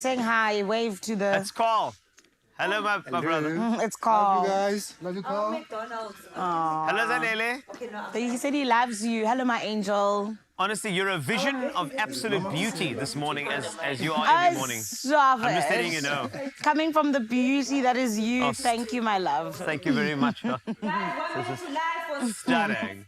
Saying hi, wave to the... It's Carl. Hello, my brother. It's Carl. Love you guys. Love you, Carl. Hello, Zanele. He said he loves you. Hello, my angel. Honestly, you're a vision of absolute beauty this morning, as you are every morning. Stop I'm just it. letting you know. Coming from the beauty that is you. Oh, Thank you, my love. Thank you very much. This is stunning.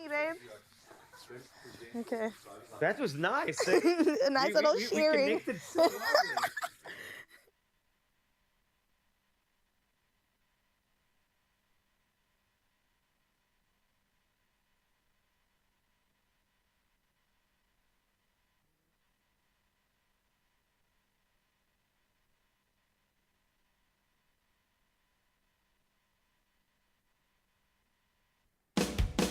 Babe. Okay. That was nice. Eh? A nice little shearing. We connected so well.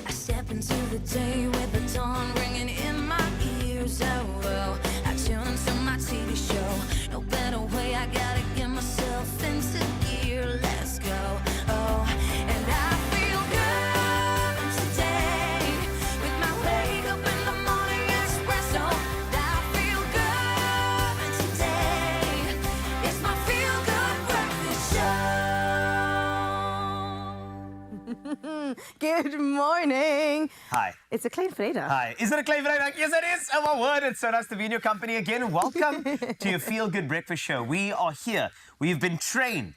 Step into the day with the dawn ringing in my ears. Oh, I tune into my TV show. No better way, I gotta get myself into gear. Let's go. Oh, and I feel good today with my wake up in the morning espresso. I feel good today. It's my feel good breakfast show. Good morning. Hi. It's a klein Freda. Hi. Is it a claim tonight? Yes, it is. Oh, my word. It's so nice to be in your company again. Welcome to your Feel Good Breakfast Show. We are here. We've been trained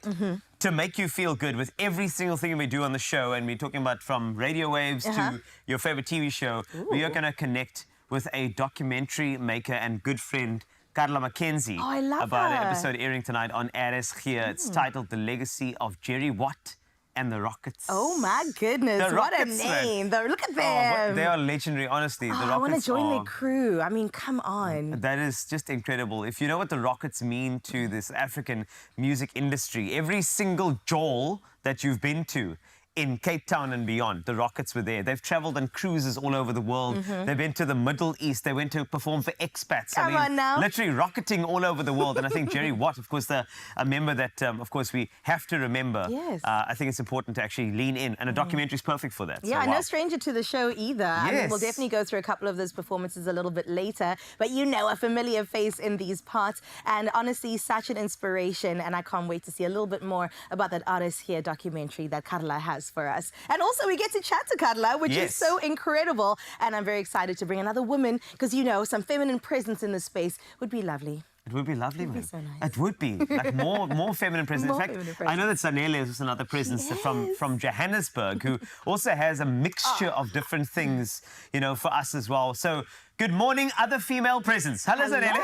to make you feel good with every single thing we do on the show. And we're talking about from radio waves to your favorite TV show. We are going to connect with a documentary maker and good friend, Carla Mackenzie. Oh, I love about her. an episode airing tonight on Allergy. It's titled The Legacy of Jerry Watt and the Rockets. Oh my goodness, The what a Rockets, man. name. Look at Oh, them. they are legendary, honestly. The I want to Rockets join are... their crew. I mean, come on. That is just incredible. If you know what the Rockets mean to this African music industry, every single jawl that you've been to in Cape Town and beyond, the Rockets were there. They've traveled on cruises all over the world. They've been to the Middle East. They went to perform for expats. Come on now. Literally rocketing all over the world. And I think Jerry Watt, of course, a member that, of course, we have to remember. Yes. I think it's important to actually lean in. And a documentary is perfect for that. Yeah, so, wow. no stranger to the show either. I mean, we'll definitely go through a couple of those performances a little bit later. But you know, a familiar face in these parts. And honestly, such an inspiration. And I can't wait to see a little bit more about that Artist Here documentary that Carla has for us. And also, we get to chat to Carla, which is so incredible. And I'm very excited to bring another woman because, you know, some feminine presence in the space would be lovely. It would be lovely, man. so nice. It would be. Like more feminine presence. In fact, I know that Zanele is just another presence from Johannesburg who also has a mixture of different things, you know, for us as well. So, good morning, other female presence. Hello, Zanele.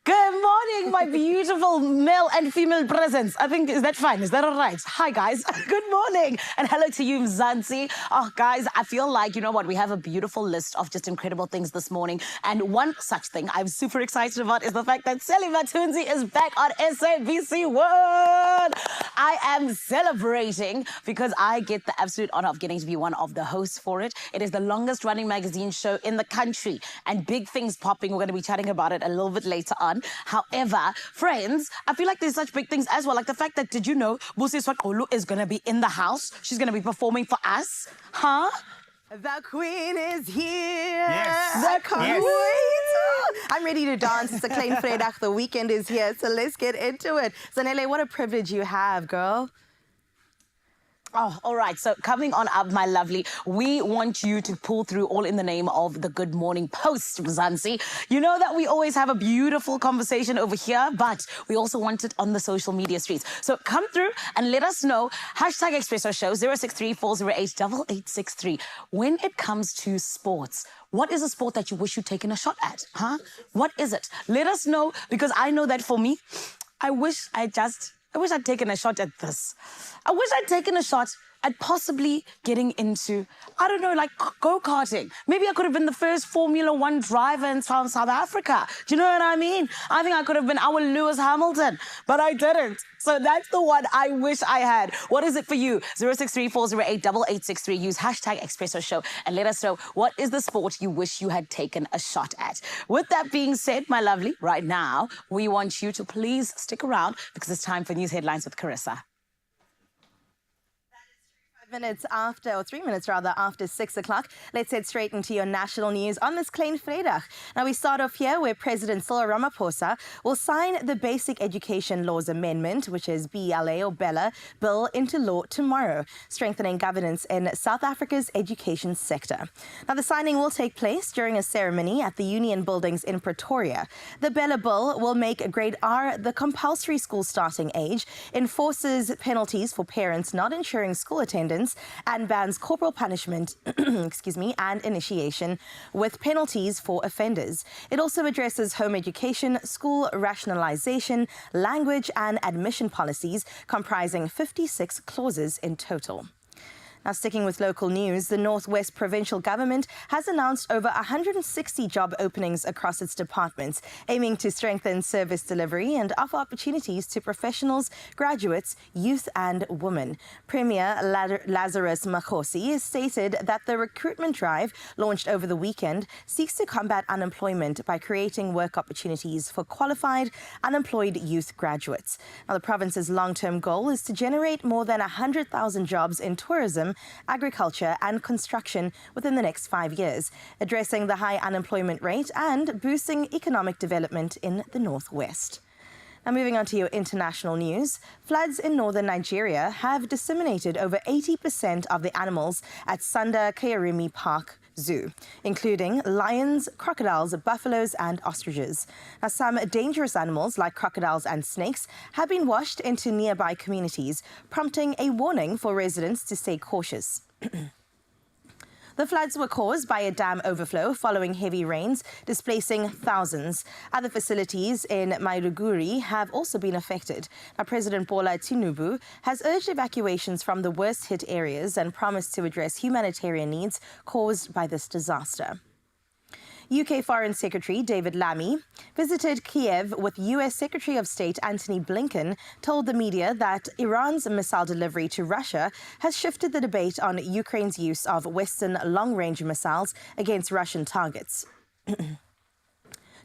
Good morning, my beautiful male and female presence. I think, is that fine? Is that all right? Hi, guys. Good morning. And hello to you, Mzansi. Oh, guys, I feel like, you know what, we have a beautiful list of just incredible things this morning. And one such thing I'm super excited about is the fact that Selimathunzi is back on SABC World. I am celebrating because I get the absolute honor of getting to be one of the hosts for it. It is the longest running magazine show in the country. And big things popping. We're going to be chatting about it a little bit later on. However, friends, I feel like there's such big things as well. Like the fact that, did you know, Busiswa is going to be in the house? She's going to be performing for us. Huh? The queen is here. Yes. I can't wait. I'm ready to dance. It's a klein Vrydag. The weekend is here. So let's get into it. Zanele, what a privilege you have, girl. Oh, all right. So coming on up, my lovely, we want you to pull through all in the name of the Good Morning Post, Mzansi. You know that we always have a beautiful conversation over here, but we also want it on the social media streets. So come through and let us know. Hashtag Expresso Show 063-408-8863. When it comes to sports, what is a sport that you wish you'd taken a shot at? Huh? What is it? Let us know, because I know that for me, I wish I'd taken a shot at this. I wish I'd taken a shot at possibly getting into, I don't know, like go-karting. Maybe I could have been the first Formula One driver in South Africa. Do you know what I mean? I think I could have been our Lewis Hamilton, but I didn't. So that's the one I wish I had. What is it for you? 063-408-8863. Use hashtag Expresso Show and let us know what is the sport you wish you had taken a shot at. With that being said, my lovely, right now, we want you to please stick around because it's time for news headlines with Carissa. 3 minutes rather, after 6 o'clock. Let's head straight into your national news on this Klein Vrydag. Now, we start off here where President Cyril Ramaphosa will sign the Basic Education Laws Amendment, which is BELA or BELA, bill into law tomorrow, strengthening governance in South Africa's education sector. Now, the signing will take place during a ceremony at the Union Buildings in Pretoria. The BELA bill will make grade R the compulsory school starting age, enforces penalties for parents not ensuring school attendance, and bans corporal punishment and initiation with penalties for offenders. It also addresses home education, school rationalization, language and admission policies, comprising 56 clauses in total. Now, sticking with local news, the Northwest Provincial Government has announced over 160 job openings across its departments, aiming to strengthen service delivery and offer opportunities to professionals, graduates, youth and women. Premier Lazarus Makhosi stated that the recruitment drive launched over the weekend seeks to combat unemployment by creating work opportunities for qualified, unemployed youth graduates. Now, the province's long-term goal is to generate more than 100,000 jobs in tourism, agriculture and construction within the next 5 years, addressing the high unemployment rate and boosting economic development in the Northwest. Now, moving on to your international news, floods in northern Nigeria have disseminated over 80% of the animals at Sunda Kayarimi Park Zoo, including lions, crocodiles, buffaloes and ostriches. Now, some dangerous animals like crocodiles and snakes have been washed into nearby communities, prompting a warning for residents to stay cautious. The floods were caused by a dam overflow following heavy rains, displacing thousands. Other facilities in Maiduguri have also been affected. Now, President Bola Tinubu has urged evacuations from the worst-hit areas and promised to address humanitarian needs caused by this disaster. UK Foreign Secretary David Lammy visited Kiev with US Secretary of State Antony Blinken, told the media that Iran's missile delivery to Russia has shifted the debate on Ukraine's use of Western long-range missiles against Russian targets.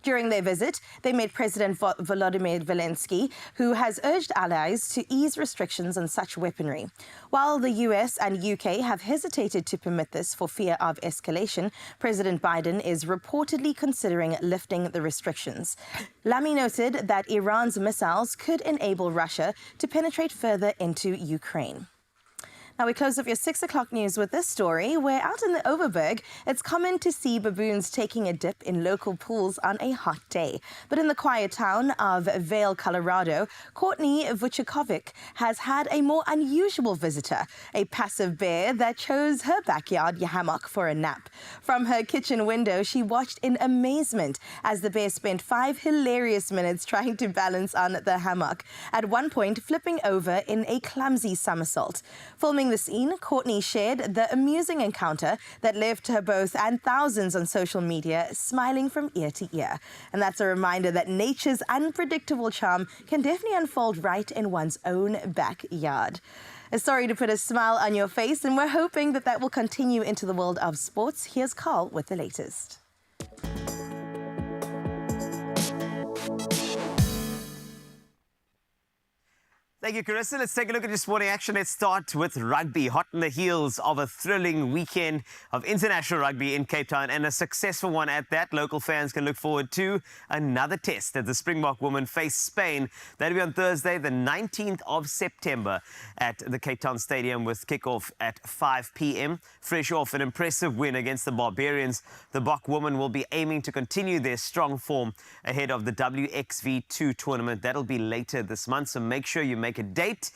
During their visit, they met President Volodymyr Zelensky, who has urged allies to ease restrictions on such weaponry. While the US and UK have hesitated to permit this for fear of escalation, President Biden is reportedly considering lifting the restrictions. Lammy noted that Iran's missiles could enable Russia to penetrate further into Ukraine. Now, we close off your 6 o'clock news with this story, where out in the Overberg, it's common to see baboons taking a dip in local pools on a hot day. But in the quiet town of Vail, Colorado, Courtney Vuchikovic has had a more unusual visitor, a passive bear that chose her backyard hammock for a nap. From her kitchen window, she watched in amazement as the bear spent 5 hilarious minutes trying to balance on the hammock, at one point flipping over in a clumsy somersault. Filming the scene, Courtney shared the amusing encounter that left her both and thousands on social media smiling from ear to ear. And that's a reminder that nature's unpredictable charm can definitely unfold right in one's own backyard. A story to put a smile on your face, and we're hoping that will continue into the world of sports. Here's Carl with the latest. Thank you, Carissa. Let's take a look at your sporting action. Let's start with rugby. Hot on the heels of a thrilling weekend of international rugby in Cape Town, and a successful one at that. Local fans can look forward to another test as the Springbok women face Spain. That'll be on Thursday, the 19th of September at the Cape Town Stadium, with kickoff at 5 p.m. Fresh off an impressive win against the Barbarians, the Bok women will be aiming to continue their strong form ahead of the WXV2 tournament. That'll be later this month, so make sure you make make a date.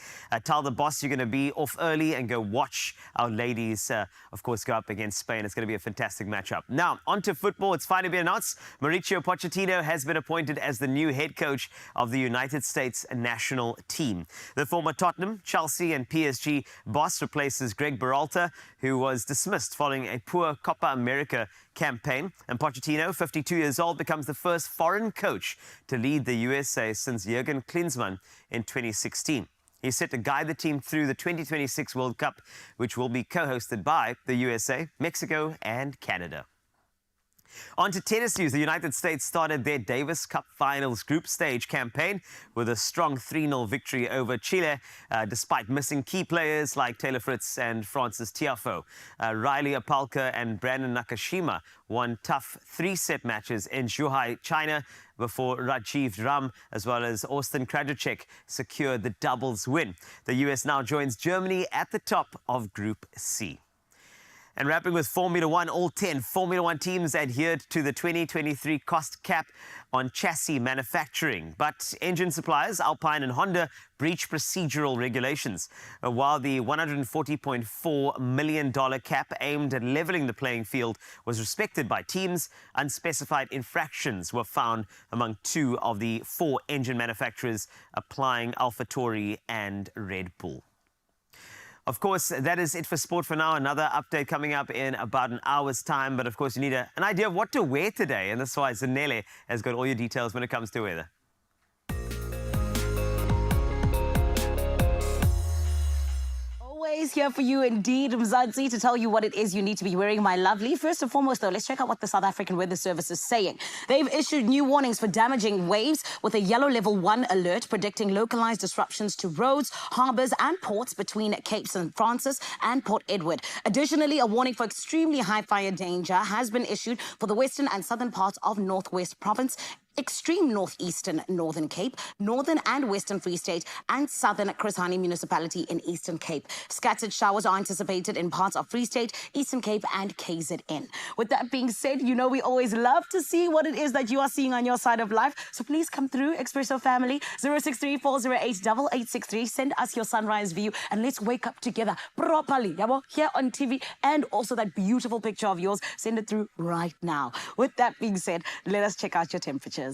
Tell the boss you're going to be off early and go watch our ladies, of course, go up against Spain. It's going to be a fantastic matchup. Now, on to football. It's finally been announced. Mauricio Pochettino has been appointed as the new head coach of the United States national team. The former Tottenham, Chelsea and PSG boss replaces Greg Berhalter, who was dismissed following a poor Copa America campaign. And Pochettino, 52 years old, becomes the first foreign coach to lead the USA since Jurgen Klinsmann in 2016. He's set to guide the team through the 2026 World Cup, which will be co-hosted by the USA, Mexico and Canada. On to tennis news. The United States started their Davis Cup Finals group stage campaign with a strong 3-0 victory over Chile, despite missing key players like Taylor Fritz and Francis Tiafoe. Riley Apalka and Brandon Nakashima won tough 3-set matches in Zhuhai, China, before Rajiv Ram as well as Austin Krajicek secured the doubles win. The US now joins Germany at the top of Group C. And wrapping with Formula One, all 10 Formula One teams adhered to the 2023 cost cap on chassis manufacturing. But engine suppliers, Alpine and Honda, breached procedural regulations. While the $140.4 million cap aimed at leveling the playing field was respected by teams, unspecified infractions were found among 2 of the 4 engine manufacturers applying AlphaTauri and Red Bull. Of course, that is it for sport for now. Another update coming up in about an hour's time. But of course, you need an idea of what to wear today. And that's why Zinhle has got all your details when it comes to weather. Always here for you indeed, Mzansi, to tell you what it is you need to be wearing, my lovely. First and foremost, though, let's check out what the South African Weather Service is saying. They've issued new warnings for damaging waves with a yellow level 1 alert, predicting localized disruptions to roads, harbors and ports between Cape St. Francis and Port Edward. Additionally, a warning for extremely high fire danger has been issued for the western and southern parts of Northwest Province, extreme northeastern Northern Cape, Northern and Western Free State, and Southern Chris Hani Municipality in Eastern Cape. Scattered showers are anticipated in parts of Free State, Eastern Cape, and KZN. With that being said, you know we always love to see what it is that you are seeing on your side of life. So please come through, Expresso family, 063-408-8863. Send us your sunrise view, and let's wake up together properly, yabo, here on TV, and also that beautiful picture of yours. Send it through right now. With that being said, let us check out your temperatures.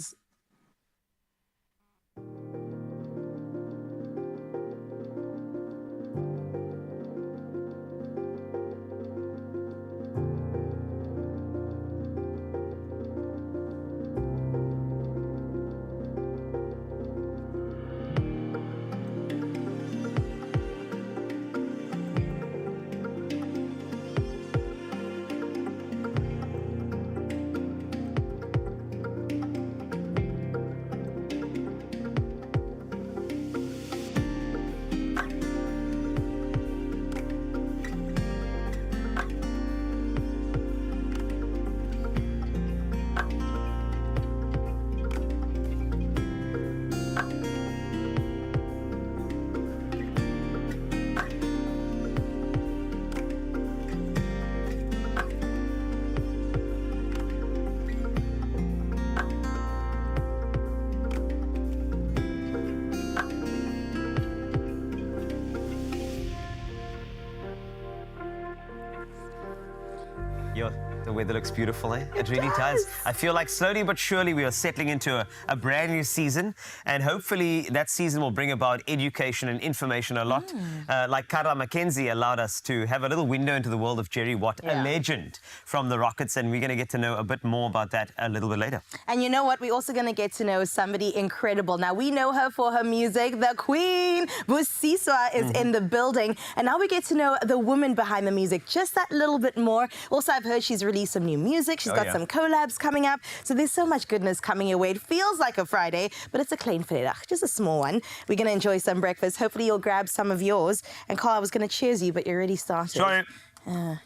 The weather looks beautiful, eh? It really does. I feel like slowly but surely we are settling into a brand new season, and hopefully that season will bring about education and information a lot. Like Carla Mackenzie allowed us to have a little window into the world of Jerry Watt, a legend from the Rockets, and we're going to get to know a bit more about that a little bit later. And you know what? We're also going to get to know somebody incredible. Now, we know her for her music. The Queen, Busiswa, is in the building, and now we get to know the woman behind the music just that little bit more. Also, I've heard she's released some new music. She's got some collabs coming up. So there's so much goodness coming your way. It feels like a Friday, but it's a klein vrijdag, just a small one. We're going to enjoy some breakfast. Hopefully you'll grab some of yours. And Carl, I was going to cheers you, but you already started. Sorry.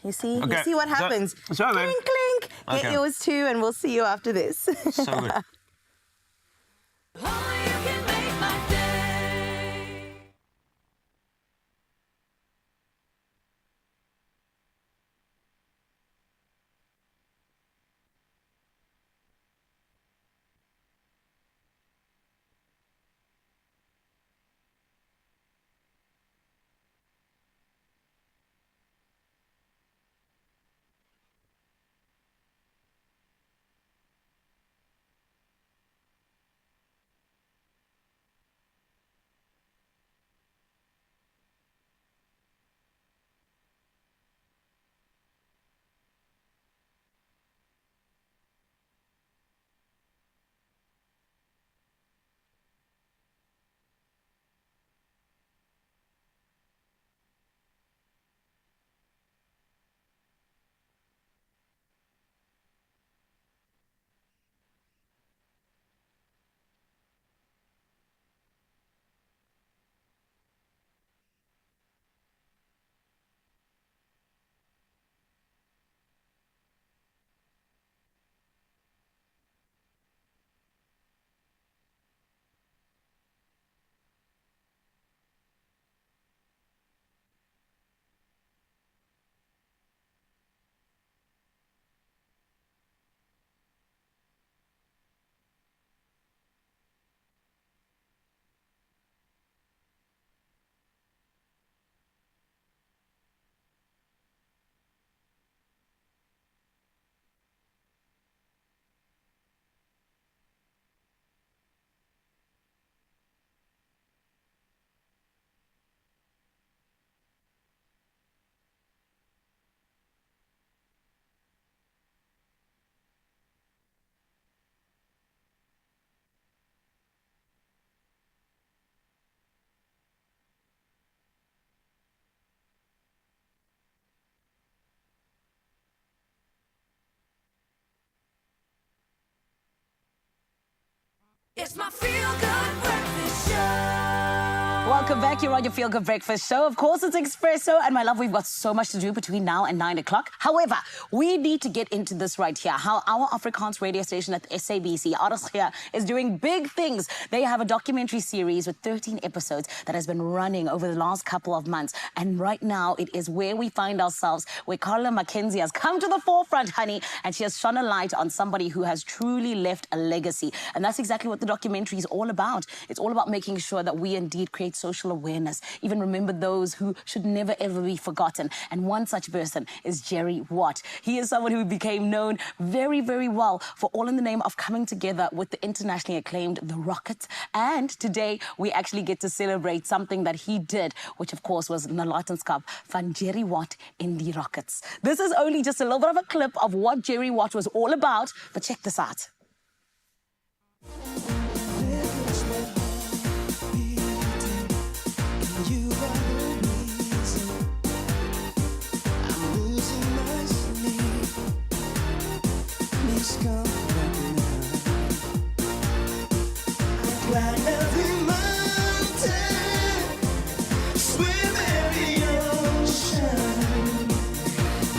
You see what happens. Sorry, clink, clink. Get yours too, and we'll see you after this. So good. It's my feel-good breakfast show. Welcome back here on your Feel Good Breakfast Show. Of course, it's Expresso. And my love, we've got so much to do between now and 9 o'clock. However, we need to get into this right here. How our Afrikaans radio station at SABC, Allergy, is doing big things. They have a documentary series with 13 episodes that has been running over the last couple of months. And right now, it is where we find ourselves, where Carla Mackenzie has come to the forefront, honey, and she has shone a light on somebody who has truly left a legacy. And that's exactly what the documentary is all about. It's all about making sure that we indeed create social awareness, even remember those who should never ever be forgotten. And one such person is Jerry Watt. He is someone who became known very, very well for all in the name of coming together with the internationally acclaimed The Rockets. And today we actually get to celebrate something that he did, which of course was Nalatenskap van Jerry Watt in The Rockets. This is only just a little bit of a clip of what Jerry Watt was all about, but check this out.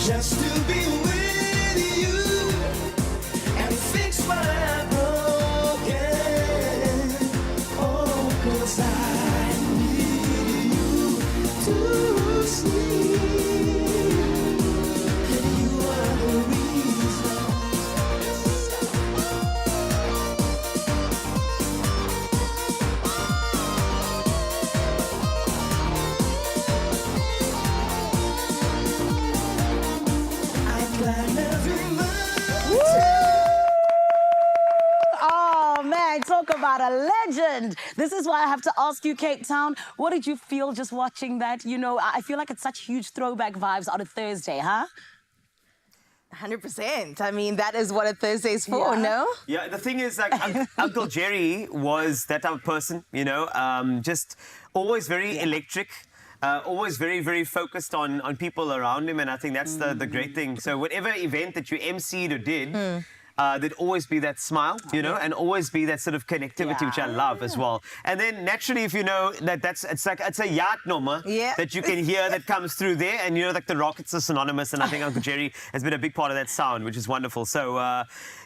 Just to be with you and fix what I've broken. Oh, 'cause I need you to see that you are the reason. Oh, man, talk about a legend. This is why I have to ask you, Cape Town, what did you feel just watching that? You know, I feel like it's such huge throwback vibes on a Thursday, huh? 100%. I mean, that is what a Thursday's for, no? Yeah, the thing is, like, Uncle Jerry was that type of person, you know, just always very electric. Always very, very focused on people around him, and I think that's the great thing. So whatever event that you emceed or did, there'd always be that smile, you know, and always be that sort of connectivity, which I love as well. And then naturally, if you know that it's a yacht number that you can hear that comes through there, and you know, like the Rockets are synonymous, and I think Uncle Jerry has been a big part of that sound, which is wonderful. So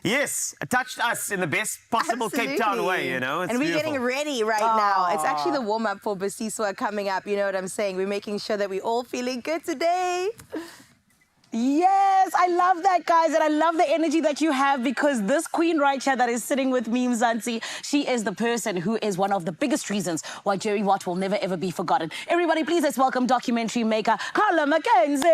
yes, it touched us in the best possible Cape Town way, you know. It's and we're beautiful. getting ready right now. It's actually the warm-up for Busiswa coming up. You know what I'm saying? We're making sure that we're all feeling good today. Yes, I love that, guys, and I love the energy that you have, because this queen right here that is sitting with me, Mzansi, she is the person who is one of the biggest reasons why Jerry Watt will never ever be forgotten. Everybody, please let's welcome documentary maker Carla Mackenzie.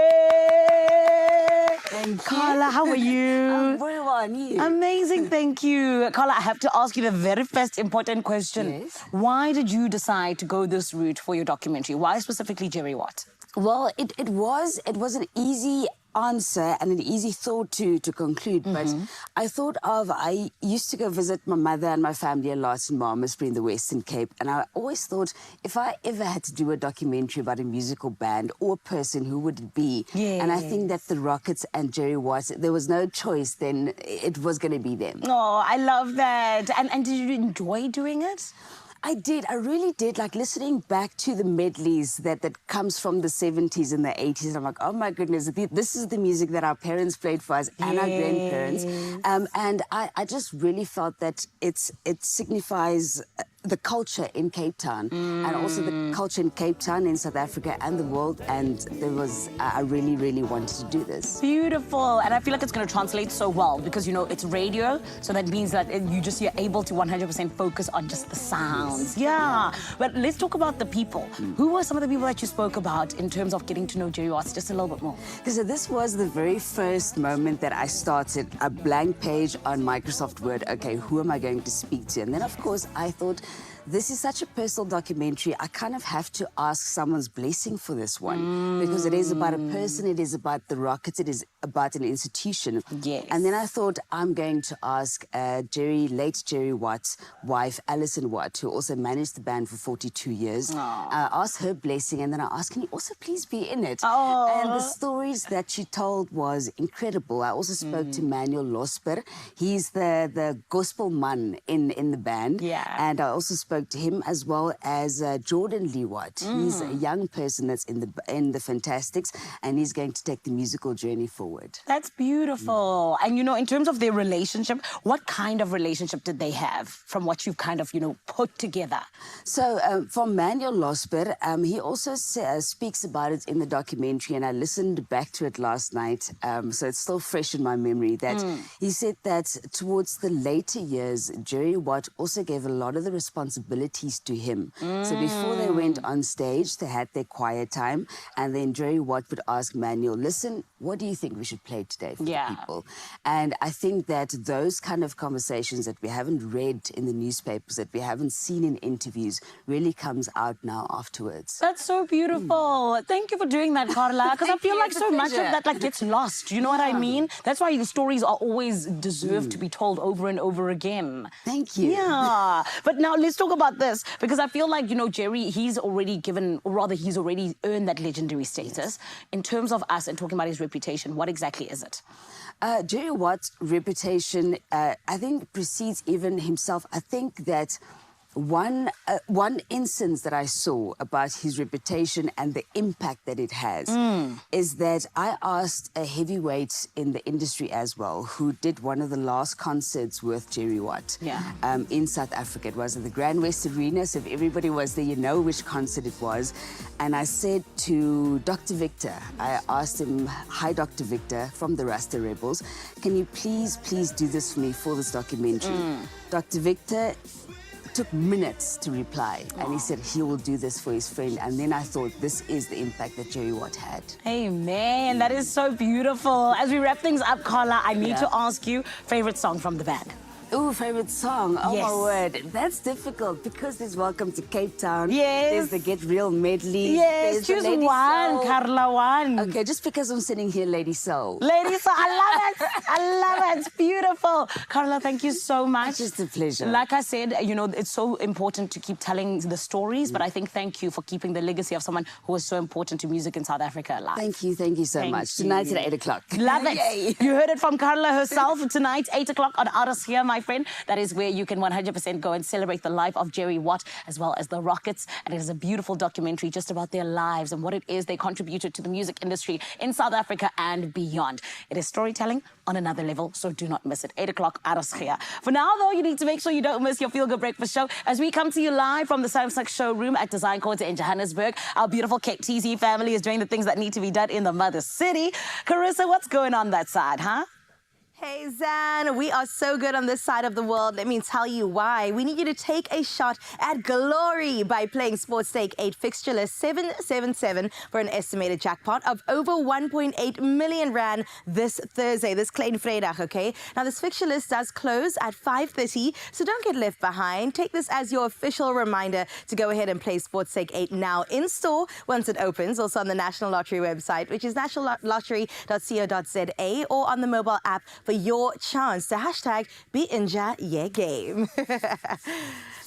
Thank you. Carla, how are you? I'm very well, and you? Amazing, thank you. Carla, I have to ask you the very first important question. Yes. Why did you decide to go this route for your documentary? Why specifically Jerry Watt? Well, it was an easy answer and an easy thought to conclude, but I used to go visit my mother and my family a lot in Malmesbury in the Western Cape, and I always thought if I ever had to do a documentary about a musical band or a person, who would it be? Yes. And I think that the Rockets and Jerry Watt, there was no choice, then it was going to be them. Oh, I love that. And did you enjoy doing it? I did. I really did. Like listening back to the medleys that comes from the 70s and the 80s. I'm like, oh my goodness, this is the music that our parents played for us and our grandparents. And I just really felt that it signifies the culture in Cape Town and also the culture in Cape Town, in South Africa and the world. And I really, really wanted to do this. Beautiful. And I feel like it's going to translate so well because, you know, it's radio. So that means that you're able to 100% focus on just the sounds. Yeah. But let's talk about the people. Who were some of the people that you spoke about in terms of getting to know Jerry Watt just a little bit more? So this was the very first moment that I started a blank page on Microsoft Word. Okay, who am I going to speak to? And then, of course, I thought, this is such a personal documentary. I kind of have to ask someone's blessing for this one because it is about a person, it is about the Rockets, it is about an institution. Yes. And then I thought I'm going to ask late Jerry Watt's wife, Alison Watt, who also managed the band for 42 years. I asked her blessing, and then I asked, can you also please be in it? And the stories that she told was incredible. I also spoke to Manuel Losper. He's the gospel man in the band. Yeah. And I also spoke to him, as well as Jordan Lee Watt. He's a young person that's in the Fantastics, and he's going to take the musical journey forward. That's beautiful. And, you know, in terms of their relationship, what kind of relationship did they have from what you've kind of, you know, put together? So from Manuel Losper, he also speaks about it in the documentary, and I listened back to it last night, so it's still fresh in my memory, that he said that towards the later years, Jerry Watt also gave a lot of the responsibilities to him. So before they went on stage, they had their quiet time, and then Jerry Watt would ask Manuel, listen, what do you think we should play today for the people? And I think that those kind of conversations that we haven't read in the newspapers, that we haven't seen in interviews, really comes out now afterwards. That's so beautiful. Thank you for doing that, Carla, because I feel like so much of that like gets lost. You know what I mean? That's why the stories are always deserve to be told over and over again. Thank you. Yeah. But now let's talk about this, because I feel like, you know, Jerry, he's already given, or rather he's already earned that legendary status. Yes. In terms of us and talking about his reputation, what exactly is it? Jerry Watt's reputation, I think, precedes even himself. I think that one instance that I saw about his reputation and the impact that it has is that I asked a heavyweight in the industry as well, who did one of the last concerts with Jerry Watt in South Africa. It was at the Grand West Arena, so if everybody was there, you know which concert it was. And I said to Dr. Victor, I asked him, hi, Dr. Victor, from the Rasta Rebels, can you please do this for me for this documentary? Dr. Victor took minutes to reply, and he said he will do this for his friend. And then I thought, this is the impact that Jerry Watt had. Amen. That is so beautiful. As we wrap things up, Carla, I need to ask you, favorite song from the band? Oh, favorite song. Oh, Yes. my word. That's difficult because there's Welcome to Cape Town. Yes. There's the Get Real medley. Yes, There's the choose Lady one, Soul. Carla, one. Okay, just because I'm sitting here, Lady Soul. Lady Soul, I love it. I love it. It's beautiful. Carla, thank you so much. It's just a pleasure. Like I said, you know, it's so important to keep telling the stories, but I think thank you for keeping the legacy of someone who was so important to music in South Africa alive. Thank you so Thank much. you. Tonight at 8 o'clock. Love it. Yay. You heard it from Carla herself tonight, 8 o'clock on Allergy, my friend. That is where you can 100% go and celebrate the life of Jerry Watt as well as the Rockets. And it is a beautiful documentary just about their lives and what it is they contributed to the music industry in South Africa and beyond. It is storytelling on another level, so do not miss it. 8 o'clock, Allergy. For now, though, you need to make sure you don't miss your Feel Good Breakfast show as we come to you live from the Samsung showroom at Design Quarter in Johannesburg. Our beautiful KTZ family is doing the things that need to be done in the mother city. Carissa, what's going on that side, huh? Hey, Zan, we are so good on this side of the world. Let me tell you why. We need you to take a shot at glory by playing Sports Stake 8 fixture list 777 for an estimated jackpot of over 1.8 million rand this Thursday, this Klein Vrydag, okay? Now, this fixture list does close at 5:30, so don't get left behind. Take this as your official reminder to go ahead and play Sports Stake 8 now in store once it opens, also on the National Lottery website, which is nationallottery.co.za, or on the mobile app for your chance to hashtag #BeInjaYeGame.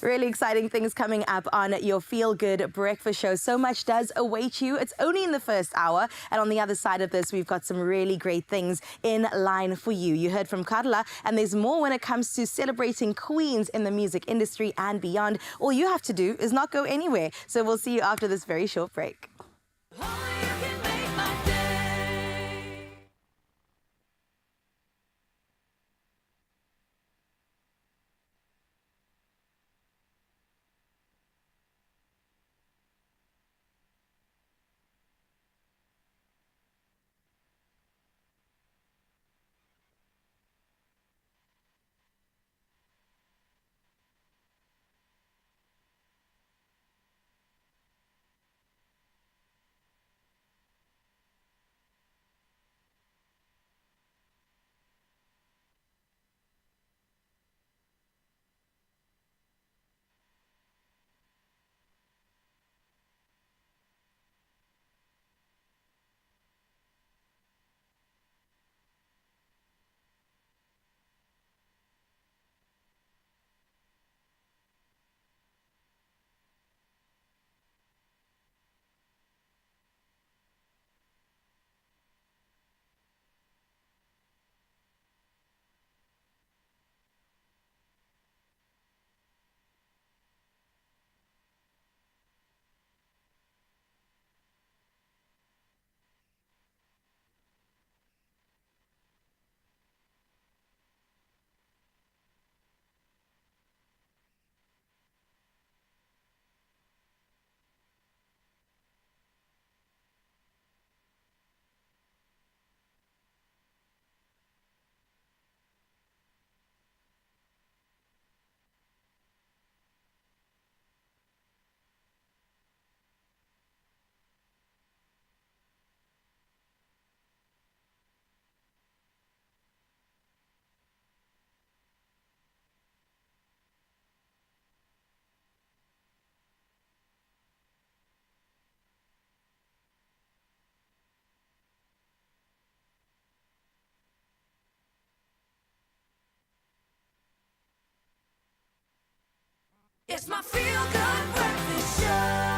Really exciting things coming up on your Feel Good Breakfast show. So much does await you. It's only in the first hour. And on the other side of this, we've got some really great things in line for you. You heard from Carla, and there's more when it comes to celebrating queens in the music industry and beyond. All you have to do is not go anywhere. So we'll see you after this very short break. It's my feel-good breakfast show.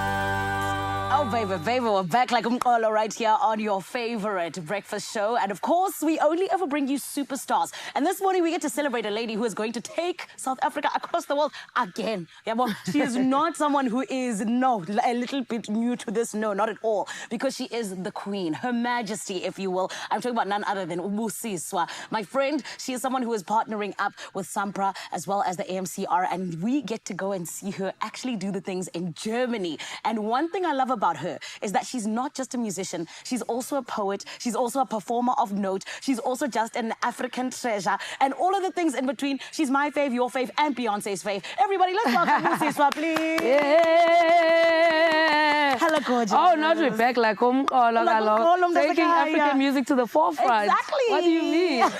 Oh, baby, we're back like all right here on your favorite breakfast show. And of course, we only ever bring you superstars. And this morning, we get to celebrate a lady who is going to take South Africa across the world again. Yeah, well, she is not someone who is, a little bit new to this. No, not at all. Because she is the queen, Her Majesty, if you will. I'm talking about none other than Busiswa. My friend, she is someone who is partnering up with Sampra as well as the AMCR. And we get to go and see her actually do the things in Germany. And one thing I love about her is that she's not just a musician, she's also a poet, she's also a performer of note, she's also just an African treasure, and all of the things in between. She's my fave, your fave, and Beyonce's fave. Everybody, let's welcome Busiswa, please. Yeah. Hello, gorgeous. Oh, not with back like taking African music to the forefront. Exactly. What do you mean?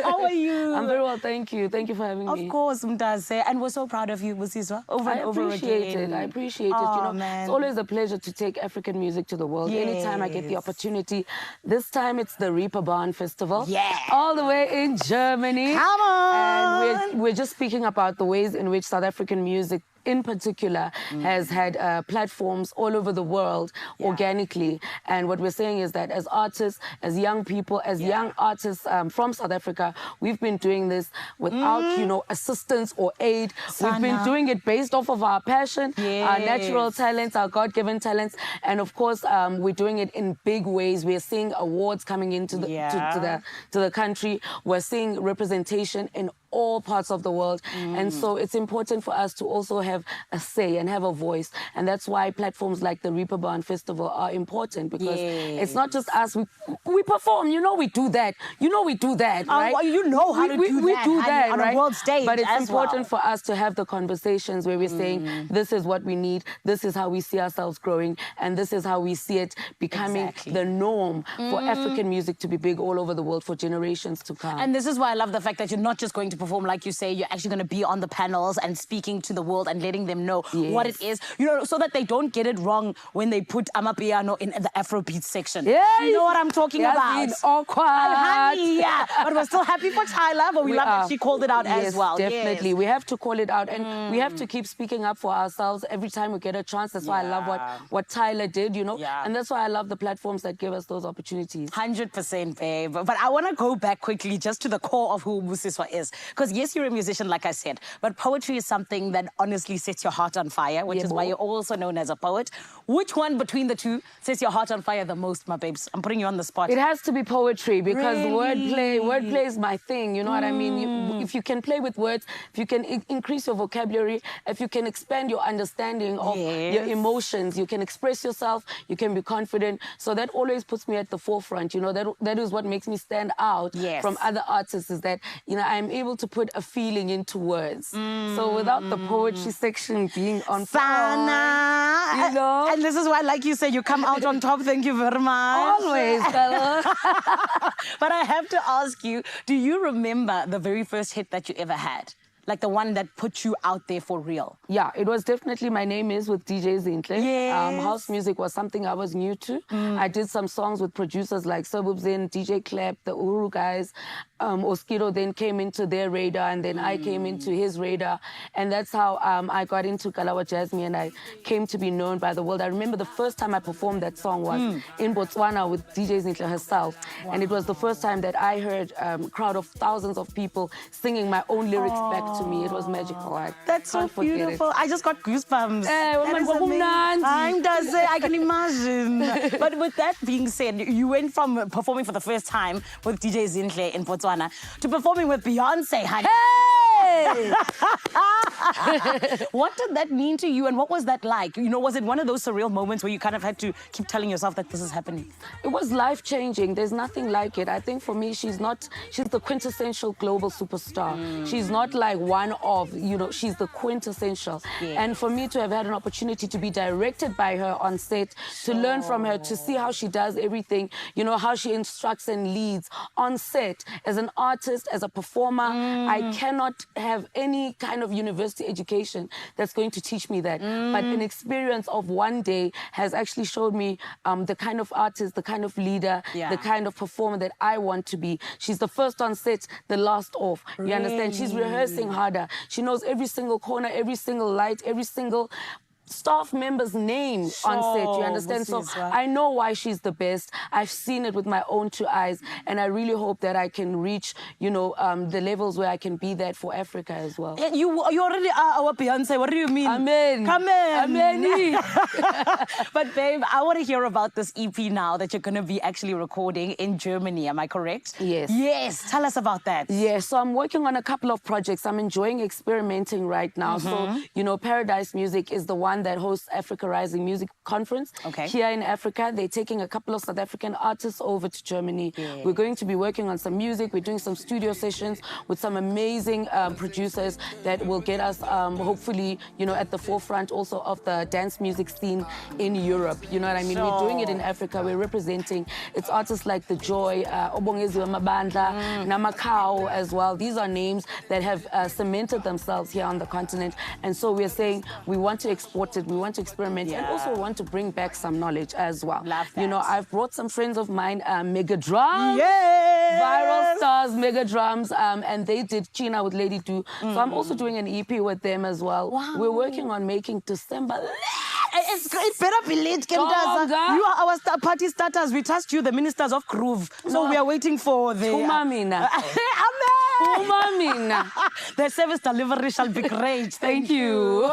How are you? I'm very well, thank you. Thank you for having me. Of course, Mtaze. And we're so proud of you, Busiswa, over and over again. I appreciate it. Oh, It's always a pleasure to take African music to the world. Anytime I get the opportunity. This time it's the Reeperbahn Festival. Yeah. All the way in Germany. Come on. And we're just speaking about the ways in which South African music in particular has had platforms all over the world organically. And what we're saying is that as artists, as young people, as young artists from South Africa, we've been doing this without, assistance or aid. We've been doing it based off of our passion, our natural talents, our God-given talents. And of course, we're doing it in big ways. We're seeing awards coming into the, to the country. We're seeing representation in all parts of the world. And so it's important for us to also have a say and have a voice. And that's why platforms like the Reeperbahn Festival are important, because it's not just us. We perform, we do that. We do that, right? Well, you know how to do that. We do that, on right? a world stage. But it's as important well. for us to have the conversations where we're saying, this is what we need, this is how we see ourselves growing, and this is how we see it becoming the norm for African music to be big all over the world for generations to come. And this is why I love the fact that you're not just going to perform, like you say, you're actually going to be on the panels and speaking to the world and letting them know what it is, so that they don't get it wrong when they put Amapiano in the Afrobeat section. You know what I'm talking about? Awkward. Honey, but we're still happy for Tyler, but we love that she called it out as well. Definitely. We have to call it out, and we have to keep speaking up for ourselves every time we get a chance. That's why I love what Tyler did, and that's why I love the platforms that give us those opportunities. 100%, babe. But I want to go back quickly just to the core of who Busiswa is. Because yes, you're a musician, like I said, but poetry is something that honestly sets your heart on fire, which is why you're also known as a poet. Which one between the two sets your heart on fire the most, my babes? I'm putting you on the spot. It has to be poetry, because wordplay is my thing. You know what I mean? If you can play with words, if you can increase your vocabulary, if you can expand your understanding of your emotions, you can express yourself, you can be confident. So that always puts me at the forefront. That is what makes me stand out from other artists, is that, I'm able to put a feeling into words. So without the poetry section being on Sana. point, And this is why, like you said, you come out on top. Thank you very much. Always, Carla. But I have to ask you, do you remember the very first hit that you ever had? Like the one that put you out there for real? Yeah, it was definitely My Name Is with DJ Zinhle. Yes. House music was something I was new to. I did some songs with producers like Sobubzin, DJ Clap, the Uhuru guys. Oskido then came into their radar, and then I came into his radar. And that's how I got into Kalawa Jasmine, and I came to be known by the world. I remember the first time I performed that song was in Botswana with DJ Zinhle herself. And it was the first time that I heard a crowd of thousands of people singing my own lyrics back to me. It was magical. That's so beautiful. I just got goosebumps. That is amazing. I can imagine. But with that being said, you went from performing for the first time with DJ Zinhle in Botswana to performing with Beyonce, honey. Hey! What did that mean to you, and what was that like? Was it one of those surreal moments where you kind of had to keep telling yourself that this is happening? It was life-changing. There's nothing like it. I think for me, she's the quintessential global superstar. She's not like one of, she's the quintessential. And for me to have had an opportunity to be directed by her on set, to learn from her, to see how she does everything, how she instructs and leads on set as an artist, as a performer. I cannot have any kind of university university education that's going to teach me that. But an experience of one day has actually showed me the kind of artist, the kind of leader, the kind of performer that I want to be. She's the first on set, the last off. You understand? She's rehearsing harder. She knows every single corner, every single light, every single staff member's name on set, you understand? So I know why she's the best. I've seen it with my own two eyes, and I really hope that I can reach, you know, the levels where I can be that for Africa as well. And you already are our Beyonce. What do you mean? Amen. Come in. Amen. But babe, I want to hear about this EP now that you're going to be actually recording in Germany. Am I correct? Yes. Yes. Tell us about that. Yeah, so I'm working on a couple of projects. I'm enjoying experimenting right now. So, you know, Paradise Music is the one that hosts Africa Rising Music Conference here in Africa. They're taking a couple of South African artists over to Germany. We're going to be working on some music. We're doing some studio sessions with some amazing producers that will get us, hopefully, you know, at the forefront also of the dance music scene in Europe. You know what I mean? We're doing it in Africa. We're representing. It's artists like The Joy, Obongeziwe Mabandla, Namakau as well. These are names that have cemented themselves here on the continent. And so we're saying we want to export it, we want to experiment, and also want to bring back some knowledge as well. You know, I've brought some friends of mine, Mega Drums, Viral Stars, Mega Drums, and they did China with Lady Do. So I'm also doing an EP with them as well. We're working on making December. It better be lit, Kemdaza. You are our party starters. We trust you, the ministers of Groove. So we are waiting for the... Tumamina. The service delivery shall be great. Thank you.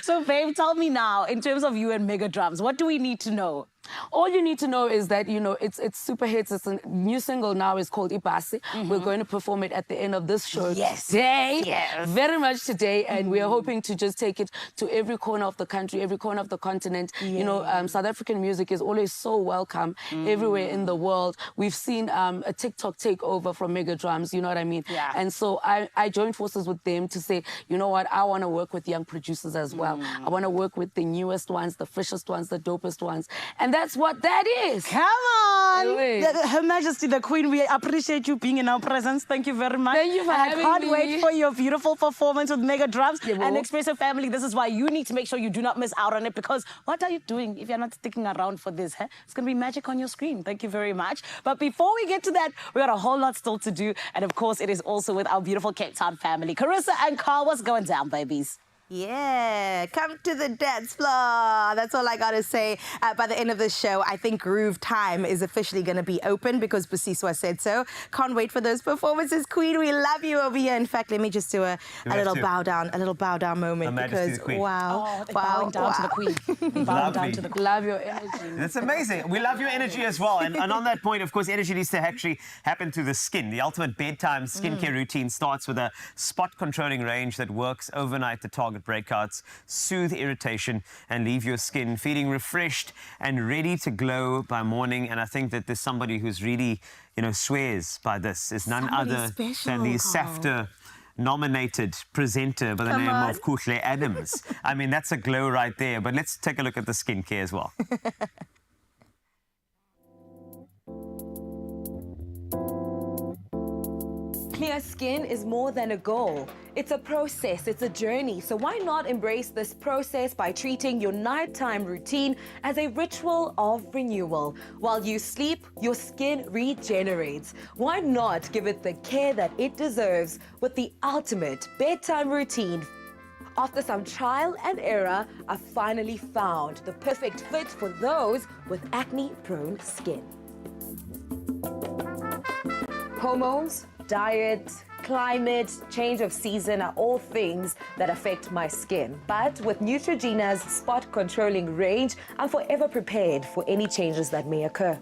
So, babe, tell me now, in terms of you and Mega Drums, what do we need to know? All you need to know is that, you know, it's super hits. It's a new single now. It's called Ibasi. We're going to perform it at the end of this show today. Very much today. And we are hoping to just take it to every corner of the country, every corner of the continent. You know, South African music is always so welcome everywhere in the world. We've seen a TikTok takeover from Mega Drums, you know what I mean? And so I joined forces with them to say, you know what, I want to work with young producers as well. I want to work with the newest ones, the freshest ones, the dopest ones. And that's what that is. Come on. Her Majesty, the Queen, we appreciate you being in our presence. Thank you very much. Thank you for having me. I can't wait for your beautiful performance with Mega Drums and Expresso family. This is why you need to make sure you do not miss out on it, because what are you doing if you're not sticking around for this? It's going to be magic on your screen. Thank you very much. But before we get to that, we got a whole lot still to do. And of course, it is also with our beautiful Cape Town family. Carissa and Carl, what's going down, babies? Yeah, come to the dance floor. That's all I got to say. By the end of the show, I think Groove Time is officially going to be open because Busiswa said so. Can't wait for those performances. Queen, we love you over here. In fact, let me just do a little bow down moment. Because, wow. Bowing down to the Queen. Bowing down to the Queen. Love your energy. That's amazing. We love your energy as well. And on that point, of course, energy needs to actually happen to the skin. The ultimate bedtime skincare routine starts with a spot-controlling range that works overnight to target breakouts, soothe irritation, and leave your skin feeling refreshed and ready to glow by morning. And I think that there's somebody who's really, you know, swears by this. Is none other than the SAFTA nominated presenter by the name of Kuhle Adams. I mean, that's a glow right there. But let's take a look at the skincare as well. Clear skin is more than a goal. It's a process, it's a journey. So why not embrace this process by treating your nighttime routine as a ritual of renewal? While you sleep, your skin regenerates. Why not give it the care that it deserves with the ultimate bedtime routine? After some trial and error, I finally found the perfect fit for those with acne-prone skin. Hormones, diet, climate, change of season are all things that affect my skin. But with Neutrogena's spot controlling range, I'm forever prepared for any changes that may occur.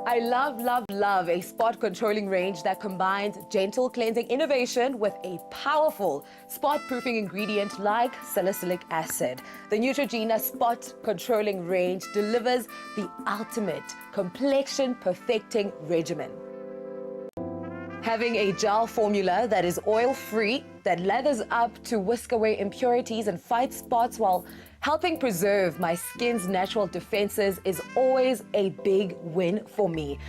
I love a spot controlling range that combines gentle cleansing innovation with a powerful spot proofing ingredient like salicylic acid. The Neutrogena spot controlling range delivers the ultimate complexion perfecting regimen. Having a gel formula that is oil-free, that lathers up to whisk away impurities and fight spots while helping preserve my skin's natural defenses is always a big win for me.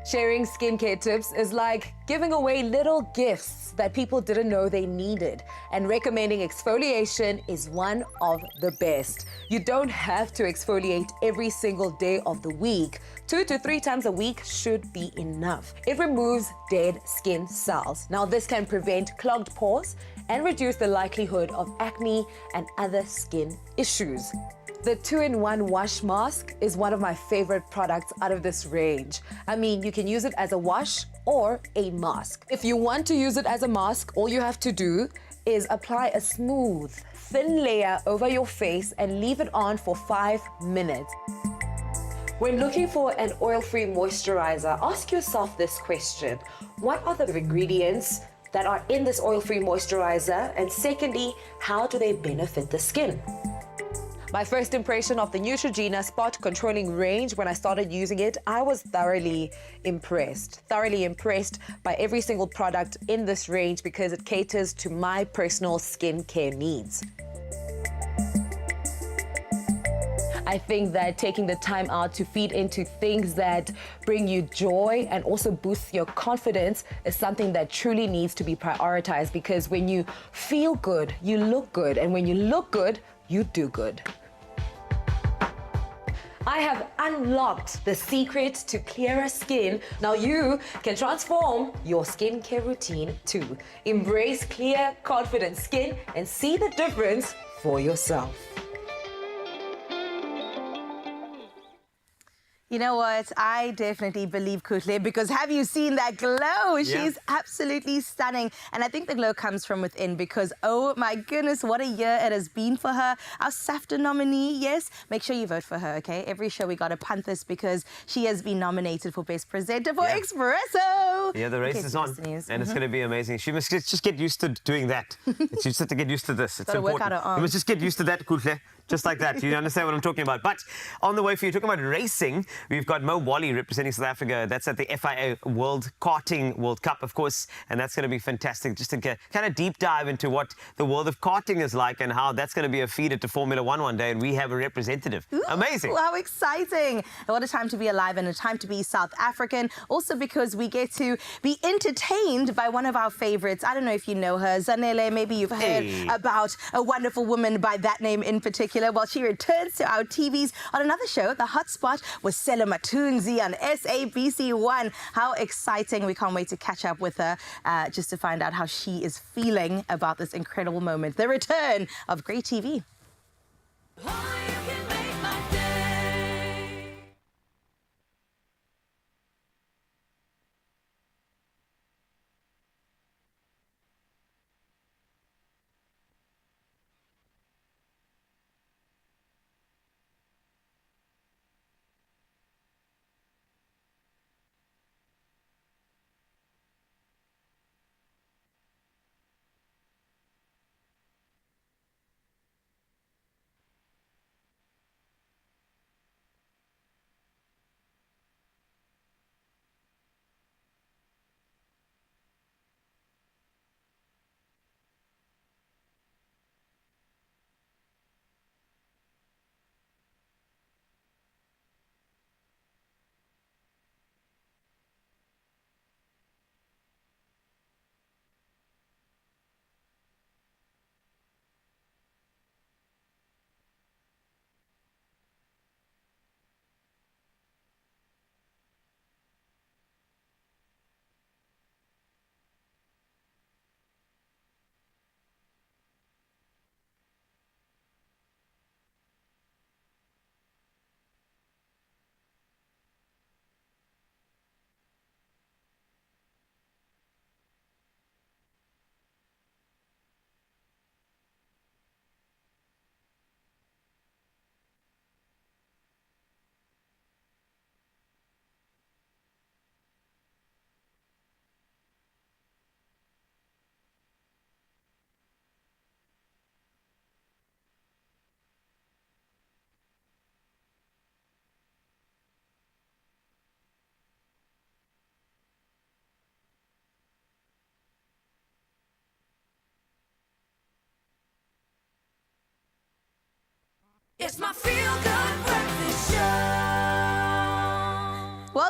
Sharing skincare tips is like giving away little gifts that people didn't know they needed. And recommending exfoliation is one of the best. You don't have to exfoliate every single day of the week. 2 to 3 times a week should be enough. It removes dead skin cells. Now, this can prevent clogged pores and reduce the likelihood of acne and other skin issues. The 2-in-1 wash mask is one of my favorite products out of this range. I mean, you can use it as a wash or a mask. If you want to use it as a mask, all you have to do is apply a smooth, thin layer over your face and leave it on for 5 minutes. When looking for an oil-free moisturizer, ask yourself this question. What are the ingredients that are in this oil-free moisturizer? And secondly, how do they benefit the skin? My first impression of the Neutrogena spot controlling range when I started using it, I was thoroughly impressed by every single product in this range because it caters to my personal skincare needs. I think that taking the time out to feed into things that bring you joy and also boost your confidence is something that truly needs to be prioritized, because when you feel good, you look good, and when you look good, you do good. I have unlocked the secret to clearer skin. Now you can transform your skincare routine too. Embrace clear, confident skin and see the difference for yourself. You know what? I definitely believe Kuhle, because have you seen that glow? Yeah. She's absolutely stunning. And I think the glow comes from within because, oh my goodness, what a year it has been for her. Our SAFTA nominee, yes. Make sure you vote for her, okay? Every show we got to punt this because she has been nominated for Best Presenter for Expresso. Yeah, the race is on, and it's going to be amazing. She must just get used to doing that. She just have to get used to this. It's Gotta work important. out her arms. You must just get used to that, Kuhle. Just like that. You understand what I'm talking about. But on the way for you, talking about racing, we've got Mo Wally representing South Africa. That's at the FIA World Karting World Cup, of course, and that's going to be fantastic. Just to kind of deep dive into what the world of karting is like and how that's going to be a feeder to Formula One one day, and we have a representative. Ooh, amazing. How exciting. What a time to be alive and a time to be South African. Also because we get to be entertained by one of our favorites. I don't know if you know her, Zanele. Maybe you've heard about a wonderful woman by that name in particular. Well, she returns to our TVs on another show, The Hotspot, with Selimathunzi on SABC1. How exciting. We can't wait to catch up with her just to find out how she is feeling about this incredible moment. The return of great TV.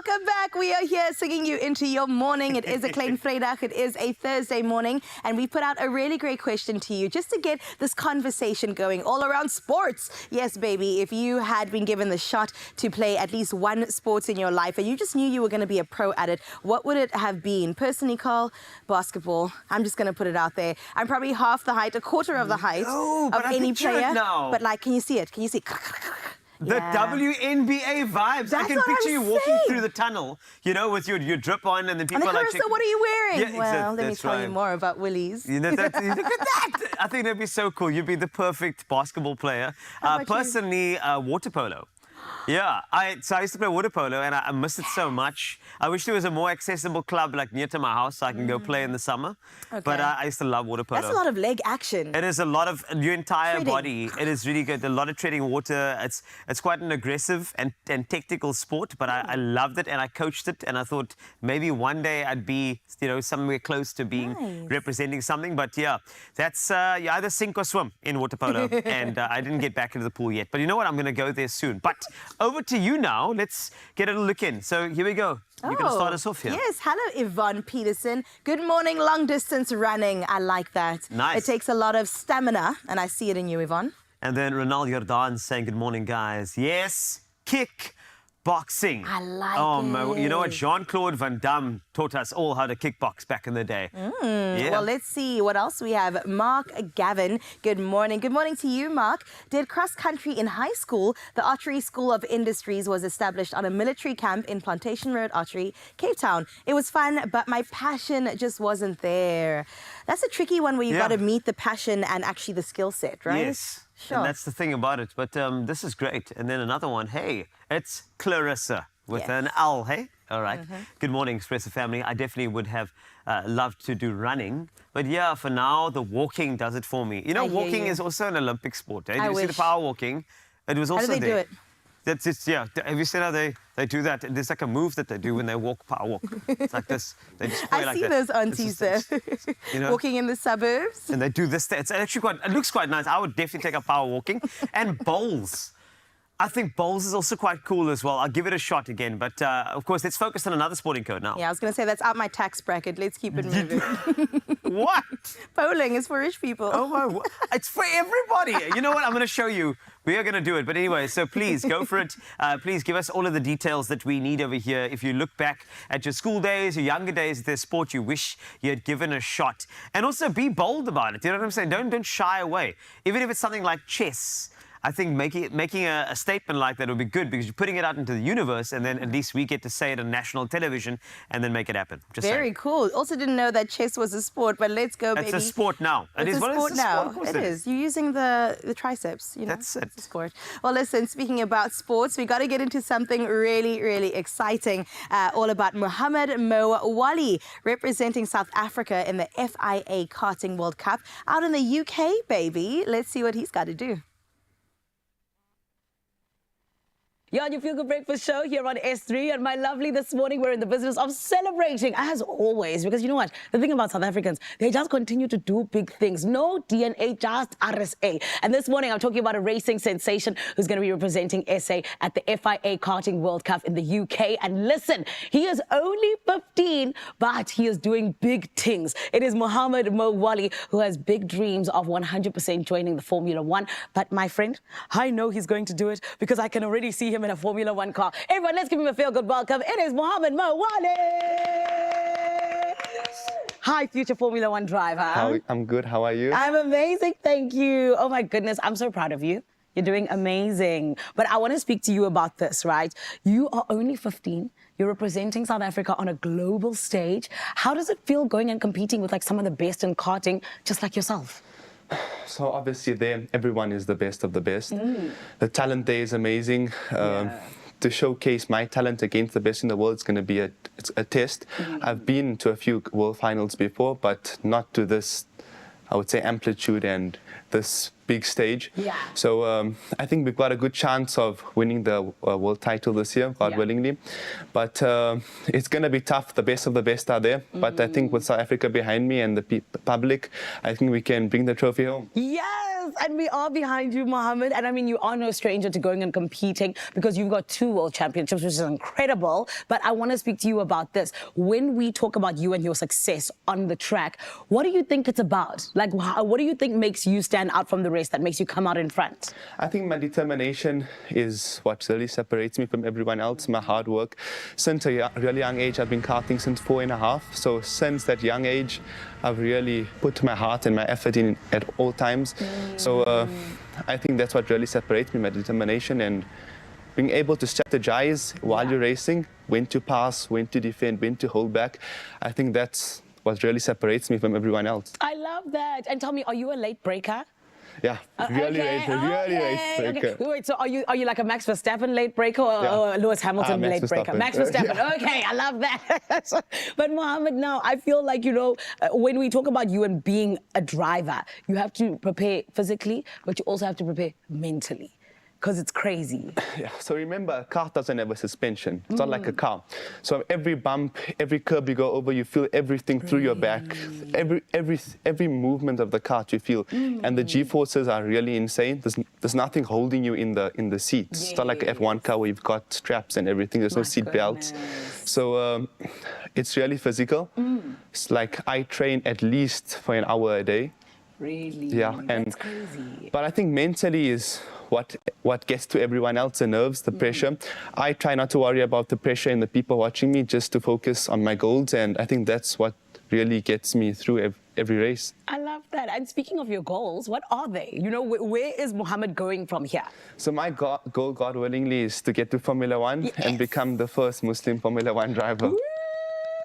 Welcome back. We are here singing you into your morning. It is a Klein Vrydag. It is a Thursday morning, and we put out a really great question to you just to get this conversation going all around sports. Yes, baby, if you had been given the shot to play at least one sport in your life and you just knew you were going to be a pro at it, what would it have been? Personally, Carl, basketball. I'm just going to put it out there. I'm probably half the height, a quarter of the height of any player. But like, can you see it? Can you see? The WNBA vibes. I can picture you walking through the tunnel, you know, with your drip on, and then people are like, so what are you wearing? Yeah, well, let me tell you more about Willies. You know, look at that. I think that'd be so cool. You'd be the perfect basketball player. Personally, water polo. Yeah, so I used to play water polo, and I miss it so much. I wish there was a more accessible club like near to my house so I can go play in the summer. But I used to love water polo. That's a lot of leg action. It is a lot of your entire body. It is really good. A lot of treading water. It's quite an aggressive and technical sport, but I loved it and I coached it, and I thought maybe one day I'd be, you know, somewhere close to being representing something. But yeah, that's you either sink or swim in water polo, and I didn't get back into the pool yet. But you know what? I'm going to go there soon. But over to you now. Let's get a look in. So here we go. You're going to start us off here. Yes. Hello, Yvonne Peterson. Good morning, long distance running. I like that. Nice. It takes a lot of stamina, and I see it in you, Yvonne. And then Ronald Jordan saying, good morning, guys. Yes, kick boxing. I like it. You know what? Jean-Claude Van Damme taught us all how to kickbox back in the day. Yeah. Well, let's see what else we have. Mark Gavin, good morning. Good morning to you, Mark. Did cross-country in high school. The Archery School of Industries was established on a military camp in Plantation Road Archery, Cape Town. It was fun, but my passion just wasn't there. That's a tricky one where you've got to meet the passion and actually the skill set, right? Yes. Sure. And that's the thing about it. But this is great. And then another one. Hey, it's Clarissa with an L, hey? All right. Good morning, Expresso family. I definitely would have loved to do running. But yeah, for now, the walking does it for me. You know, walking is also an Olympic sport. Eh? Did you see the power walking? It was also How do they do it? That's just, yeah. Have you seen how they do that? There's like a move that they do when they walk, power walk. It's like this. They just play I like see that. those aunties there, you know? walking in the suburbs. And they do this. It's actually quite, it looks quite nice. I would definitely take up power walking. And bowls. I think bowls is also quite cool as well. I'll give it a shot again. But, of course, let's focus on another sporting code now. Yeah, I was going to say that's out my tax bracket. Let's keep it moving. What? Bowling is for rich people. Oh, my. It's for everybody. You know what? I'm going to show you. We are going to do it. But anyway, so please go for it. Please give us all of the details that we need over here. If you look back at your school days, your younger days, there's sport you wish you had given a shot. And also be bold about it. You know what I'm saying? Don't shy away. Even if it's something like chess. I think making a statement like that would be good because you're putting it out into the universe, and then at least we get to say it on national television and then make it happen. Just Very cool. Also didn't know that chess was a sport, but let's go, baby. It's a sport now. It's a sport now. It is. You're using the triceps, you know. That's it. It's a sport. Well, listen, speaking about sports, we got to get into something really, really exciting. All about Mohammed Mo Wali, representing South Africa in the FIA Karting World Cup out in the UK, baby. Let's see what he's got to do. You're on your Feel Good Breakfast show here on S3. And my lovely, this morning we're in the business of celebrating, as always. Because you know what? The thing about South Africans, they just continue to do big things. No DNA, just RSA. And this morning I'm talking about a racing sensation who's going to be representing SA at the FIA Karting World Cup in the UK. And listen, he is only 15, but he is doing big things. It is Mohammed Mo Wali who has big dreams of 100% joining the Formula One. But my friend, I know he's going to do it because I can already see him in a Formula One car. Everyone, let's give him a feel-good welcome. It is Mohammed Mo Wali. Hi, future Formula One driver. I'm good. How are you? I'm amazing, thank you. Oh my goodness, I'm so proud of you. You're doing amazing. But I want to speak to you about this, right? You are only 15. You're representing South Africa on a global stage. How does it feel going and competing with like some of the best in karting, just like yourself? So obviously there, everyone is the best of the best. The talent there is amazing. To showcase my talent against the best in the world, it's going to be a test. I've been to a few world finals before, but not to this, I would say, amplitude and this big stage. So I think we've got a good chance of winning the world title this year, God willingly. But it's going to be tough. The best of the best are there. But I think with South Africa behind me and the public, I think we can bring the trophy home. Yes! Yes, and we are behind you, Mohammed. And I mean, you are no stranger to going and competing because you've got 2 world championships, which is incredible. But I want to speak to you about this. When we talk about you and your success on the track, what do you think it's about? Like, what do you think makes you stand out from the rest, that makes you come out in front? I think my determination is what really separates me from everyone else, my hard work. Since a really young age, I've been karting since 4.5. So since that young age, I've really put my heart and my effort in at all times. So I think that's what really separates me, my determination and being able to strategize while you're racing, when to pass, when to defend, when to hold back. I think that's what really separates me from everyone else. I love that. And tell me, are you a late breaker? Yeah, really late breaker. Okay. Wait, so are you like a Max Verstappen late breaker or a Lewis Hamilton Max late breaker? Verstappen. Max Verstappen. Yeah. Okay, I love that. But Mohammed, now I feel like, you know, when we talk about you and being a driver, you have to prepare physically, but you also have to prepare mentally. Because it's crazy. Yeah, so remember, a car doesn't have a suspension. It's not like a car. So every bump, every curb you go over, you feel everything through your back. Every movement of the car you feel. And the G-forces are really insane. There's nothing holding you in the seats. It's not like an F1 car where you've got straps and everything. There's no seat belts. So it's really physical. It's like I train at least for an hour a day. Really? Yeah, and that's crazy. But I think mentally is what gets to everyone else, the nerves, the pressure. I try not to worry about the pressure and the people watching me, just to focus on my goals, and I think that's what really gets me through every race. I love that. And speaking of your goals, what are they? You know, where is Mohammed going from here? So my goal, God willingly, is to get to Formula One and become the first Muslim Formula One driver. Woo!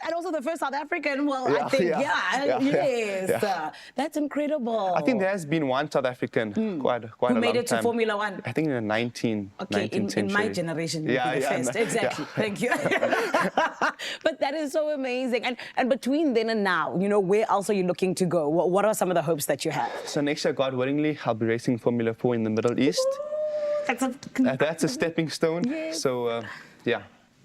And also the first South African, I think, yes. That's incredible. I think there has been one South African quite a long time. Who made it to Formula One? I think in the 19th century. In my generation, you'll be the first. Exactly. Thank you. But that is so amazing. And between then and now, you know, where else are you looking to go? What are some of the hopes that you have? So next year, God willingly, I'll be racing Formula 4 in the Middle East. That's a stepping stone. Yes. So, yeah.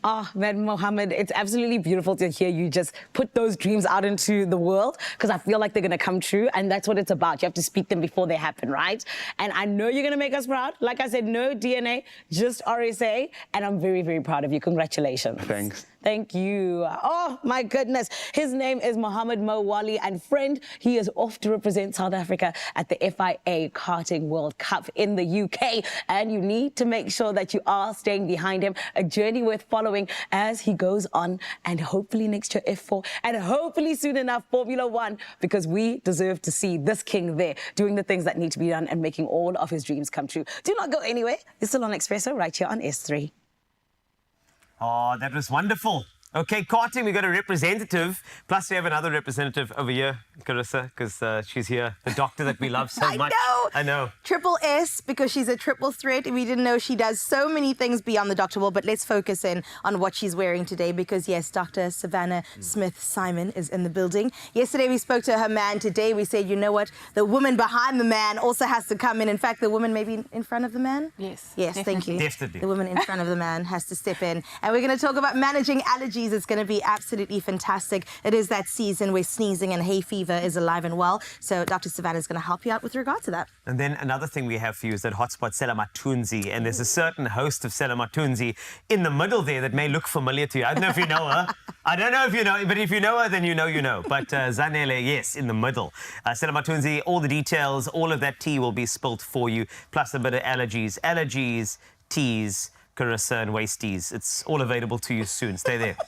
Oh, man, Mohammed, it's absolutely beautiful to hear you just put those dreams out into the world, because I feel like they're going to come true, and that's what it's about. You have to speak them before they happen, right? And I know you're going to make us proud. Like I said, no DNA, just RSA, and I'm very, very proud of you. Congratulations. Thanks. Thank you. Oh, my goodness. His name is Mohammed Mawali, and friend, he is off to represent South Africa at the FIA Karting World Cup in the UK. And you need to make sure that you are staying behind him. A journey worth following as he goes on, and hopefully next year F4, and hopefully soon enough Formula One, because we deserve to see this king there doing the things that need to be done and making all of his dreams come true. Do not go anywhere. You're still on Expresso right here on S3. Oh, that was wonderful. Okay, karting, we got a representative. Plus, we have another representative over here, Carissa, because she's here, the doctor that we love so much. I know. Triple S, because she's a triple threat. We didn't know she does so many things beyond the doctor world, but let's focus in on what she's wearing today, because, yes, Dr. Savannah Smith-Simon is in the building. Yesterday, we spoke to her man. Today, we said, you know what? The woman behind the man also has to come in. In fact, the woman maybe in front of the man? Yes. Yes, thank you. Definitely. The woman in front of the man has to step in. And we're going to talk about managing allergies. It's going to be absolutely fantastic. It is that season where sneezing and hay fever is alive and well. So Dr. Savannah is going to help you out with regard to that. And then another thing we have for you is that hotspot Selimathunzi. And there's a certain host of Selimathunzi in the middle there that may look familiar to you. I don't know if you know her. I don't know if you know, but if you know her, then you know you know. But Zinhle, yes, in the middle. Selimathunzi, all the details, all of that tea will be spilt for you, plus a bit of allergies, teas, Carissa and wasties. It's all available to you soon. Stay there.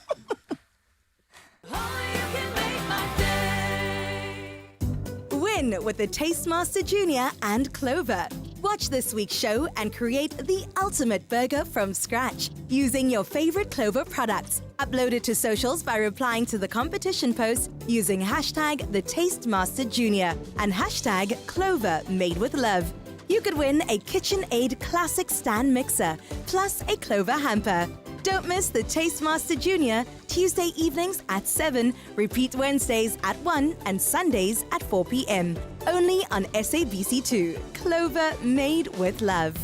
Win with the Tastemaster Junior and Clover. Watch this week's show and create the ultimate burger from scratch using your favorite Clover products. Upload it to socials by replying to the competition post using hashtag the Tastemaster Junior and hashtag Clover Made with Love. You could win a KitchenAid Classic Stand Mixer plus a Clover hamper. Don't miss the Tastemaster Junior, Tuesday evenings at 7, repeat Wednesdays at 1 and Sundays at 4 p.m. Only on SABC2. Clover Made with Love.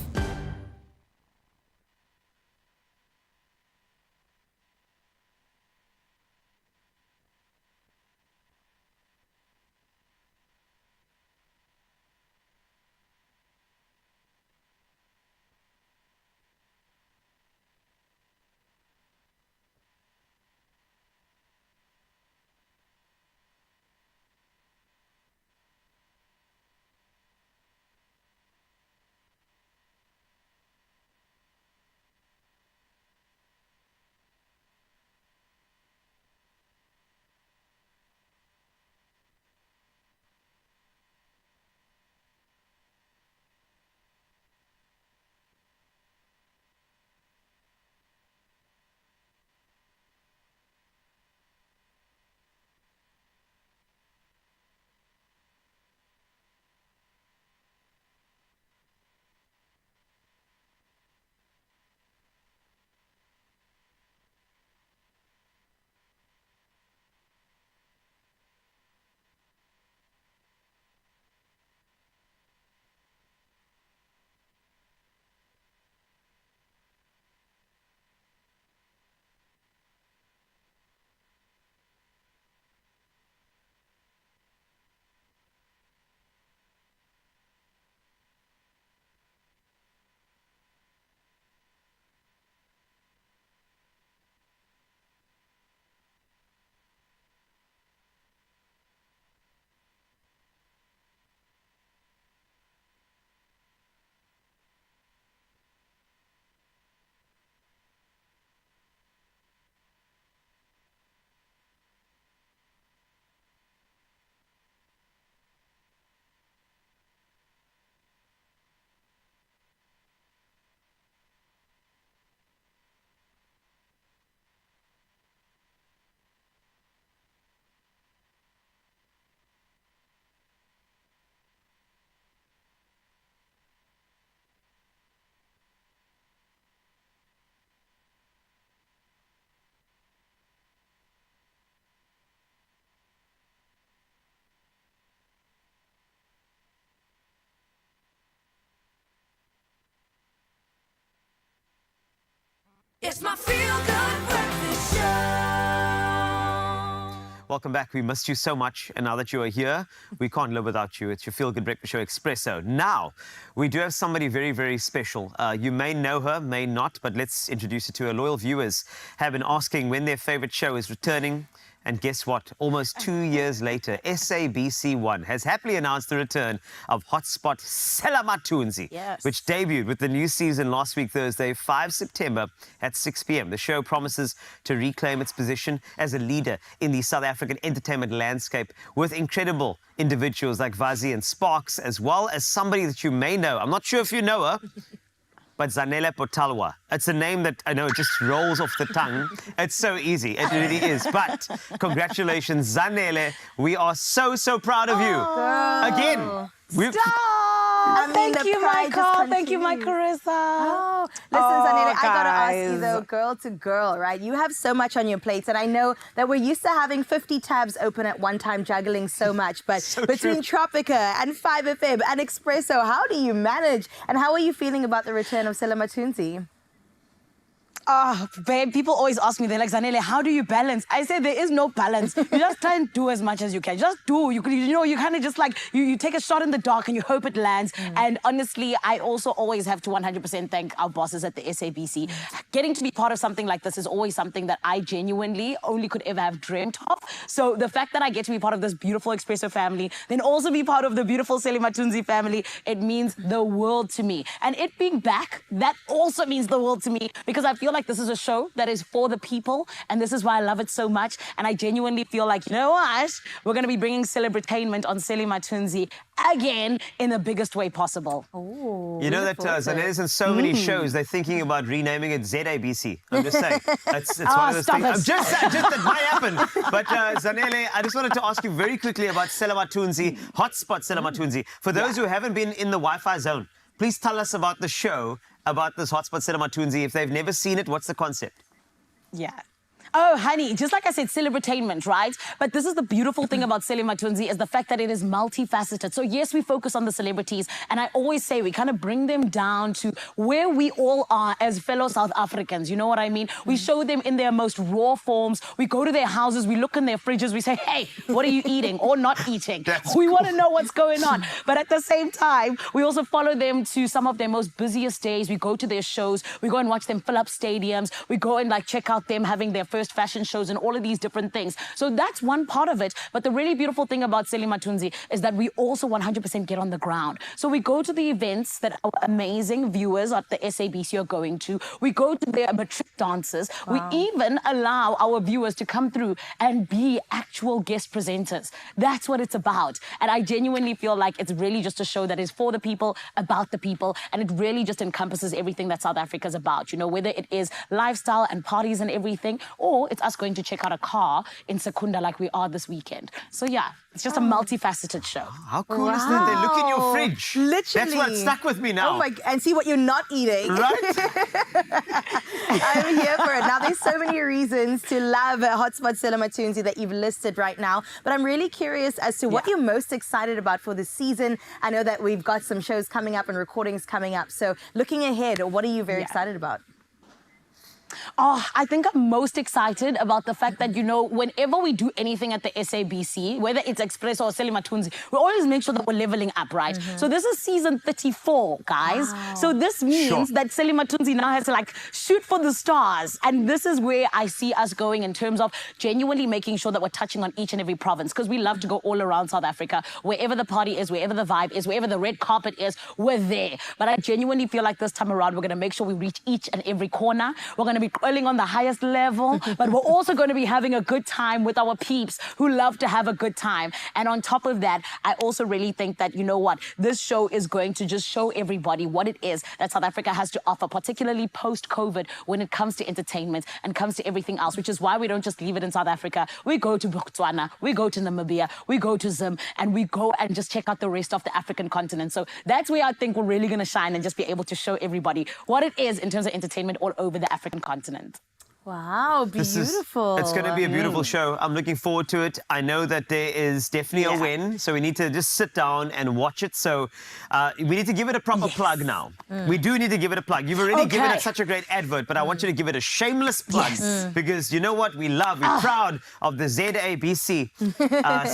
It's my feel-good breakfast show. Welcome back. We missed you so much, and now that you are here, we can't live without you. It's your Feel Good Breakfast Show, Expresso. Now, we do have somebody very, very special. You may know her, may not, but let's introduce you to her. Loyal viewers have been asking when their favorite show is returning. And guess what? Almost 2 years later, SABC1 has happily announced the return of hotspot Selimathunzi, which debuted with the new season last week, Thursday, 5 September at 6 p.m. The show promises to reclaim its position as a leader in the South African entertainment landscape with incredible individuals like Vazi and Sparks, as well as somebody that you may know. I'm not sure if you know her, but Zinhle Potalwa. It's a name that I know it just rolls off the tongue. It's so easy. It really is. But congratulations, Zinhle. We are so, so proud of you. Again. Thank you, my Carl. Thank you, my Carissa. Oh, listen, Zinhle, I gotta ask you though, girl to girl, right? You have so much on your plate, and I know that we're used to having 50 tabs open at one time, juggling so much. But between Tropica and 5FM and Expresso, how do you manage? And how are you feeling about the return of Selimathunzi? Oh, babe, people always ask me, they're like, Zinhle, how do you balance? I say there is no balance. You just try and do as much as you can. Just do. You know, you kind of just like, you take a shot in the dark and you hope it lands. And honestly, I also always have to 100% thank our bosses at the SABC. Getting to be part of something like this is always something that I genuinely only could ever have dreamt of. So the fact that I get to be part of this beautiful Expresso family, then also be part of the beautiful Selimathunzi family, it means the world to me. And it being back, that also means the world to me, because I feel like this is a show that is for the people, and this is why I love it so much. And I genuinely feel like, you know what? We're going to be bringing celebritainment on Selimathunzi again in the biggest way possible. Ooh, you know that Zinhle is in so many shows, they're thinking about renaming it ZABC. I'm just saying. It's one of those things. I'm just that might happen. But Zinhle, I just wanted to ask you very quickly about Selimathunzi, hotspot Selimathunzi. For those who haven't been in the Wi-Fi zone, please tell us about the show, about this hotspot Selimathunzi. If they've never seen it, what's the concept? Yeah. Oh, honey, just like I said, celebritainment, right? But this is the beautiful thing about Selimathunzi is the fact that it is multifaceted. So yes, we focus on the celebrities, and I always say we kind of bring them down to where we all are as fellow South Africans. You know what I mean? We show them in their most raw forms. We go to their houses, we look in their fridges, we say, hey, what are you eating or not eating? We want to know what's going on. But at the same time, we also follow them to some of their most busiest days. We go to their shows, we go and watch them fill up stadiums, we go and like check out them having their first fashion shows and all of these different things. So that's one part of it. But the really beautiful thing about Selimathunzi is that we also 100% get on the ground. So we go to the events that our amazing viewers at the SABC are going to. We go to their matric dances. Wow. We even allow our viewers to come through and be actual guest presenters. That's what it's about. And I genuinely feel like it's really just a show that is for the people, about the people, and it really just encompasses everything that South Africa is about. You know, whether it is lifestyle and parties and everything, or it's us going to check out a car in Secunda like we are this weekend. So yeah, it's just a multifaceted show. How cool is that? They look in your fridge. Literally. That's what stuck with me now. Oh my, and see what you're not eating. Right? I'm here for it. Now, there's so many reasons to love hotspot Selimathunzi that you've listed right now, but I'm really curious as to what you're most excited about for this season. I know that we've got some shows coming up and recordings coming up. So looking ahead, what are you very excited about? Oh, I think I'm most excited about the fact that, you know, whenever we do anything at the SABC, whether it's Expresso or Selimathunzi, we always make sure that we're leveling up, right? So this is season 34, guys. Wow. So this means that Selimathunzi now has to like shoot for the stars. And this is where I see us going in terms of genuinely making sure that we're touching on each and every province, because we love to go all around South Africa. Wherever the party is, wherever the vibe is, wherever the red carpet is, we're there. But I genuinely feel like this time around, we're going to make sure we reach each and every corner. We're going to be curling on the highest level, but we're also going to be having a good time with our peeps who love to have a good time. And on top of that, I also really think that, you know what, this show is going to just show everybody what it is that South Africa has to offer, particularly post-COVID, when it comes to entertainment and comes to everything else, which is why we don't just leave it in South Africa. We go to Botswana, we go to Namibia, we go to Zim, and we go and just check out the rest of the African continent. So that's where I think we're really going to shine and just be able to show everybody what it is in terms of entertainment all over the African continent. Wow, beautiful. It's going to be a beautiful show. I'm looking forward to it. I know that there is definitely a win, so we need to just sit down and watch it. So we need to give it a proper plug now. We do need to give it a plug. You've already given it such a great advert, but I want you to give it a shameless plug because you know what? We're proud of the ZABC.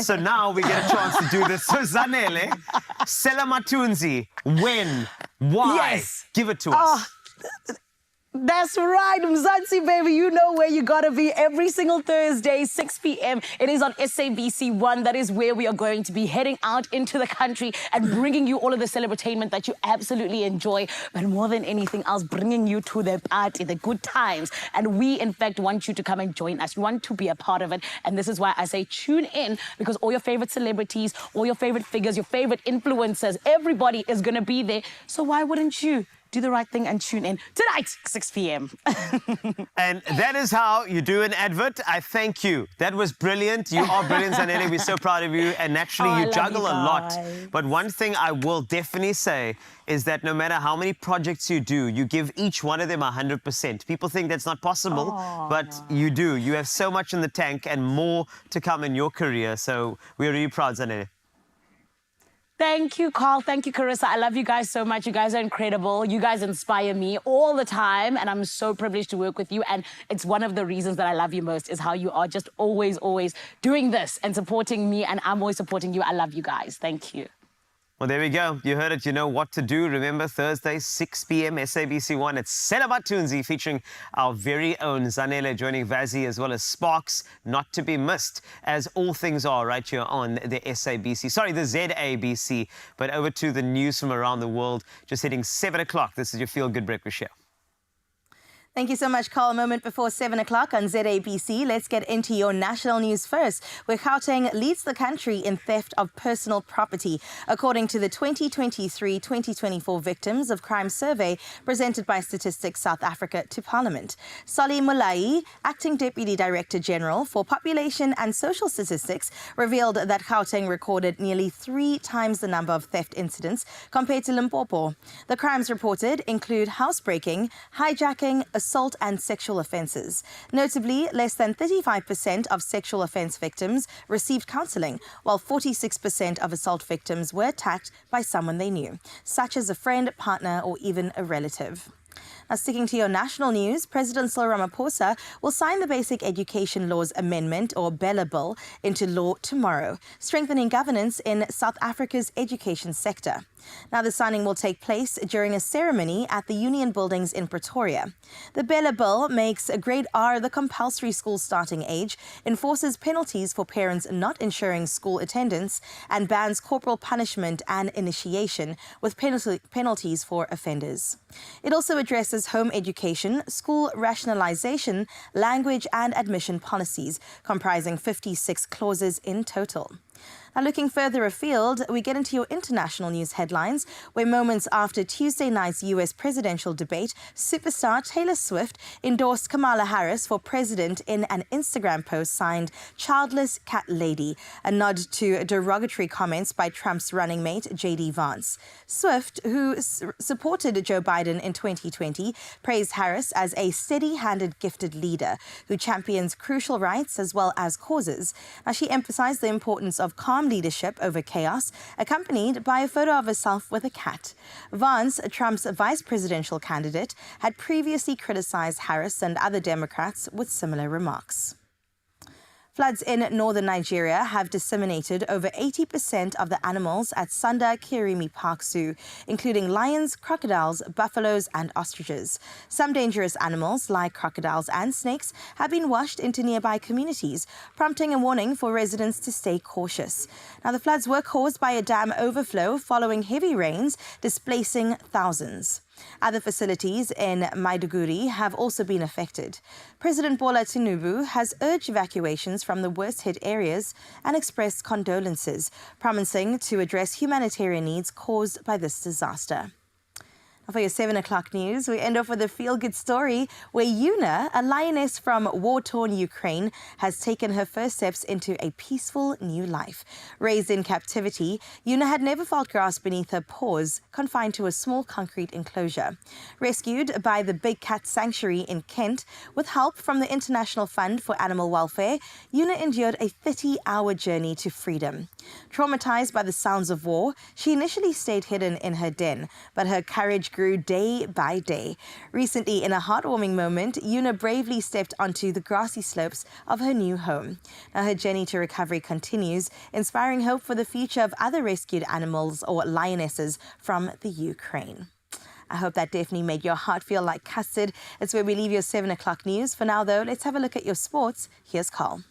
So now we get a chance to do this. So Zinhle, Selimathunzi, when, why? Yes. Give it to us. That's right, Mzansi, baby. You know where you gotta be every single Thursday, 6 p.m. It is on SABC 1. That is where we are going to be heading out into the country and bringing you all of the celebratainment that you absolutely enjoy. But more than anything else, bringing you to the party, the good times. And we, in fact, want you to come and join us. We want to be a part of it. And this is why I say tune in, because all your favorite celebrities, all your favorite figures, your favorite influencers, everybody is gonna be there. So why wouldn't you do the right thing and tune in tonight, 6 p.m. And that is how you do an advert. I thank you. That was brilliant. You are brilliant, Zinhle. We're so proud of you. And naturally, you juggle a lot. But one thing I will definitely say is that no matter how many projects you do, you give each one of them 100%. People think that's not possible, but you do. You have so much in the tank and more to come in your career. So we're really proud, Zinhle. Thank you, Carl. Thank you, Carissa. I love you guys so much. You guys are incredible. You guys inspire me all the time, and I'm so privileged to work with you. And it's one of the reasons that I love you most is how you are just always, always doing this and supporting me, and I'm always supporting you. I love you guys. Thank you. Well, there we go. You heard it. You know what to do. Remember, Thursday, 6 p.m, SABC 1. It's Selimathunzi featuring our very own Zinhle joining Vazi as well as Sparks. Not to be missed, as all things are right here on the SABC. Sorry, the ZABC. But over to the news from around the world. Just hitting 7 o'clock. This is your Feel Good Breakfast Show. Thank you so much, Carl. A moment before 7 o'clock on ZABC. Let's get into your national news first, where Gauteng leads the country in theft of personal property, according to the 2023-2024 Victims of Crime Survey presented by Statistics South Africa to Parliament. Solly Molai, Acting Deputy Director General for Population and Social Statistics, revealed that Gauteng recorded nearly 3 times the number of theft incidents compared to Limpopo. The crimes reported include housebreaking, hijacking, assault and sexual offences. Notably, less than 35% of sexual offence victims received counselling, while 46% of assault victims were attacked by someone they knew, such as a friend, partner or even a relative. Now, sticking to your national news, President Cyril Ramaphosa will sign the Basic Education Laws Amendment, or Bella Bill, into law tomorrow, strengthening governance in South Africa's education sector. Now, the signing will take place during a ceremony at the Union Buildings in Pretoria. The Bella Bill makes Grade R the compulsory school starting age, enforces penalties for parents not ensuring school attendance, and bans corporal punishment and initiation, with penalties for offenders. It also addresses home education, school rationalization, language and admission policies, comprising 56 clauses in total. Now, looking further afield, we get into your international news headlines, where moments after Tuesday night's U.S. presidential debate, superstar Taylor Swift endorsed Kamala Harris for president in an Instagram post signed Childless Cat Lady, a nod to derogatory comments by Trump's running mate, J.D. Vance. Swift, who supported Joe Biden in 2020, praised Harris as a steady-handed, gifted leader who champions crucial rights as well as causes. Now, she emphasized the importance of calm leadership over chaos, accompanied by a photo of herself with a cat. Vance, Trump's vice presidential candidate, had previously criticized Harris and other Democrats with similar remarks. Floods in northern Nigeria have disseminated over 80% of the animals at Sanda Kirimi Park Zoo, including lions, crocodiles, buffaloes and ostriches. Some dangerous animals, like crocodiles and snakes, have been washed into nearby communities, prompting a warning for residents to stay cautious. Now, the floods were caused by a dam overflow following heavy rains, displacing thousands. Other facilities in Maiduguri have also been affected. President Bola Tinubu has urged evacuations from the worst-hit areas and expressed condolences, promising to address humanitarian needs caused by this disaster. For your 7 o'clock news, we end off with a feel-good story where Yuna, a lioness from war-torn Ukraine, has taken her first steps into a peaceful new life. Raised in captivity, Yuna had never felt grass beneath her paws, confined to a small concrete enclosure. Rescued by the Big Cat Sanctuary in Kent, with help from the International Fund for Animal Welfare, Yuna endured a 30-hour journey to freedom. Traumatized by the sounds of war, she initially stayed hidden in her den, but her courage grew day by day. Recently, in a heartwarming moment, Yuna bravely stepped onto the grassy slopes of her new home. Now her journey to recovery continues, inspiring hope for the future of other rescued animals or lionesses from the Ukraine. I hope that definitely made your heart feel like custard. It's where we leave your 7 o'clock news. For now, though, let's have a look at your sports. Here's Carl.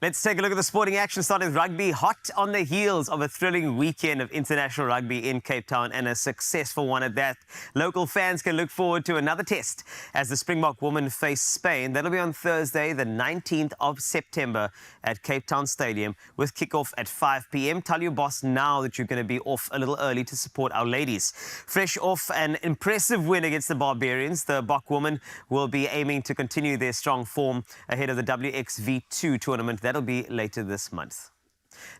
Let's take a look at the sporting action, starting with rugby. Hot on the heels of a thrilling weekend of international rugby in Cape Town, and a successful one at that. Local fans can look forward to another test as the Springbok women face Spain. That'll be on Thursday, the 19th of September at Cape Town Stadium, with kickoff at 5 p.m. Tell your boss now that you're going to be off a little early to support our ladies. Fresh off an impressive win against the Barbarians, the Bok women will be aiming to continue their strong form ahead of the WXV2 tournament. That'll be later this month.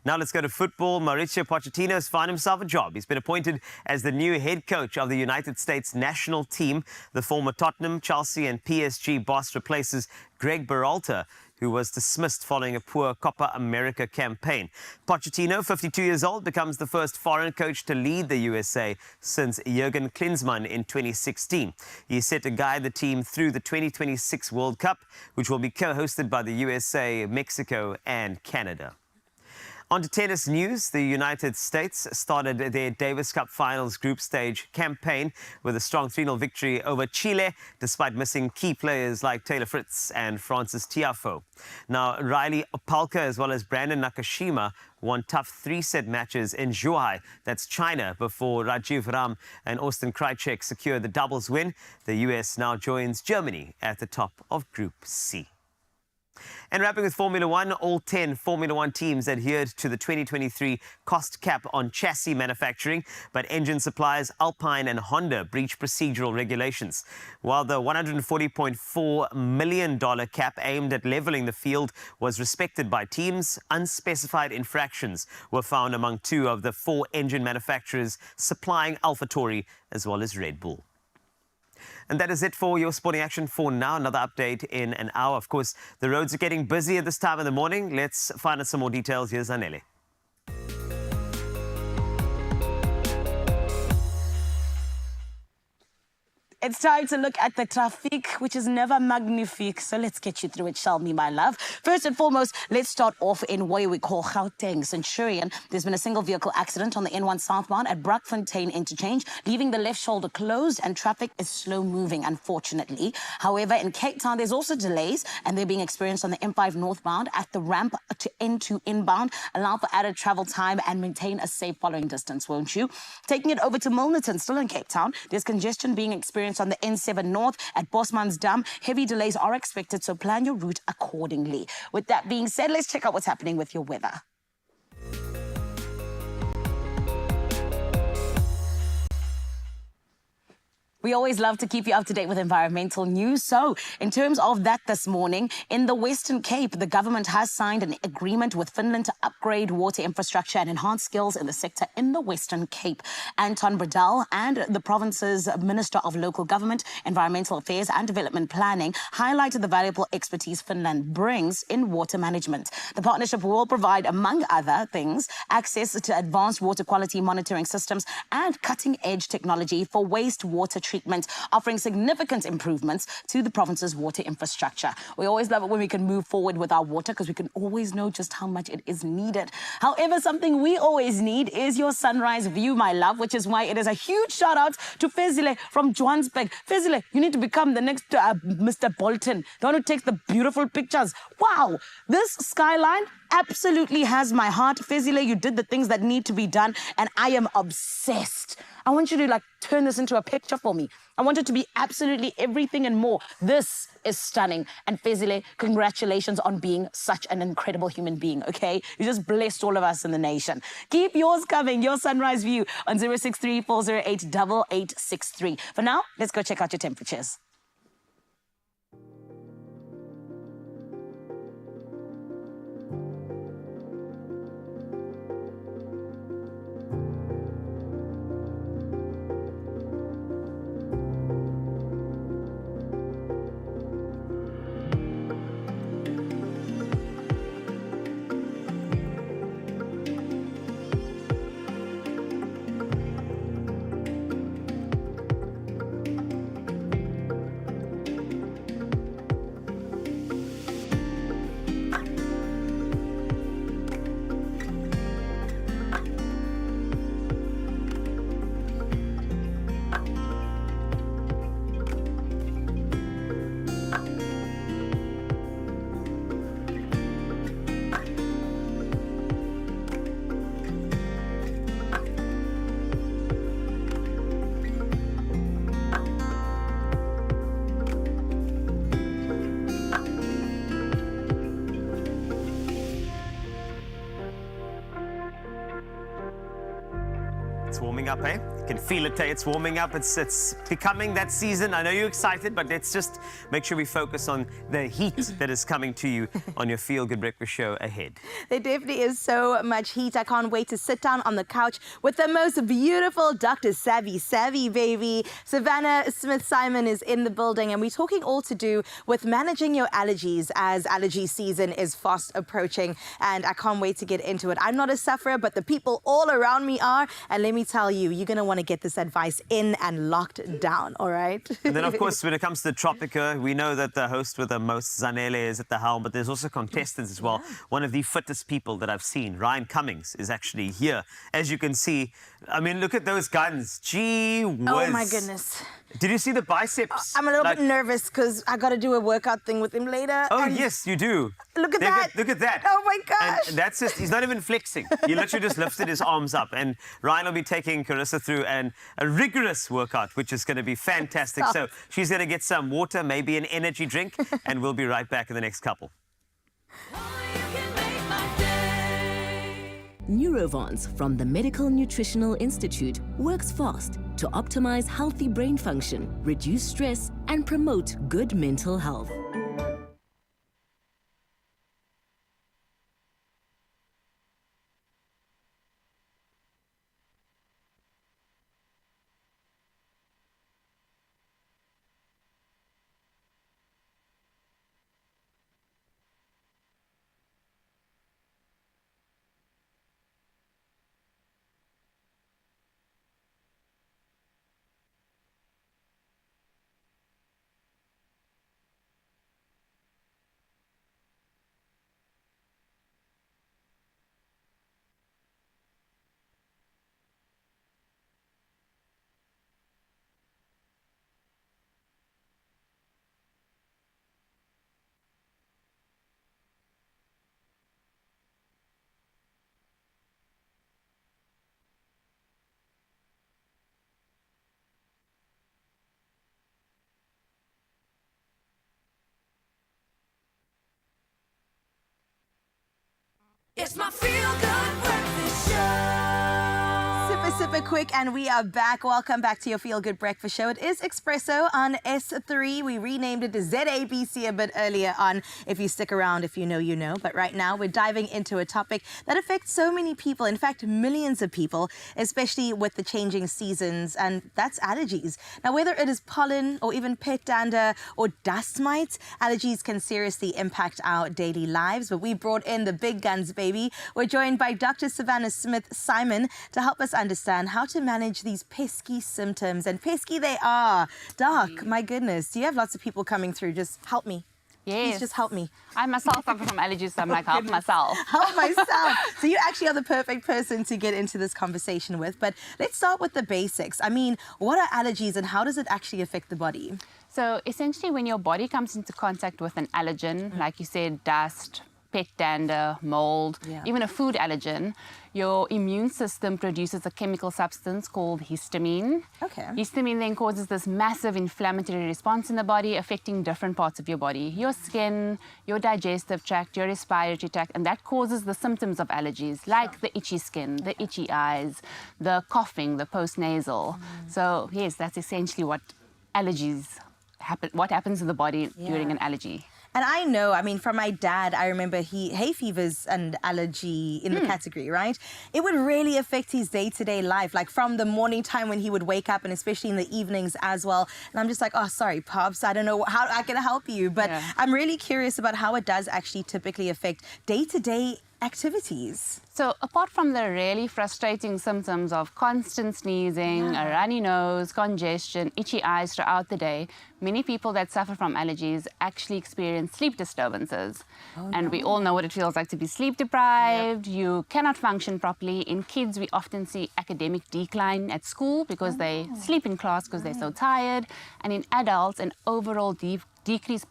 Now let's go to football. Mauricio Pochettino has found himself a job. He's been appointed as the new head coach of the United States national team. The former Tottenham, Chelsea and PSG boss replaces Greg Berhalter, who was dismissed following a poor Copa America campaign. Pochettino, 52 years old, becomes the first foreign coach to lead the USA since Jurgen Klinsmann in 2016. He is set to guide the team through the 2026 World Cup, which will be co-hosted by the USA, Mexico and Canada. On to tennis news. The United States started their Davis Cup Finals group stage campaign with a strong 3-0 victory over Chile, despite missing key players like Taylor Fritz and Francis Tiafoe. Now, Riley Opelka as well as Brandon Nakashima won tough 3-set matches in Zhuhai, that's China, before Rajiv Ram and Austin Krajicek secured the doubles win. The US now joins Germany at the top of Group C. And wrapping with Formula One, all 10 Formula One teams adhered to the 2023 cost cap on chassis manufacturing, but engine suppliers Alpine and Honda breached procedural regulations. While the $140.4 million cap aimed at leveling the field was respected by teams, unspecified infractions were found among 2 of the 4 engine manufacturers supplying AlphaTauri as well as Red Bull. And that is it for your sporting action for now. Another update in an hour. Of course, the roads are getting busy at this time in the morning. Let's find out some more details. Here's Zanele. It's time to look at the traffic, which is never magnifique. So let's get you through it, shall we, my love? First and foremost, let's start off in what we call Gauteng Centurion. There's been a single vehicle accident on the N1 southbound at Brakfontein interchange, leaving the left shoulder closed, and traffic is slow moving, unfortunately. However, in Cape Town, there's also delays, and they're being experienced on the M5 northbound at the ramp to N2 inbound. Allow for added travel time and maintain a safe following distance, won't you? Taking it over to Milnerton, still in Cape Town, there's congestion being experienced on the N7 North at Bosman's Dam. Heavy delays are expected, so plan your route accordingly. With that being said, let's check out what's happening with your weather. We always love to keep you up to date with environmental news. So, in terms of that this morning, in the Western Cape, the government has signed an agreement with Finland to upgrade water infrastructure and enhance skills in the sector in the Western Cape. Anton Bradell and the province's Minister of Local Government, Environmental Affairs and Development Planning highlighted the valuable expertise Finland brings in water management. The partnership will provide, among other things, access to advanced water quality monitoring systems and cutting-edge technology for wastewater treatment, offering significant improvements to the province's water infrastructure. We always love it when we can move forward with our water because we can always know just how much it is needed. However, something we always need is your sunrise view, my love, which is why it is a huge shout out to Fezile from Johannesburg. Fezile, you need to become the next Mr. Bolton, the one who takes the beautiful pictures. Wow, this skyline absolutely has my heart. Fezile, you did the things that need to be done, and I am obsessed. I want you to like turn this into a picture for me. I want it to be absolutely everything and more. This is stunning. And Fezile, congratulations on being such an incredible human being, okay? You just blessed all of us in the nation. Keep yours coming, your sunrise view on 063-408-8863. For now, let's go check out your temperatures. It's warming up, eh? You can feel it, eh? It's warming up. It's becoming that season. I know you're excited, but let's just make sure we focus on the heat that is coming to you on your Feel Good Breakfast show ahead. There definitely is so much heat. I can't wait to sit down on the couch with the most beautiful Dr. Savvy baby. Savannah Smith-Simon is in the building, and we're talking all to do with managing your allergies as allergy season is fast approaching, and I can't wait to get into it. I'm not a sufferer, but the people all around me are, and let me tell you, you're going to want to get this advice in and locked down, all right? And then, of course, when it comes to Tropica, we know that the host with the most, Zanele, is at the helm, but there's also contestants as well. Yeah. One of the fittest people that I've seen, Ryan Cummings, is actually here. As you can see, I mean, look at those guns. Gee whiz. Oh, my goodness. Did you see the biceps? I'm a little bit nervous because I got to do a workout thing with him later. Oh, yes, you do. Look at that. Look at that. Oh, my gosh. And that's just, he's not even flexing. He literally just lifted his arms up. And Ryan will be taking Carissa through a rigorous workout, which is going to be fantastic. So she's going to get some water, maybe an energy drink, and we'll be right back in the next couple. Neurovance from the Medical Nutritional Institute works fast to optimize healthy brain function, reduce stress, and promote good mental health. It's my Feel Good Breakfast Show. Super quick, and we are back. Welcome back to your Feel Good Breakfast Show. It is Expresso on S3. We renamed it to ZABC a bit earlier on. If you stick around, if you know, you know. But right now, we're diving into a topic that affects so many people. In fact, millions of people, especially with the changing seasons, and that's allergies. Now, whether it is pollen or even pet dander or dust mites, allergies can seriously impact our daily lives. But we brought in the big guns, baby. We're joined by Dr. Savannah Smith-Simon to help us understand how to manage these pesky symptoms. And pesky they are. Doc, my goodness, do you have lots of people coming through? Just help me. Yes. Please just help me. I myself suffer from allergies, so I'm like, help myself. Help myself. So you actually are the perfect person to get into this conversation with. But let's start with the basics. I mean, what are allergies and how does it actually affect the body? So essentially, when your body comes into contact with an allergen, like you said, dust, pet dander, mold, even a food allergen, your immune system produces a chemical substance called histamine. Okay. Histamine then causes this massive inflammatory response in the body, affecting different parts of your body, your skin, your digestive tract, your respiratory tract, and that causes the symptoms of allergies, like the itchy skin, the itchy eyes, the coughing, the postnasal. So yes, that's essentially what allergies happen, what happens in the body during an allergy. And I know, I mean, from my dad, I remember hay fever's an allergy in the category, right? It would really affect his day-to-day life, like from the morning time when he would wake up and especially in the evenings as well. And I'm just like, oh, sorry, Pops, I don't know how I can help you. But I'm really curious about how it does actually typically affect day-to-day activities. So apart from the really frustrating symptoms of constant sneezing, a runny nose, congestion, itchy eyes throughout the day, many people that suffer from allergies actually experience sleep disturbances. And we all know what it feels like to be sleep deprived. You cannot function properly. In kids, we often see academic decline at school because they sleep in class because they're so tired. And in adults, an overall decreased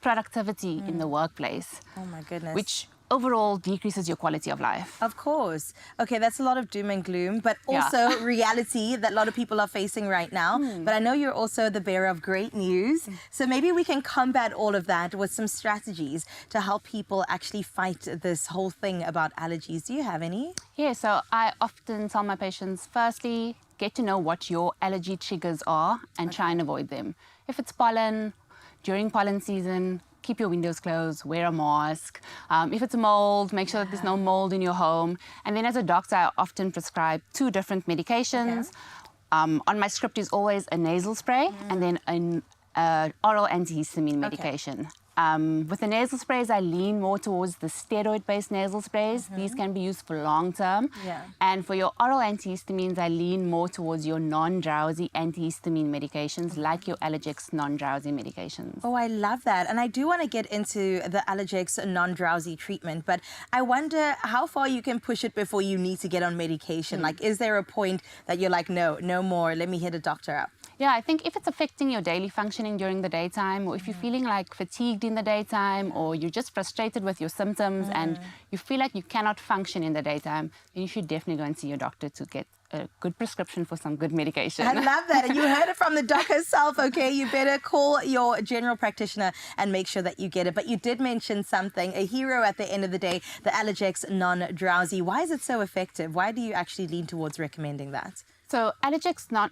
productivity in the workplace. Oh my goodness. Which overall decreases your quality of life. Of course. Okay, that's a lot of doom and gloom, but also reality that a lot of people are facing right now. But I know you're also the bearer of great news. So maybe we can combat all of that with some strategies to help people actually fight this whole thing about allergies. Do you have any? Yeah, so I often tell my patients, firstly, get to know what your allergy triggers are and try and avoid them. If it's pollen, during pollen season, keep your windows closed, wear a mask. If it's mold, make sure that there's no mold in your home. And then as a doctor, I often prescribe 2 different medications. On my script is always a nasal spray and then an oral antihistamine medication. With the nasal sprays, I lean more towards the steroid-based nasal sprays. These can be used for long term. And for your oral antihistamines, I lean more towards your non-drowsy antihistamine medications, like your Allergex non-drowsy medications. Oh, I love that. And I do want to get into the Allergex non-drowsy treatment, but I wonder how far you can push it before you need to get on medication. Like, is there a point that you're like, no more, let me hit a doctor up? Yeah, I think if it's affecting your daily functioning during the daytime, or if you're feeling like fatigued in the daytime, or you're just frustrated with your symptoms and you feel like you cannot function in the daytime, then you should definitely go and see your doctor to get a good prescription for some good medication. I love that. And you heard it from the doc herself, okay? You better call your general practitioner and make sure that you get it. But you did mention something, a hero at the end of the day, the Allergex non-drowsy. Why is it so effective? Why do you actually lean towards recommending that? So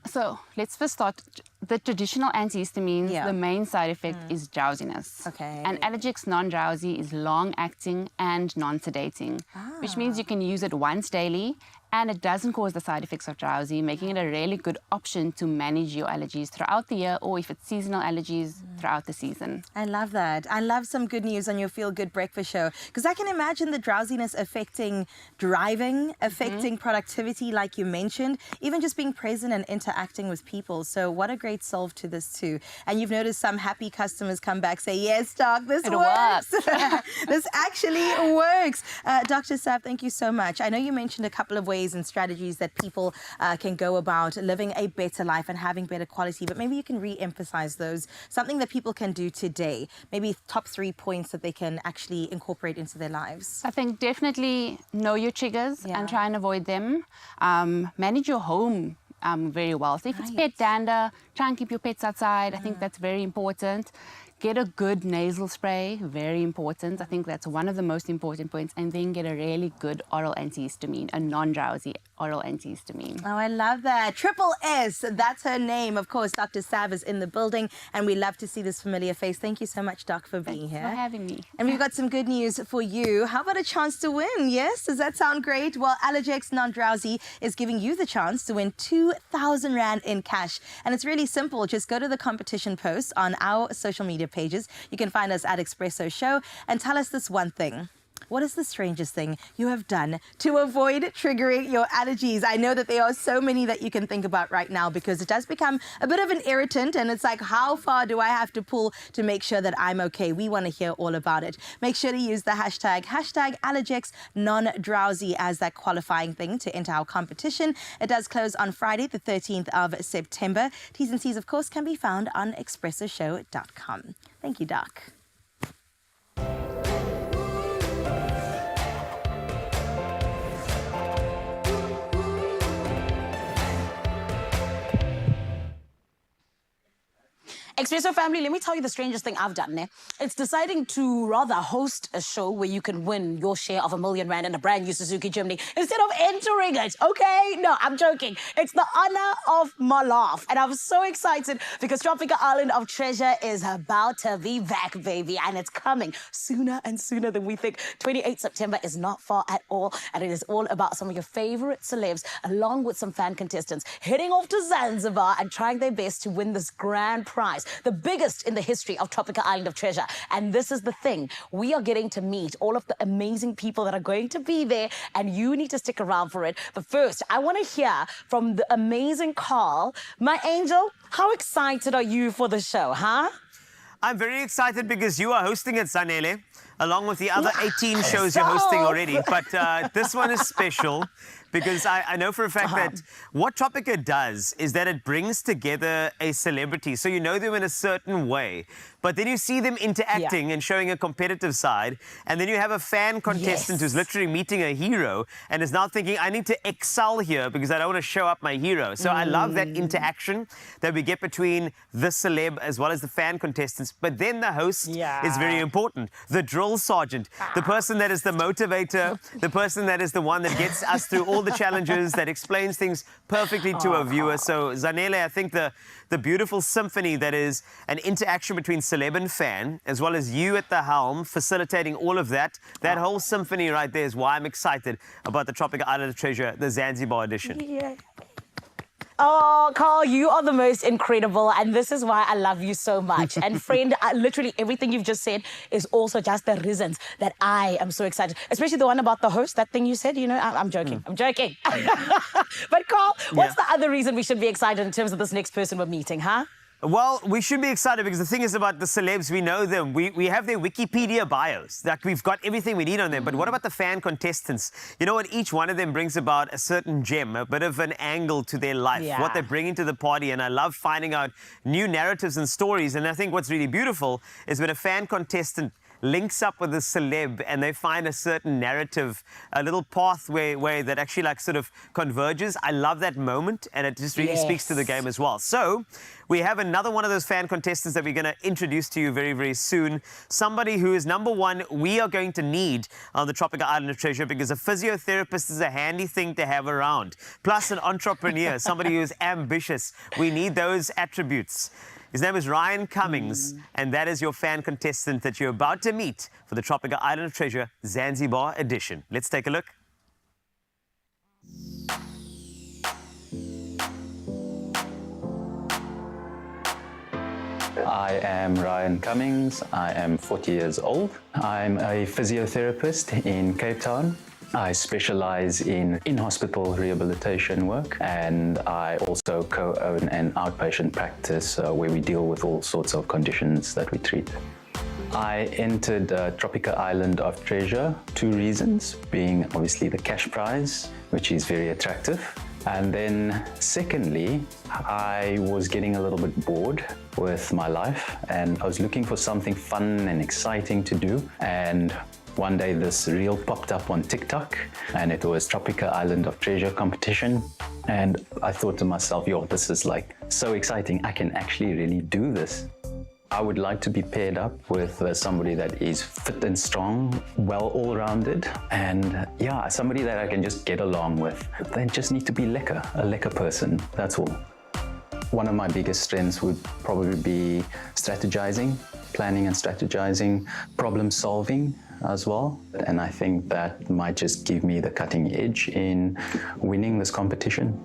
so let's first start. The traditional antihistamines, the main side effect is drowsiness. Okay. And Allergex non-drowsy is long-acting and non-sedating, which means you can use it once daily and it doesn't cause the side effects of drowsy, making it a really good option to manage your allergies throughout the year, or if it's seasonal allergies, throughout the season. I love that. I love some good news on your Feel Good Breakfast show, because I can imagine the drowsiness affecting driving, affecting productivity, like you mentioned, even just being present and interacting with people. So what a great solve to this too. And you've noticed some happy customers come back, say, yes, doc, this works. This actually works. Dr. Sav, thank you so much. I know you mentioned a couple of ways and strategies that people can go about living a better life and having better quality, but maybe you can re-emphasize those. Something that people can do today, maybe top 3 points that they can actually incorporate into their lives. I think definitely know your triggers and try and avoid them. Manage your home very well. So if it's pet dander, try and keep your pets outside. I think that's very important. Get a good nasal spray, very important. I think that's one of the most important points. And then get a really good oral antihistamine, a non-drowsy oral antihistamine. Oh, I love that. Triple S, that's her name. Of course, Dr. Sav is in the building, and we love to see this familiar face. Thank you so much, Doc, for being here. Thanks for having me. And we've got some good news for you. How about a chance to win? Yes? Does that sound great? Well, Allergex non-drowsy is giving you the chance to win 2,000 Rand in cash. And it's really simple. Just go to the competition post on our social media pages. You can find us at Expresso Show and tell us this one thing. What is the strangest thing you have done to avoid triggering your allergies? I know that there are so many that you can think about right now, because it does become a bit of an irritant, and it's like, how far do I have to pull to make sure that I'm okay? We want to hear all about it. Make sure to use the hashtag Allergex non-drowsy as that qualifying thing to enter our competition. It does close on Friday, the 13th of September. T's and C's, of course, can be found on expressoshow.com. Thank you, Doc. Expresso family, let me tell you the strangest thing I've done. It's deciding to rather host a show where you can win your share of R1 million and a brand new Suzuki Jimny instead of entering it, okay? No, I'm joking. It's the honor of my life. And I'm so excited because Tropical Island of Treasure is about to be back, baby. And it's coming sooner and sooner than we think. 28 September is not far at all. And it is all about some of your favorite celebs, along with some fan contestants, heading off to Zanzibar and trying their best to win this grand prize, the biggest in the history of Tropical Island of Treasure. And this is the thing. We are getting to meet all of the amazing people that are going to be there, and you need to stick around for it. But first, I want to hear from the amazing Carl. My angel, how excited are you for the show, huh? I'm very excited because you are hosting it, Zinhle, along with the other 18 shows you're hosting already. But this one is special because I know for a fact that what Tropica does is that it brings together a celebrity. So you know them in a certain way, but then you see them interacting and showing a competitive side. And then you have a fan contestant who's literally meeting a hero and is now thinking, I need to excel here because I don't want to show up my hero. So I love that interaction that we get between the celeb as well as the fan contestants. But then the host is very important. The drill sergeant, the person that is the motivator, the person that is the one that gets us through all the challenges, that explains things perfectly to a viewer. So Zinhle, I think the beautiful symphony that is an interaction between celeb and fan, as well as you at the helm facilitating all of that, that whole symphony right there is why I'm excited about the Tropical Island of Treasure, the Zanzibar edition. Oh, Carl, you are the most incredible, and this is why I love you so much. And friend, literally everything you've just said is also just the reasons that I am so excited, especially the one about the host, that thing you said, you know, I'm joking. I'm joking. But Carl, what's the other reason we should be excited in terms of this next person we're meeting, huh? Well, we should be excited because the thing is about the celebs, we know them. We have their Wikipedia bios. Like, we've got everything we need on them. But what about the fan contestants? You know what? Each one of them brings about a certain gem, a bit of an angle to their life, what they bring into the party. And I love finding out new narratives and stories. And I think what's really beautiful is when a fan contestant links up with a celeb and they find a certain narrative, a little pathway that actually like sort of converges. I love that moment, and it just really speaks to the game as well. So we have another one of those fan contestants that we're going to introduce to you very, very soon. Somebody who is, number one, we are going to need on the Tropical Island of Treasure because a physiotherapist is a handy thing to have around. Plus an entrepreneur, somebody who is ambitious. We need those attributes. His name is Ryan Cummings, and that is your fan contestant that you're about to meet for the Tropical Island of Treasure Zanzibar edition. Let's take a look. I am Ryan Cummings. I am 40 years old. I'm a physiotherapist in Cape Town. I specialize in in-hospital rehabilitation work, and I also co-own an outpatient practice where we deal with all sorts of conditions that we treat. I entered Tropical Island of Treasure, 2 reasons, being obviously the cash prize, which is very attractive. And then secondly, I was getting a little bit bored with my life, and I was looking for something fun and exciting to do. And one day this reel popped up on TikTok, and it was Tropical Island of Treasure competition. And I thought to myself, yo, this is like so exciting. I can actually really do this. I would like to be paired up with somebody that is fit and strong, well all-rounded, and yeah, somebody that I can just get along with. They just need to be lekker, a lekker person, that's all. One of my biggest strengths would probably be strategizing, planning and strategizing, problem solving as well. And I think that might just give me the cutting edge in winning this competition.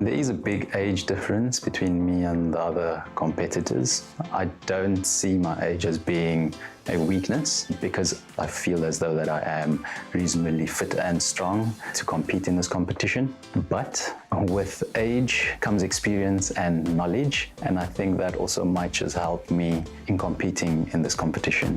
There is a big age difference between me and the other competitors. I don't see my age as being a weakness because I feel as though that I am reasonably fit and strong to compete in this competition. But with age comes experience and knowledge, and I think that also might just help me in competing in this competition.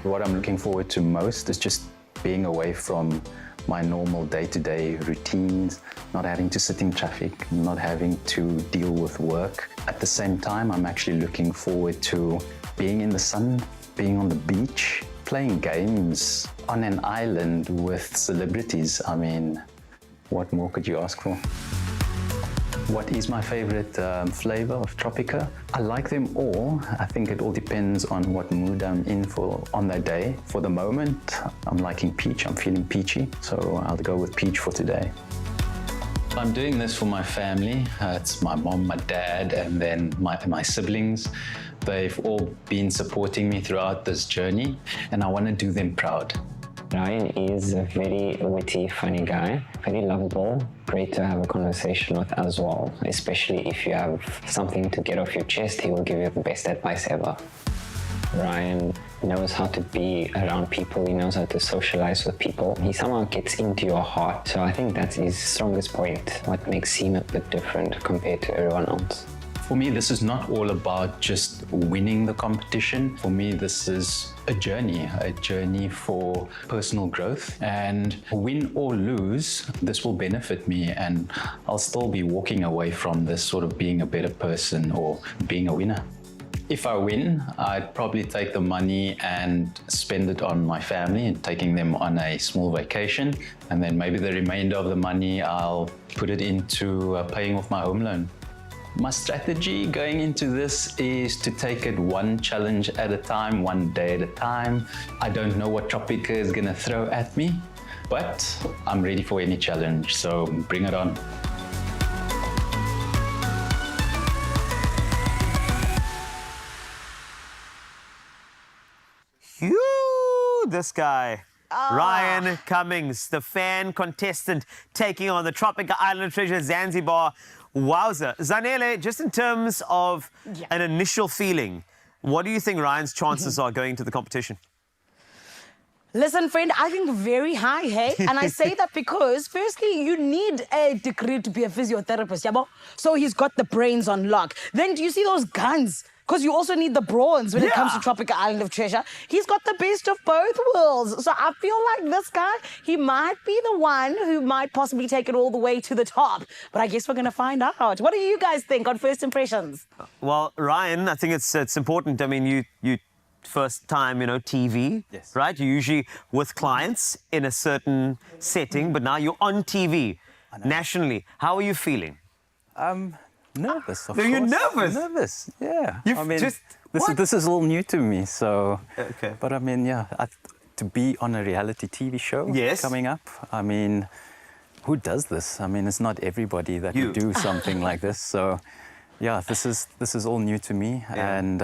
What I'm looking forward to most is just being away from my normal day-to-day routines, not having to sit in traffic, not having to deal with work. At the same time, I'm actually looking forward to being in the sun, being on the beach, playing games on an island with celebrities. I mean, what more could you ask for? What is my favorite flavor of Tropica? I like them all. I think it all depends on what mood I'm in for on that day. For the moment, I'm liking peach. I'm feeling peachy, so I'll go with peach for today. I'm doing this for my family. It's my mom, my dad, and then my siblings. They've all been supporting me throughout this journey, and I want to do them proud. Ryan is a very witty, funny guy, very lovable, great to have a conversation with as well, especially if you have something to get off your chest. He will give you the best advice ever. Ryan knows how to be around people, he knows how to socialize with people. He somehow gets into your heart, so I think that's his strongest point, what makes him a bit different compared to everyone else. For me, this is not all about just winning the competition. For me, this is a journey for personal growth. And win or lose, this will benefit me, and I'll still be walking away from this sort of being a better person or being a winner. If I win, I'd probably take the money and spend it on my family and taking them on a small vacation. And then maybe the remainder of the money, I'll put it into paying off my home loan. My strategy going into this is to take it one challenge at a time, one day at a time. I don't know what Tropica is gonna throw at me, but I'm ready for any challenge, so bring it on. Phew, this guy. Ryan Cummings, the fan contestant, taking on the Tropica Island of Treasure, Zanzibar. Wowza. Zinhle, just in terms of an initial feeling, what do you think Ryan's chances are going to the competition? Listen, friend, I think very high, hey? And I say that because, firstly, you need a degree to be a physiotherapist, yabo? So he's got the brains on lock. Then do you see those guns? Because you also need the brawns when it comes to Tropica Island of Treasure. He's got the best of both worlds. So I feel like this guy, he might be the one who might possibly take it all the way to the top. But I guess we're going to find out. What do you guys think on first impressions? Well, Ryan, I think it's important. I mean, you first time, TV, right? You're usually with clients in a certain setting, but now you're on TV nationally. How are you feeling? Nervous, of course. You're nervous? Nervous, yeah. This is all new to me, so... Okay. But I mean, to be on a reality TV show coming up, I mean, who does this? I mean, it's not everybody that would do something like this, so... Yeah, this is all new to me, and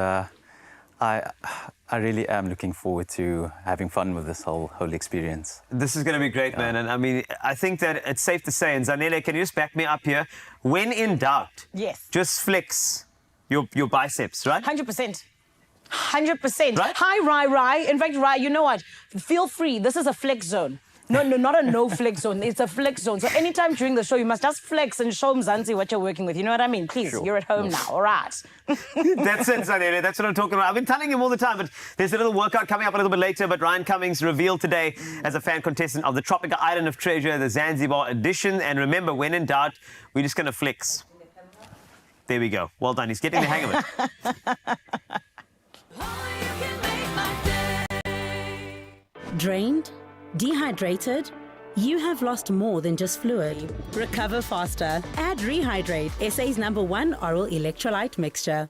I really am looking forward to having fun with this whole experience. This is going to be great, man. And I mean, I think that it's safe to say, and Zinhle, can you just back me up here? When in doubt, just flex your biceps, right? 100%. 100%. Right? Hi, Rai. In fact, Rai, you know what? Feel free. This is a flex zone. No, not a no flex zone. It's a flex zone. So anytime during the show, you must just flex and show Mzansi what you're working with. You know what I mean? Please, you're at home now, all right? That's it, Zinhle. That's what I'm talking about. I've been telling him all the time, but there's a little workout coming up a little bit later. But Ryan Cummings revealed today as a fan contestant of the Tropica Island of Treasure, the Zanzibar edition. And remember, when in doubt, we're just going to flex. There we go. Well done. He's getting the hang of it. Drained? Dehydrated? You have lost more than just fluid. Recover faster. Add Rehydrate, SA's #1 oral electrolyte mixture.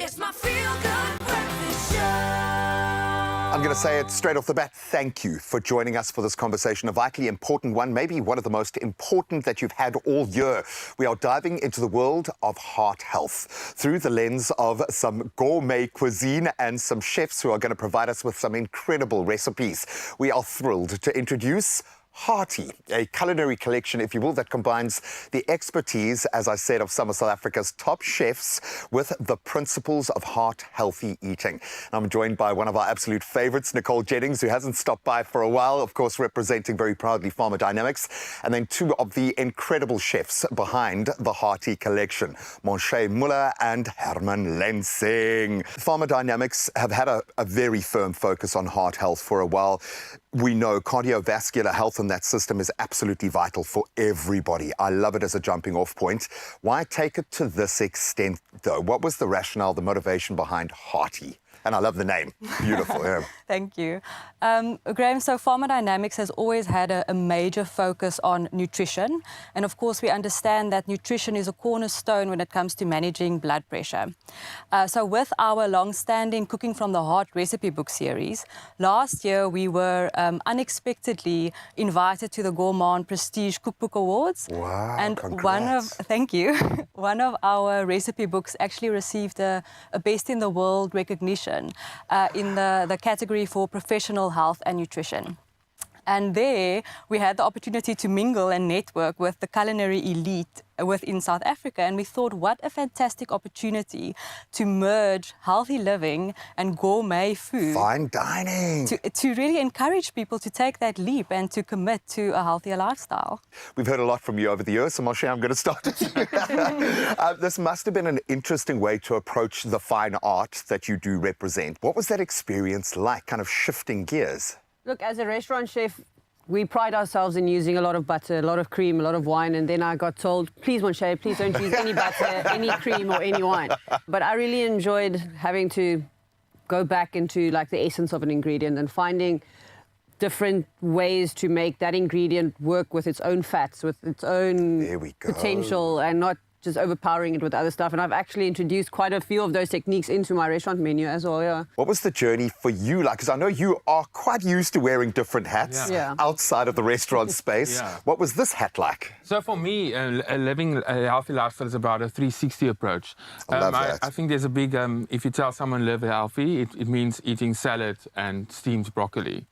It's my feel-good breakfast show. I'm going to say it straight off the bat. Thank you for joining us for this conversation, a vitally important one, maybe one of the most important that you've had all year. We are diving into the world of heart health through the lens of some gourmet cuisine and some chefs who are going to provide us with some incredible recipes. We are thrilled to introduce Hearty, a culinary collection, if you will, that combines the expertise, as I said, of some of South Africa's top chefs with the principles of heart-healthy eating. And I'm joined by one of our absolute favourites, Nicole Jennings, who hasn't stopped by for a while, of course, representing very proudly Pharma Dynamics, and then two of the incredible chefs behind the Hearty collection, Monshe Muller and Herman Lensing. Pharma Dynamics have had a very firm focus on heart health for a while. We know cardiovascular health in that system is absolutely vital for everybody. I love it as a jumping off point. Why take it to this extent, though? What was the rationale, the motivation behind Hearty? And I love the name. Beautiful. Yeah. Thank you. Graham, so Pharma Dynamics has always had a major focus on nutrition. And of course, we understand that nutrition is a cornerstone when it comes to managing blood pressure. So with our long-standing Cooking from the Heart recipe book series, last year we were unexpectedly invited to the Gourmet Prestige Cookbook Awards. Wow, and congrats. thank you. One of our recipe books actually received a Best in the World recognition in the category for professional health and nutrition. And there we had the opportunity to mingle and network with the culinary elite within South Africa. And we thought, what a fantastic opportunity to merge healthy living and gourmet food. Fine dining. To really encourage people to take that leap and to commit to a healthier lifestyle. We've heard a lot from you over the years, so Moshe, I'm going to start with you. This must have been an interesting way to approach the fine art that you do represent. What was that experience like, kind of shifting gears? Look, as a restaurant chef, we pride ourselves in using a lot of butter, a lot of cream, a lot of wine, and then I got told, please, Monshe, please don't use any butter, any cream or any wine. But I really enjoyed having to go back into like the essence of an ingredient and finding different ways to make that ingredient work with its own fats, with its own potential, and not just overpowering it with other stuff. And I've actually introduced quite a few of those techniques into my restaurant menu as well, yeah. What was the journey for you like? Because I know you are quite used to wearing different hats outside of the restaurant space. What was this hat like? So for me, living a healthy lifestyle is about a 360 approach. I love that. I think there's a big, if you tell someone live healthy, it means eating salad and steamed broccoli.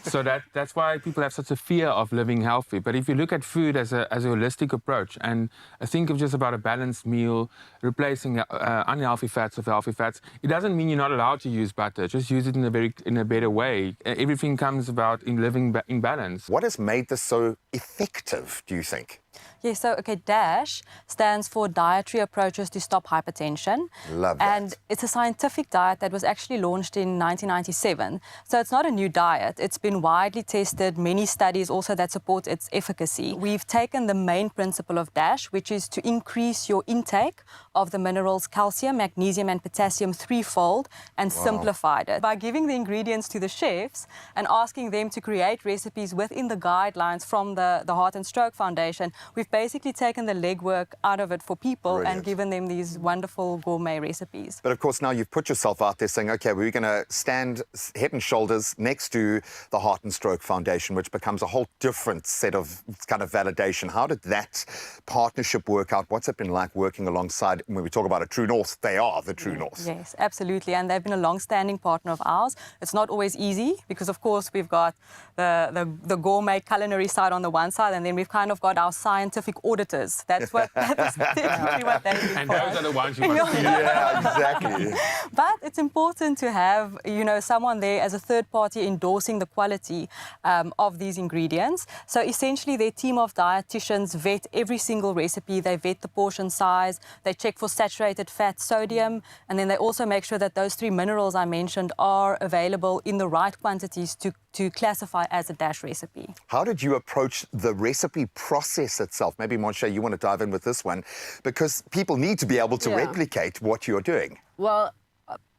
So that's why people have such a fear of living healthy. But if you look at food as a holistic approach, and think of just about a balanced meal, replacing unhealthy fats with healthy fats, it doesn't mean you're not allowed to use butter. Just use it in a better way. Everything comes about in living in balance. What has made this so effective, do you think? Yeah, so, okay, DASH stands for Dietary Approaches to Stop Hypertension. Love that. And it's a scientific diet that was actually launched in 1997. So it's not a new diet. It's been widely tested, many studies also that support its efficacy. We've taken the main principle of DASH, which is to increase your intake of the minerals calcium, magnesium and potassium threefold, and simplified it. By giving the ingredients to the chefs and asking them to create recipes within the guidelines from the Heart and Stroke Foundation, we've basically taken the legwork out of it for people and given them these wonderful gourmet recipes. But of course, now you've put yourself out there saying, OK, we're going to stand head and shoulders next to the Heart and Stroke Foundation, which becomes a whole different set of kind of validation. How did that partnership work out? What's it been like working alongside, when we talk about a true north, they are the true north. Yes, absolutely. And they've been a long-standing partner of ours. It's not always easy because, of course, we've got the gourmet culinary side on the one side, and then we've kind of got our scientific auditors. That is technically what they do. And those are the ones you want to see. Yeah, exactly. But it's important to have, someone there as a third party endorsing the quality of these ingredients. So essentially, their team of dietitians vet every single recipe. They vet the portion size. They check for saturated fat, sodium, and then they also make sure that those 3 minerals I mentioned are available in the right quantities to classify as a DASH recipe. How did you approach the recipe process itself? Maybe, Monshe, you want to dive in with this one, because people need to be able to replicate what you're doing. Well,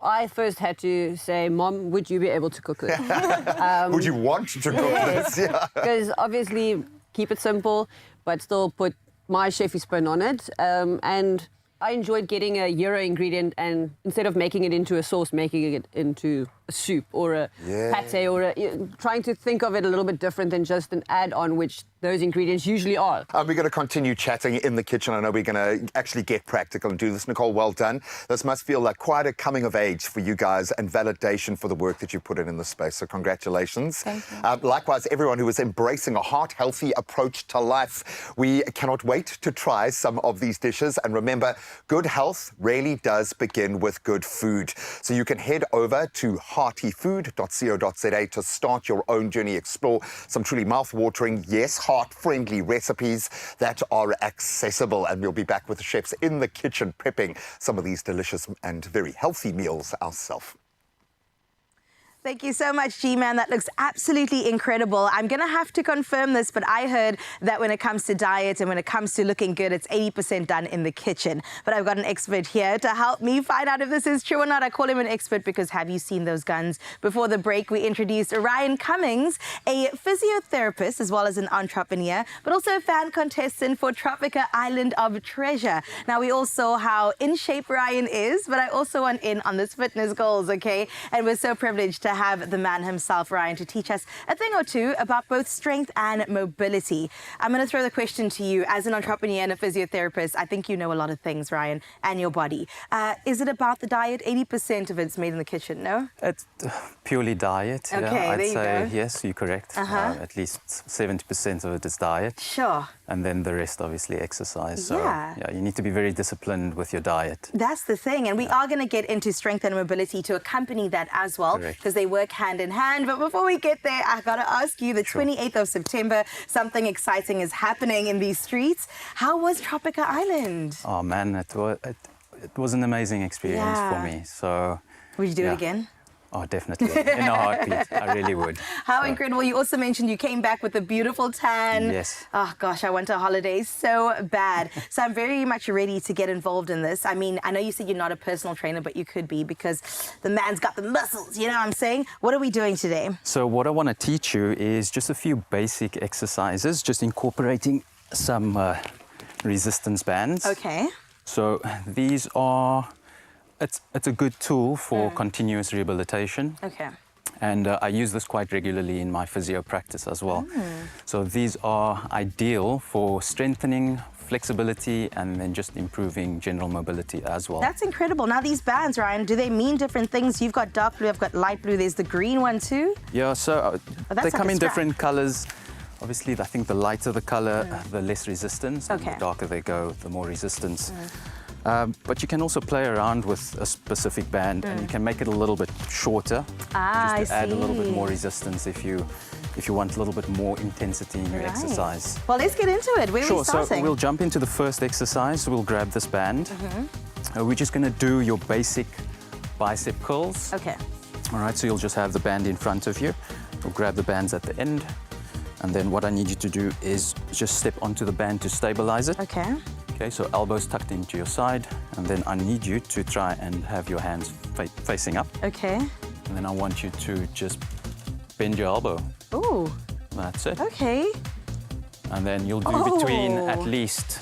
I first had to say, Mom, would you be able to cook this? Would you want to cook this? Yeah. Because obviously, keep it simple, but still put my chefy spin on it. And I enjoyed getting a Euro ingredient and instead of making it into a sauce, making it into a soup or a pate or trying to think of it a little bit different than just an add-on, which those ingredients usually are. We're going to continue chatting in the kitchen. I know we're going to actually get practical and do this. Nicole, well done. This must feel like quite a coming of age for you guys and validation for the work that you put in this space. So congratulations. Thank you. Likewise, everyone who is embracing a heart-healthy approach to life. We cannot wait to try some of these dishes. And remember, good health really does begin with good food. So you can head over to heartyfood.co.za to start your own journey, explore some truly mouth-watering, yes, heart-friendly recipes that are accessible. And we'll be back with the chefs in the kitchen prepping some of these delicious and very healthy meals ourselves. Thank you so much, G-Man. That looks absolutely incredible. I'm going to have to confirm this, but I heard that when it comes to diet and when it comes to looking good, it's 80% done in the kitchen. But I've got an expert here to help me find out if this is true or not. I call him an expert because have you seen those guns? Before the break, we introduced Ryan Cummings, a physiotherapist as well as an entrepreneur, but also a fan contestant for Tropica Island of Treasure. Now, we all saw how in shape Ryan is, but I also want in on this fitness goals, okay? And we're so privileged to have the man himself, Ryan, to teach us a thing or two about both strength and mobility. I'm going to throw the question to you. As an entrepreneur and a physiotherapist, I think you know a lot of things, Ryan, and your body. Is it about the diet? 80% of it's made in the kitchen, no? It's purely diet. Okay, yeah. I'd there you say, go. yes, you're correct. At least 70% of it is diet. Sure. And then the rest, obviously, exercise. So, Yeah. you need to be very disciplined with your diet. That's the thing. And we are going to get into strength and mobility to accompany that as well, because they work hand in hand. But before we get there, I got to ask you, the 28th of September, something exciting is happening in these streets. How was Tropica Island? Oh, man, it was an amazing experience for Yeah. me. So, Would you do it again? Oh, definitely. In a heartbeat. I really would. How incredible. You also mentioned you came back with a beautiful tan. Yes. Oh, gosh, I went to holidays so bad. So I'm very much ready to get involved in this. I mean, I know you said you're not a personal trainer, but you could be because the man's got the muscles. You know what I'm saying? What are we doing today? So what I want to teach you is just a few basic exercises, just incorporating some resistance bands. Okay. So these are, it's a good tool for continuous rehabilitation. Okay. And I use this quite regularly in my physio practice as well. So these are ideal for strengthening flexibility and then just improving general mobility as well. That's incredible. Now, these bands, Ryan, do they mean different things? You've got dark blue, I've got light blue. There's the green one too? Yeah, so that's they like come a in strap. different colors. Obviously, I think the lighter the color, the less resistance. And Okay. the darker they go, the more resistance. But you can also play around with a specific band and you can make it a little bit shorter. Just to add a little bit more resistance if you want a little bit more intensity in your exercise. Well, let's get into it. Where are we starting? So we'll jump into the first exercise. We'll grab this band. We're just going to do your basic bicep curls. Okay. All right, so you'll just have the band in front of you. You'll grab the bands at the end. And then what I need you to do is just step onto the band to stabilize it. Okay. Okay, so elbows tucked into your side. And then I need you to try and have your hands facing up. Okay. And then I want you to just bend your elbow. Ooh. That's it. Okay. And then you'll do between at least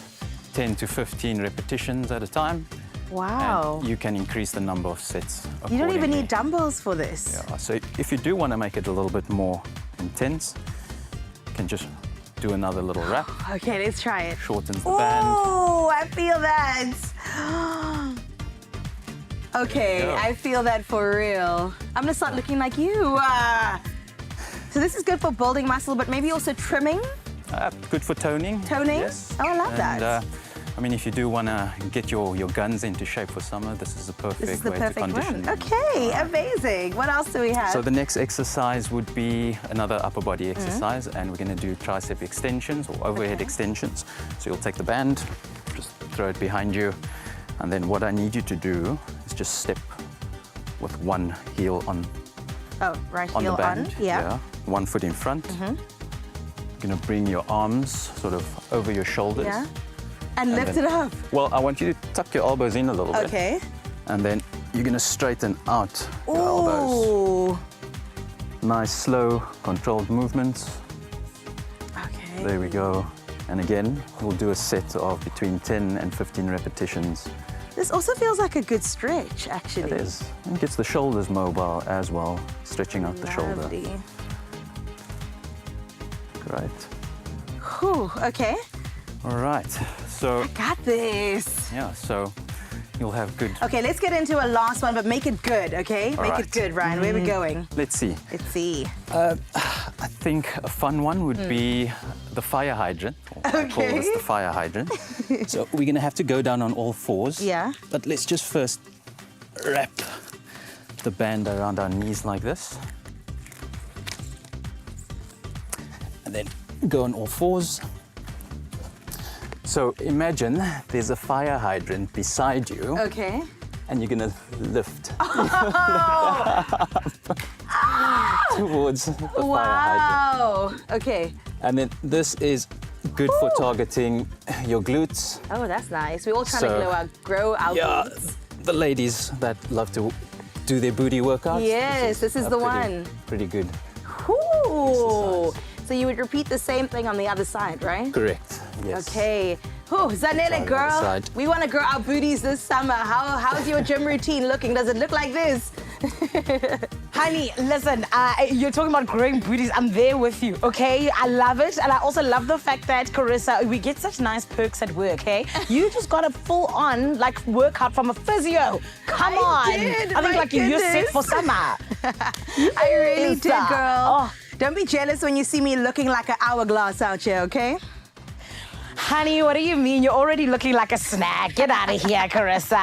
10 to 15 repetitions at a time. Wow. And you can increase the number of sets. You don't even accordingly. need dumbbells for this. Yeah, so if you do want to make it a little bit more intense, you can just do another little wrap. Okay, let's try it. Shortens the band. Oh, I feel that. Okay, There you go. I feel that for real. I'm gonna start looking like you. So this is good for building muscle, but maybe also trimming? Good for toning. Toning? Yes. Oh, I love that. I mean, if you do want to get your guns into shape for summer, this is the perfect This is the way perfect to condition one. them. Okay, amazing. What else do we have? So the next exercise would be another upper body exercise, and we're going to do tricep extensions or overhead extensions. So you'll take the band, just throw it behind you, and then what I need you to do is just step with one heel on right on heel the band. on. Yeah. 1 foot in front. You're going to bring your arms sort of over your shoulders. Yeah. And lift then- it up. Well, I want you to tuck your elbows in a little bit. Okay. And then you're going to straighten out your elbows. Ooh. Nice, slow, controlled movements. Okay. There we go. And again, we'll do a set of between 10 and 15 repetitions. This also feels like a good stretch, actually. It is. And gets the shoulders mobile as well, stretching out the shoulder. Great. Whew, okay. All right, so... I got this. Yeah, so you'll have good... Okay, let's get into a last one, but make it good, okay? All Make right. it good, Ryan. Where are we going? Let's see. Let's see. I think a fun one would be the fire hydrant. I call this the fire hydrant. So we're going to have to go down on all fours. Yeah. But let's just first wrap the band around our knees like this. And then go on all fours. So imagine there's a fire hydrant beside you. Okay. And you're going to lift Oh! towards the fire hydrant. Wow. Okay. And then this is good for targeting your glutes. Oh, that's nice. We're all trying to grow our glutes. The ladies that love to do their booty workouts. Yes, this is the one. Pretty good. Ooh. So you would repeat the same thing on the other side, right? Correct. Yes. Okay. Ooh, Zinhle, girl, we want to grow our booties this summer. How's your gym routine looking? Does it look like this? Honey, listen, you're talking about growing booties. I'm there with you, okay? I love it. And I also love the fact that, Carissa, we get such nice perks at work, okay? You just got a full-on, like, workout from a physio. Come on. Did, I think, like, you're set for summer. I really did, girl. Oh. Don't be jealous when you see me looking like an hourglass out here, okay? Honey, what do you mean? You're already looking like a snack. Get out of here, Carissa.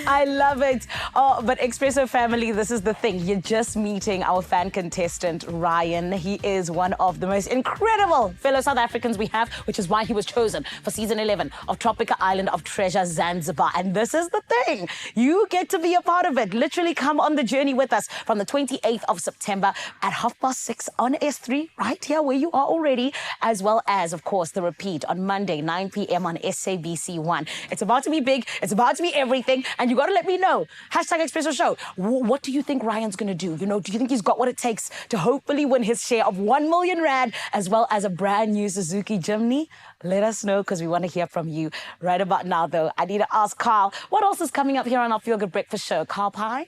I love it. Oh, but Expresso family, this is the thing. You're just meeting our fan contestant, Ryan. He is one of the most incredible fellow South Africans we have, which is why he was chosen for season 11 of Tropical Island of Treasure Zanzibar. And this is the thing. You get to be a part of it. Literally come on the journey with us from the 28th of September at 6:30 on S3, right here where you are already, as well as, of course, the repeat on Monday, 9 p.m. on SABC1. It's about to be big. It's about to be everything. And you got to let me know. #Expresso Show. What do you think Ryan's going to do? You know, do you think he's got what it takes to hopefully win his share of 1 million rand as well as a brand new Suzuki Jimny? Let us know because we want to hear from you. Right about now, though, I need to ask Carl, what else is coming up here on our Feel Good Breakfast Show? Carl Pie?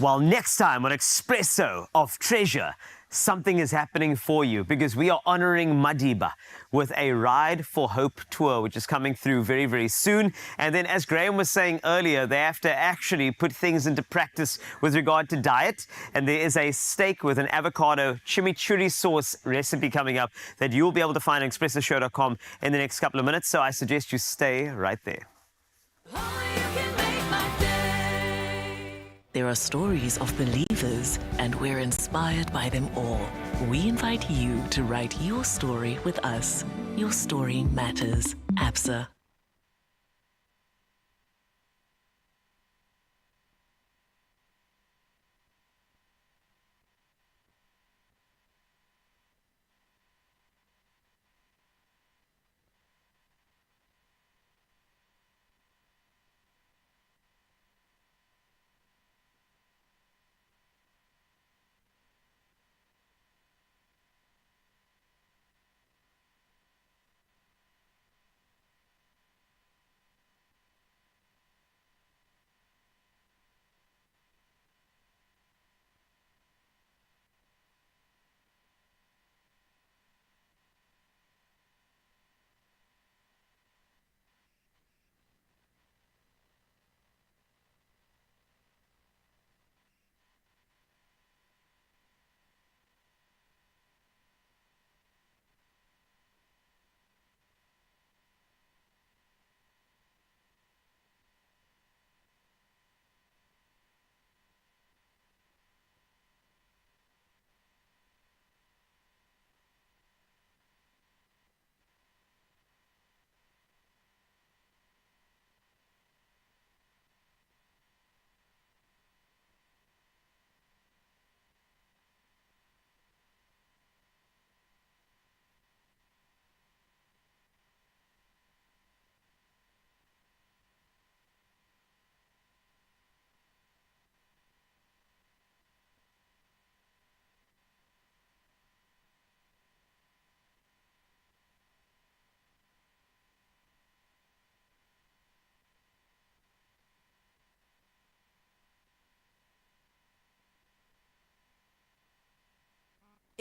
Well, next time on Expresso of Treasure, something is happening for you because we are honoring Madiba with a Ride for Hope tour, which is coming through very, very soon. And then, as Graham was saying earlier, they have to actually put things into practice with regard to diet. And there is a steak with an avocado chimichurri sauce recipe coming up that you'll be able to find on expressoshow.com in the next couple of minutes. So I suggest you stay right there. There are stories of believers, and we're inspired by them all. We invite you to write your story with us. Your story matters. Absa.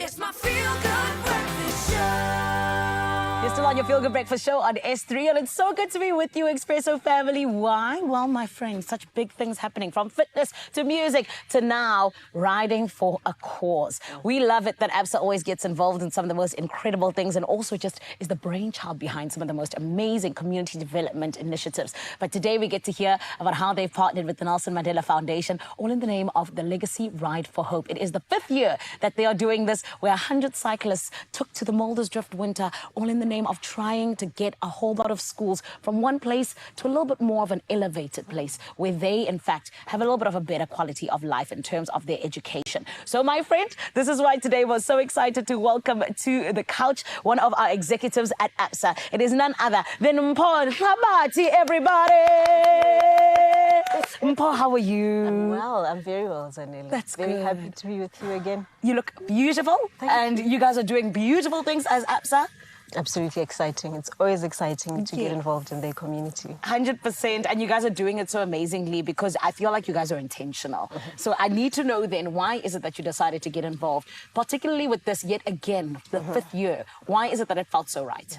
It's my Feelgood breakfast show. You're still on your Feel Good Breakfast show on S3, and it's so good to be with you, Expresso family. Why? Well, my friends, such big things happening, from fitness to music to now riding for a cause. We love it that Absa always gets involved in some of the most incredible things, and also just is the brainchild behind some of the most amazing community development initiatives. But today we get to hear about how they've partnered with the Nelson Mandela Foundation, all in the name of the Legacy Ride for Hope. It is the 5th year that they are doing this, where 100 cyclists took to the Muldersdrift winter, all in the name of trying to get a whole lot of schools from one place to a little bit more of an elevated place, where they, in fact, have a little bit of a better quality of life in terms of their education. So, my friend, this is why today we're so excited to welcome to the couch one of our executives at Absa. It is none other than Mpho Hlabati, everybody. Mpho, how are you? I'm well. I'm very well, Zanele. That's very good. happy to be with you again. You look beautiful, and you guys are doing beautiful things as Absa. Absolutely exciting. It's always exciting to get involved in their community. 100%, and you guys are doing it so amazingly, because I feel like you guys are intentional. So I need to know then, why is it that you decided to get involved, particularly with this yet again, the 5th year? Why is it that it felt so right?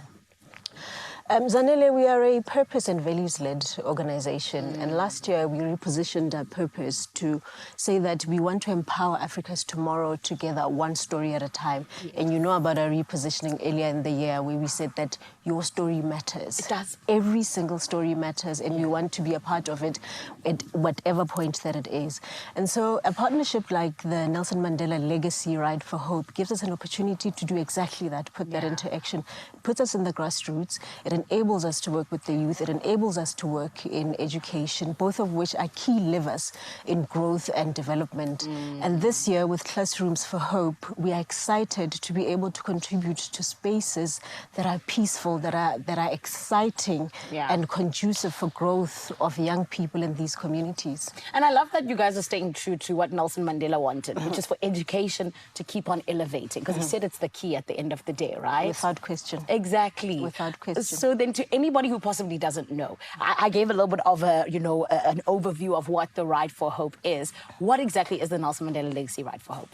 Zanele, we are a purpose and values-led organization, and last year we repositioned our purpose to say that we want to empower Africa's tomorrow together, one story at a time. And you know about our repositioning earlier in the year, where we said that your story matters. It does. Every single story matters, and you want to be a part of it at whatever point that it is. And so a partnership like the Nelson Mandela Legacy Ride for Hope gives us an opportunity to do exactly that, put that into action. It puts us in the grassroots. It enables us to work with the youth. It enables us to work in education, both of which are key levers in growth and development. And this year, with Classrooms for Hope, we are excited to be able to contribute to spaces that are peaceful, that are exciting and conducive for growth of young people in these communities. And I love that you guys are staying true to what Nelson Mandela wanted, which is for education to keep on elevating, because he said it's the key at the end of the day, right? Without question. Exactly. Without question. So then, to anybody who possibly doesn't know, I gave a little bit of a, an overview of what the Ride for Hope is. What exactly is the Nelson Mandela Legacy Ride for Hope?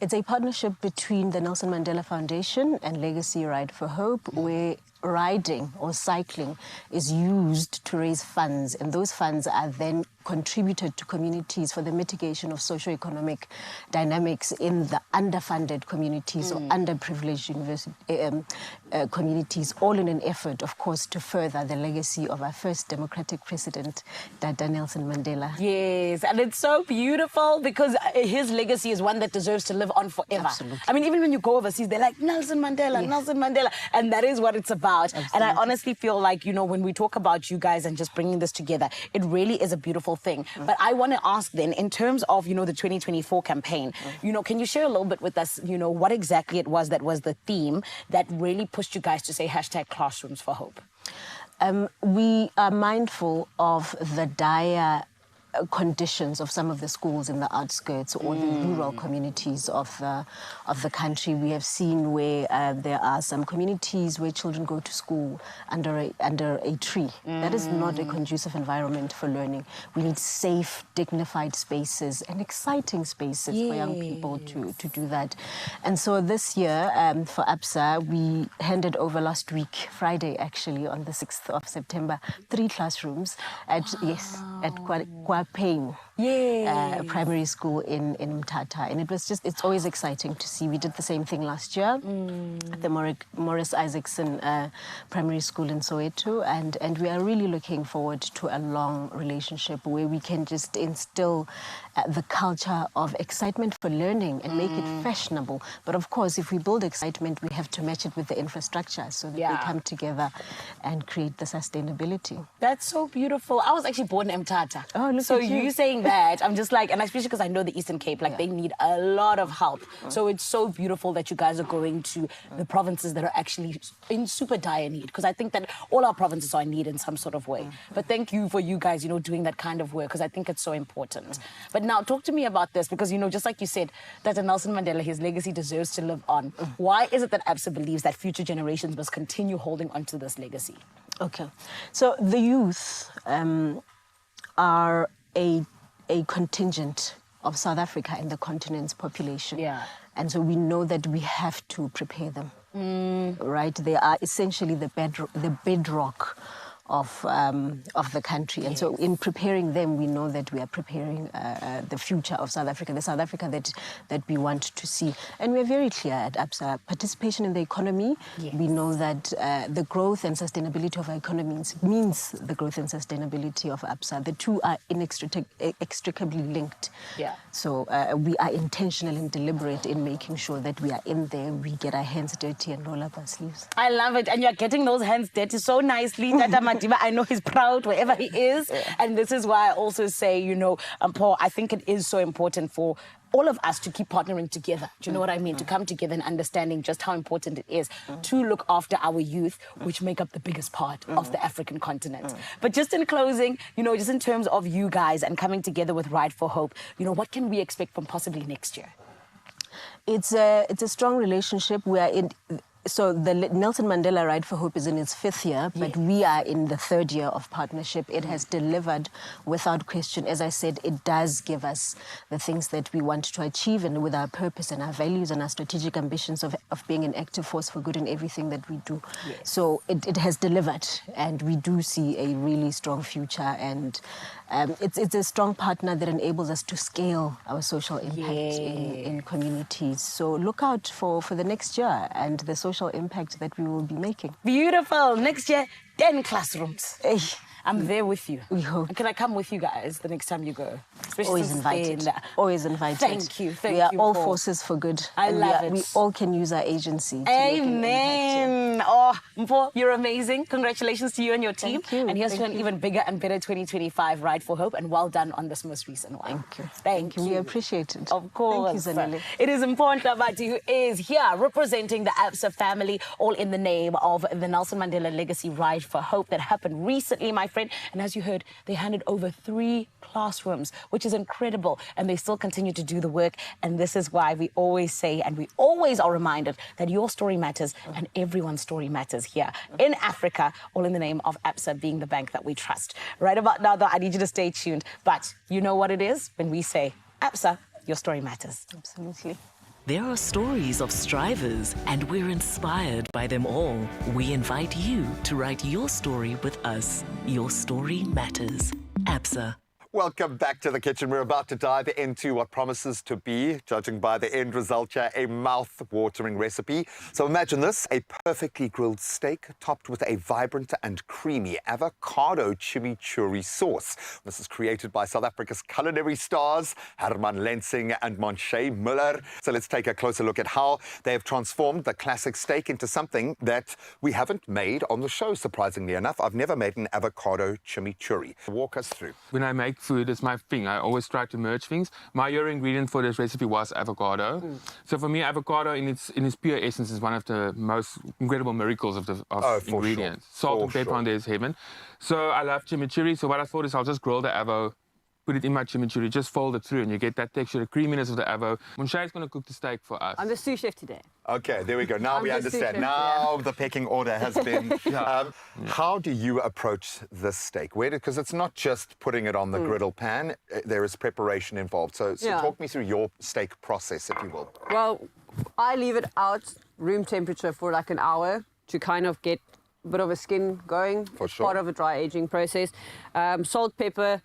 It's a partnership between the Nelson Mandela Foundation and Legacy Ride for Hope, where riding or cycling is used to raise funds, and those funds are then contributed to communities for the mitigation of socioeconomic dynamics in the underfunded communities or underprivileged communities, all in an effort, of course, to further the legacy of our first democratic president, Dada Nelson Mandela. Yes, and it's so beautiful, because his legacy is one that deserves to live on forever. Absolutely. I mean, even when you go overseas, they're like, Nelson Mandela, Nelson Mandela, and that is what it's about. Absolutely. And I honestly feel like, when we talk about you guys and just bringing this together, it really is a beautiful thing. But I want to ask then, in terms of, the 2024 campaign, can you share a little bit with us, what exactly it was that was the theme that really pushed you guys to say #Classrooms for Hope? We are mindful of the dire conditions of some of the schools in the outskirts or the rural communities of the country. We have seen where there are some communities where children go to school under a tree. That is not a conducive environment for learning. We need safe, dignified spaces and exciting spaces for young people to do that. And so this year, for Absa, we handed over last week, Friday actually, on the 6th of September, 3 classrooms at Pain primary school in Mthatha, and it's always exciting to see. We did the same thing last year at the Morris Isaacson primary school in Soweto, and we are really looking forward to a long relationship where we can just instill the culture of excitement for learning and make it fashionable. But of course, if we build excitement, we have to match it with the infrastructure so that we come together and create the sustainability. That's so beautiful. I was actually born in Mthatha. Oh, look so at you saying that, I'm just like, and especially because I know the Eastern Cape, like they need a lot of help. So it's so beautiful that you guys are going to the provinces that are actually in super dire need, because I think that all our provinces are in need in some sort of way. But thank you for you guys, doing that kind of work, because I think it's so important. But now talk to me about this, because, just like you said, that Nelson Mandela, his legacy deserves to live on. Why is it that Absa believes that future generations must continue holding on to this legacy? Okay. So the youth are a contingent of South Africa and the continent's population. Yeah. And so we know that we have to prepare them. Right? They are essentially the bedrock of the country. And so in preparing them, we know that we are preparing the future of South Africa, the South Africa that we want to see. And we're very clear at Absa, participation in the economy, we know that the growth and sustainability of our economy means the growth and sustainability of Absa. The two are inextricably linked. Yeah. So we are intentional and deliberate in making sure that we are in there, we get our hands dirty and roll up our sleeves. I love it. And you're getting those hands dirty so nicely, Tata I know he's proud wherever he is. And this is why I also say, you know, Paul, I think it is so important for all of us to keep partnering together. Do you know what I mean? To come together and understanding just how important it is to look after our youth, which make up the biggest part of the African continent. But just in closing, you know, just in terms of you guys and coming together with Ride for Hope, you know, what can we expect from possibly next year? It's a strong relationship. We are in. So the Nelson Mandela Ride for Hope is in its 5th year, but we are in the 3rd year of partnership. It has delivered without question. As I said, it does give us the things that we want to achieve, and with our purpose and our values and our strategic ambitions of being an active force for good in everything that we do. So it has delivered, and we do see a really strong future, and it's a strong partner that enables us to scale our social impact in communities. So look out for the next year and the social impact that we will be making. Beautiful. Next year, 10 classrooms. Hey. I'm there with you. We hope. Can I come with you guys the next time you go? Especially Always invited. Always invited. Thank you. We are all forces for good. I love it. We all can use our agency. Amen. Oh, Mpo, you're amazing. Congratulations to you and your team. Thank you. And here's to Thank an you. even bigger and better 2025 Ride for Hope. And well done on this most recent one. Thank you. Thank you. We appreciate it. Of course. Thank you, Zinhle. It is important Kabati who is here representing the Absa family, all in the name of the Nelson Mandela Legacy Ride for Hope that happened recently, my friend. And as you heard, they handed over 3 classrooms, which is incredible. And they still continue to do the work. And this is why we always say, and we always are reminded that your story matters and everyone's story matters here in Africa, all in the name of Absa being the bank that we trust. Right about now, though, I need you to stay tuned. But you know what it is when we say, Absa, your story matters. Absolutely. There are stories of strivers, and we're inspired by them all. We invite you to write your story with us. Your story matters. Absa. Welcome back to the kitchen. We're about to dive into what promises to be, judging by the end result here, a mouth-watering recipe. So imagine this, a perfectly grilled steak topped with a vibrant and creamy avocado chimichurri sauce. This is created by South Africa's culinary stars, Herman Lensing and Monshe Muller. So let's take a closer look at how they have transformed the classic steak into something that we haven't made on the show, surprisingly enough. I've never made an avocado chimichurri. Walk us through. When I make food, it's my thing. I always try to merge things. My ingredient for this recipe was avocado. So for me, avocado in its pure essence is one of the most incredible miracles of ingredients. Sure. Salt and pepper on there is heaven. So I love chimichurri. So what I thought is I'll just grill the avo, put it in my chimichurri, just fold it through, and you get that texture, the creaminess of the avo. Monshe is going to cook the steak for us. I'm the sous chef today. Okay, there we go. Now I'm we the understand. sous chef, Now the pecking order has been... How do you approach this steak? Because it's not just putting it on the griddle pan. There is preparation involved. So talk me through your steak process, if you will. Well, I leave it out room temperature for like an hour to kind of get a bit of a skin going. For it's sure. part of a dry aging process. Salt, pepper.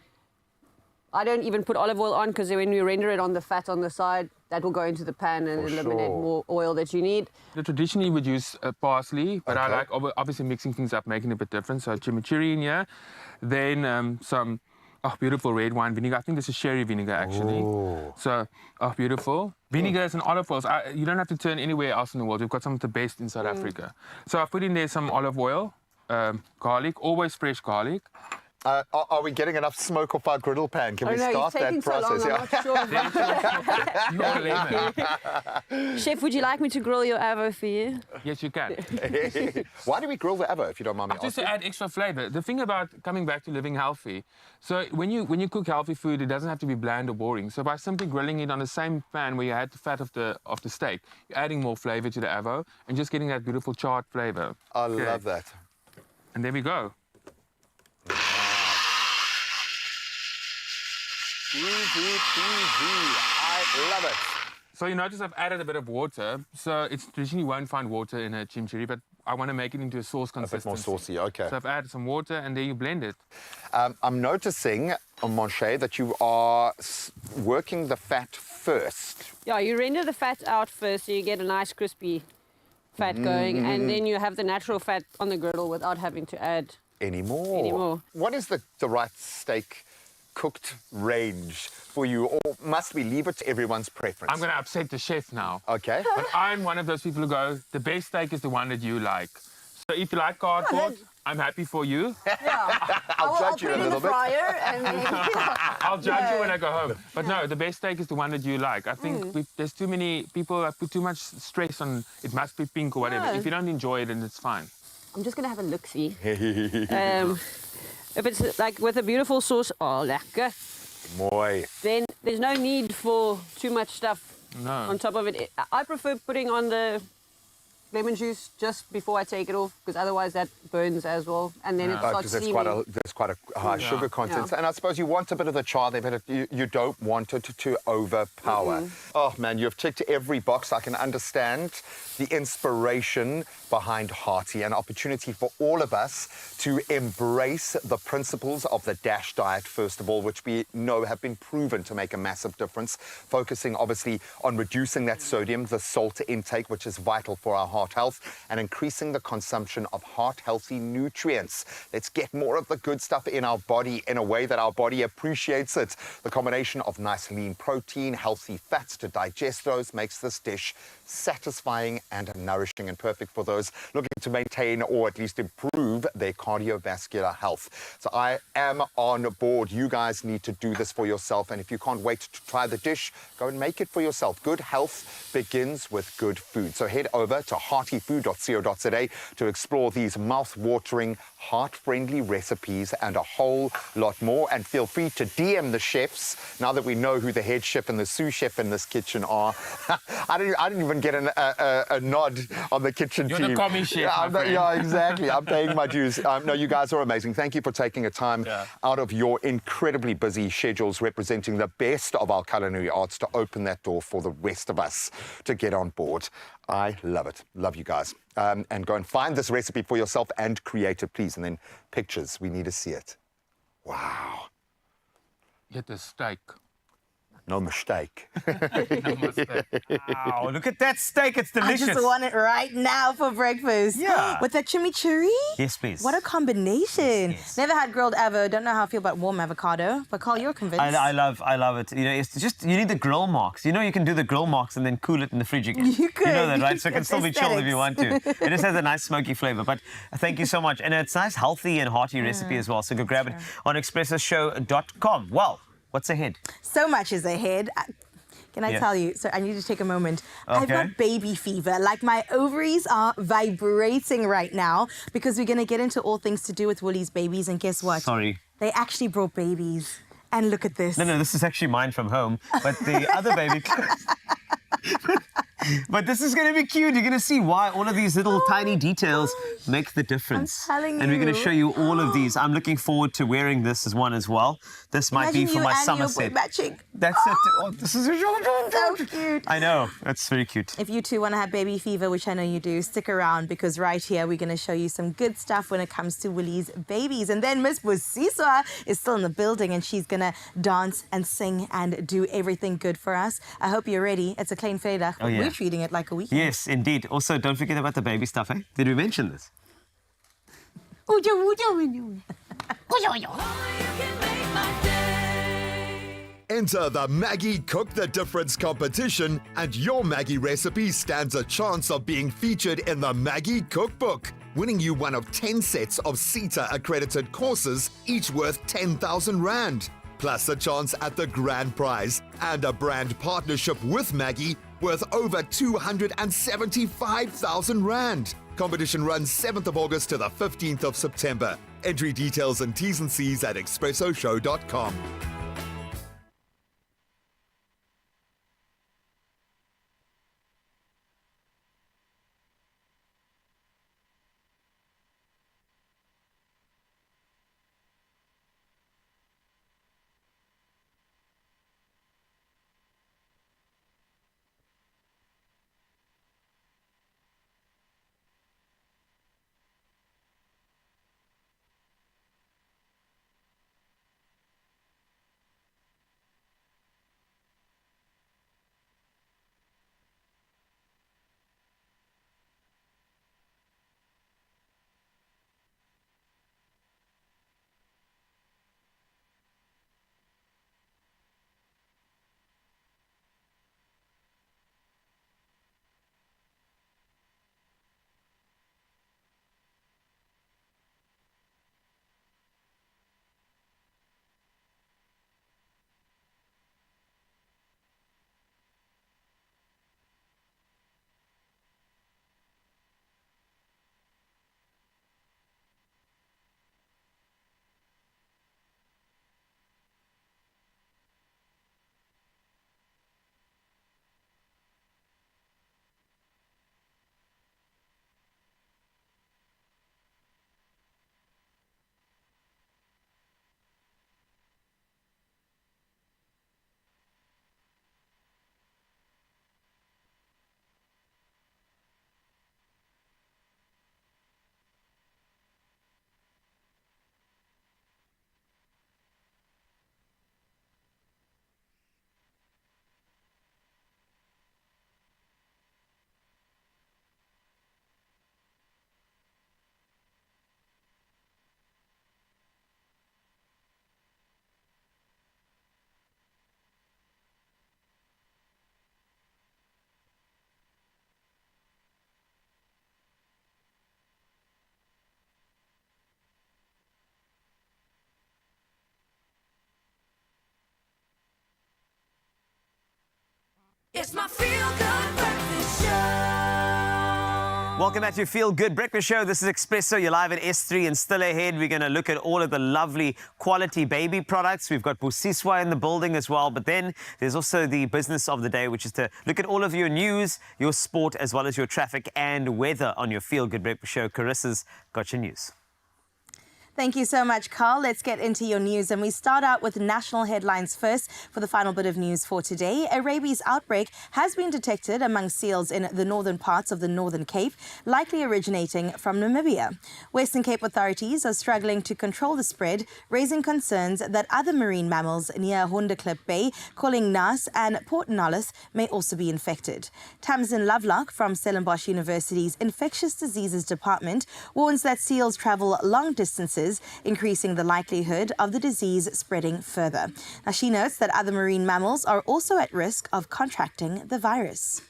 I don't even put olive oil on because when we render it on the fat on the side, that will go into the pan and eliminate more oil that you need. Traditionally, we would use parsley, but I like obviously mixing things up, making it a bit different. So chimichurri in here, then some beautiful red wine vinegar. I think this is sherry vinegar, actually. Ooh. So, beautiful. Vinegars and olive oils. You don't have to turn anywhere else in the world. We've got some of the best in South Africa. So I put in there some olive oil, garlic, always fresh garlic. Are we getting enough smoke off our griddle pan? Can we start that process? So long, Chef, would you like me to grill your avo for you? Yes, you can. Why do we grill the avo, if you don't mind me asking? Just to add extra flavor. The thing about coming back to living healthy, so when you cook healthy food, it doesn't have to be bland or boring. So by simply grilling it on the same pan where you had the fat of the steak, you're adding more flavor to the avo and just getting that beautiful charred flavor. I love that. And there we go. Easy peasy. I love it. So you notice I've added a bit of water. So it's traditionally you won't find water in a chimichurri, but I want to make it into a sauce consistency. A bit more saucy, okay. So I've added some water and then you blend it. I'm noticing, Monche, that you are working the fat first. Yeah, you render the fat out first so you get a nice crispy fat going, and then you have the natural fat on the griddle without having to add any more. What is the right steak cooked range for you, or must we leave it to everyone's preference? I'm going to upset the chef now. Okay. But I'm one of those people who go, the best steak is the one that you like. So if you like cardboard, I'm happy for you. Yeah. I'll judge you a little bit. I'll judge you when I go home. But no, the best steak is the one that you like. I think there's too many people that put too much stress on it must be pink or whatever. No. If you don't enjoy it, then it's fine. I'm just going to have a look-see. If it's like with a beautiful sauce, oh, lekker. Mooi. Then there's no need for too much stuff No. on top of it. I prefer putting on the lemon juice just before I take it off, because otherwise that burns as well, and then it starts Because steaming. there's quite a high sugar content, and I suppose you want a bit of the char there, but you don't want it to overpower. Oh man, you've ticked every box. I can understand the inspiration behind Hearty, an opportunity for all of us to embrace the principles of the DASH diet, first of all, which we know have been proven to make a massive difference, focusing obviously on reducing that sodium, the salt intake, which is vital for our heart health, and increasing the consumption of heart-healthy nutrients. Let's get more of the good stuff in our body in a way that our body appreciates it. The combination of nice lean protein, healthy fats to digest those makes this dish satisfying and nourishing, and perfect for those looking to maintain or at least improve their cardiovascular health. So I am on board. You guys need to do this for yourself, and if you can't wait to try the dish, go and make it for yourself. Good health begins with good food. So head over to heartyfood.co.za to explore these mouth-watering, heart-friendly recipes and a whole lot more. And feel free to DM the chefs now that we know who the head chef and the sous chef in this kitchen are. I didn't even get a nod on the kitchen You're team. the commie chef, my friend. Yeah, exactly. I'm paying my dues. No, you guys are amazing. Thank you for taking a time out of your incredibly busy schedules, representing the best of our culinary arts, to open that door for the rest of us to get on board. I love it. Love you guys. And go and find this recipe for yourself and create it, please. And then pictures. We need to see it. Wow. Get the steak. No mistake. Wow, look at that steak. It's delicious. I just want it right now for breakfast. Yeah. With that chimichurri? Yes, please. What a combination. Never had grilled ever. Don't know how I feel about warm avocado. But Carl, you're convinced. I love it. You know, it's just, you need the grill marks. You know, you can do the grill marks and then cool it in the fridge again. You could. You know that, right? So it can It's still be chilled if you want to. It just has a nice smoky flavor. But thank you so much. And it's a nice, healthy and hearty recipe as well. So go grab it on expressoshow.com. Well, what's ahead? So much is ahead. Can I tell you? So I need to take a moment. Okay. I've got baby fever. Like, my ovaries are vibrating right now, because we're going to get into all things to do with Woolies babies. And guess what? Sorry. They actually brought babies. And look at this. No, this is actually mine from home. But the other baby... But this is going to be cute. You're going to see why all of these little tiny details make the difference. I'm telling and we're going to you. show you all of these. I'm looking forward to wearing this as one as well. This might be for my summer set. Matching. That's it. Oh, this is so cute. I know. That's very cute. If you too want to have baby fever, which I know you do, stick around, because right here we're going to show you some good stuff when it comes to Woolies babies. And then Miss Busiswa is still in the building, and she's going to dance and sing and do everything good for us. I hope you're ready. It's a klein vrijdag, but Oh, yeah. we're treating it like a weekend. Yes, indeed. Also, don't forget about the baby stuff, eh? Did we mention this? Enter the Maggie Cook the Difference competition, and your Maggie recipe stands a chance of being featured in the Maggie Cookbook, winning you one of 10 sets of CETA accredited courses, each worth 10,000 Rand. Plus a chance at the grand prize and a brand partnership with Maggie worth over 275,000 Rand. Competition runs 7th of August to the 15th of September. Entry details and T's and C's at expressoshow.com. Welcome back to Feel Good Breakfast Show. This is Expresso. You're live at S3 and still ahead. We're going to look at all of the lovely quality baby products. We've got Busiswa in the building as well. But then there's also the business of the day, which is to look at all of your news, your sport, as well as your traffic and weather on your Feel Good Breakfast Show. Carissa's got your news. Thank you so much, Carl. Let's get into your news. And we start out with national headlines first for the final bit of news for today. A rabies outbreak has been detected among seals in the northern parts of the Northern Cape, likely originating from Namibia. Western Cape authorities are struggling to control the spread, raising concerns that other marine mammals near Hondeklip Bay, calling Naas and Port Nolloth, may also be infected. Tamsin Lovelock from Stellenbosch University's Infectious Diseases Department warns that seals travel long distances, increasing the likelihood of the disease spreading further. Now, she notes that other marine mammals are also at risk of contracting the virus.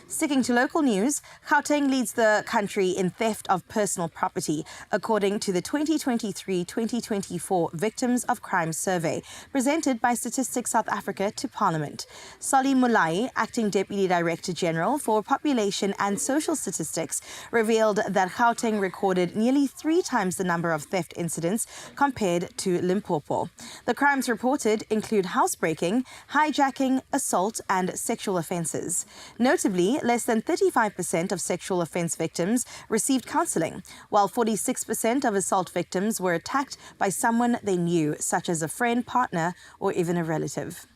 Sticking to local news, Gauteng leads the country in theft of personal property, according to the 2023-2024 Victims of Crime Survey, presented by Statistics South Africa to Parliament. Sali Mulai, Acting Deputy Director General for Population and Social Statistics, revealed that Gauteng recorded nearly 3 times the number of theft incidents compared to Limpopo. The crimes reported include housebreaking, hijacking, assault, and sexual offences. Notably, less than 35% of sexual offence victims received counselling, while 46% of assault victims were attacked by someone they knew, such as a friend, partner, or even a relative.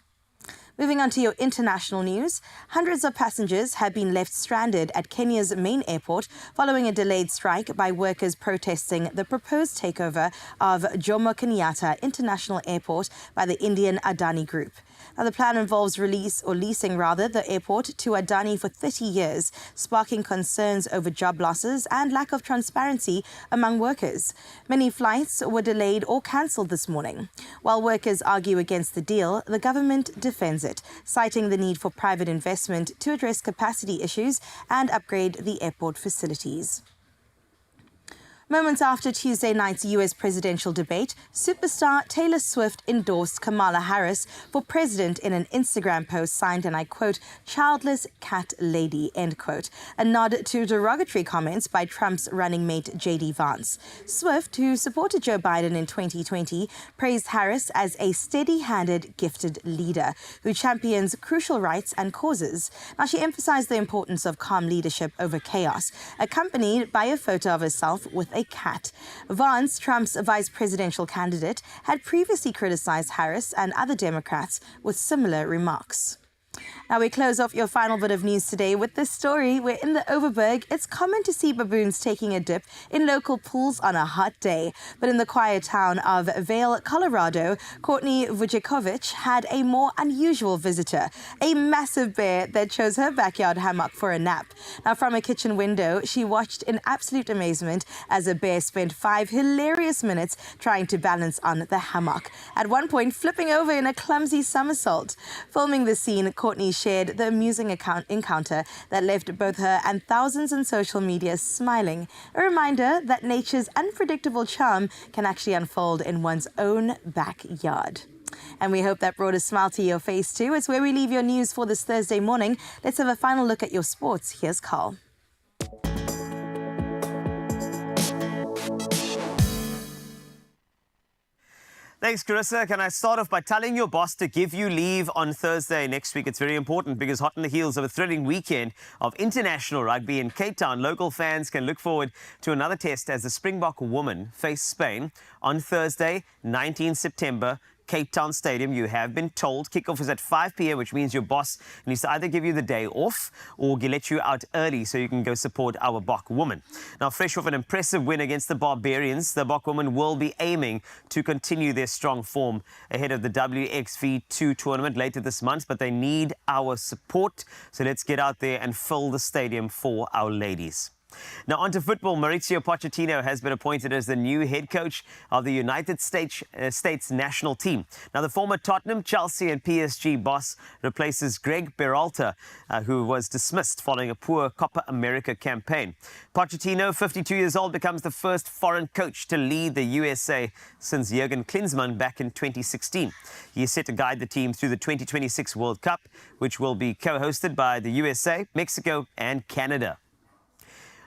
Moving on to your international news, hundreds of passengers have been left stranded at Kenya's main airport following a delayed strike by workers protesting the proposed takeover of Jomo Kenyatta International Airport by the Indian Adani Group. Now, the plan involves leasing the airport to Adani for 30 years, sparking concerns over job losses and lack of transparency among workers. Many flights were delayed or cancelled this morning. While workers argue against the deal, the government defends it, citing the need for private investment to address capacity issues and upgrade the airport facilities. Moments after Tuesday night's U.S. presidential debate, superstar Taylor Swift endorsed Kamala Harris for president in an Instagram post signed, and I quote, "childless cat lady," end quote, a nod to derogatory comments by Trump's running mate J.D. Vance. Swift, who supported Joe Biden in 2020, praised Harris as a steady-handed, gifted leader who champions crucial rights and causes. Now, she emphasized the importance of calm leadership over chaos, accompanied by a photo of herself with a cat. Vance, Trump's vice presidential candidate, had previously criticized Harris and other Democrats with similar remarks. Now, we close off your final bit of news today with this story where in the Overberg, it's common to see baboons taking a dip in local pools on a hot day. But in the quiet town of Vail, Colorado, Courtney Vujakovic had a more unusual visitor, a massive bear that chose her backyard hammock for a nap. Now, from a kitchen window, she watched in absolute amazement as a bear spent 5 hilarious minutes trying to balance on the hammock, at one point flipping over in a clumsy somersault. Filming the scene, Courtney shared the amusing encounter that left both her and thousands on social media smiling. A reminder that nature's unpredictable charm can actually unfold in one's own backyard. And we hope that brought a smile to your face too. It's where we leave your news for this Thursday morning. Let's have a final look at your sports. Here's Carl. Thanks, Carissa. Can I start off by telling your boss to give you leave on Thursday next week? It's very important because hot on the heels of a thrilling weekend of international rugby in Cape Town, local fans can look forward to another test as the Springbok women face Spain on Thursday, 19 September. Cape Town Stadium, you have been told. Kickoff is at 5 p.m, which means your boss needs to either give you the day off or let you out early so you can go support our Bok women. Now, fresh off an impressive win against the Barbarians, the Bok women will be aiming to continue their strong form ahead of the WXV2 tournament later this month, but they need our support. So let's get out there and fill the stadium for our ladies. Now, on to football. Mauricio Pochettino has been appointed as the new head coach of the United States national team. Now, the former Tottenham, Chelsea and PSG boss replaces Greg Berhalter, who was dismissed following a poor Copa America campaign. Pochettino, 52 years old, becomes the first foreign coach to lead the USA since Jurgen Klinsmann back in 2016. He is set to guide the team through the 2026 World Cup, which will be co-hosted by the USA, Mexico and Canada.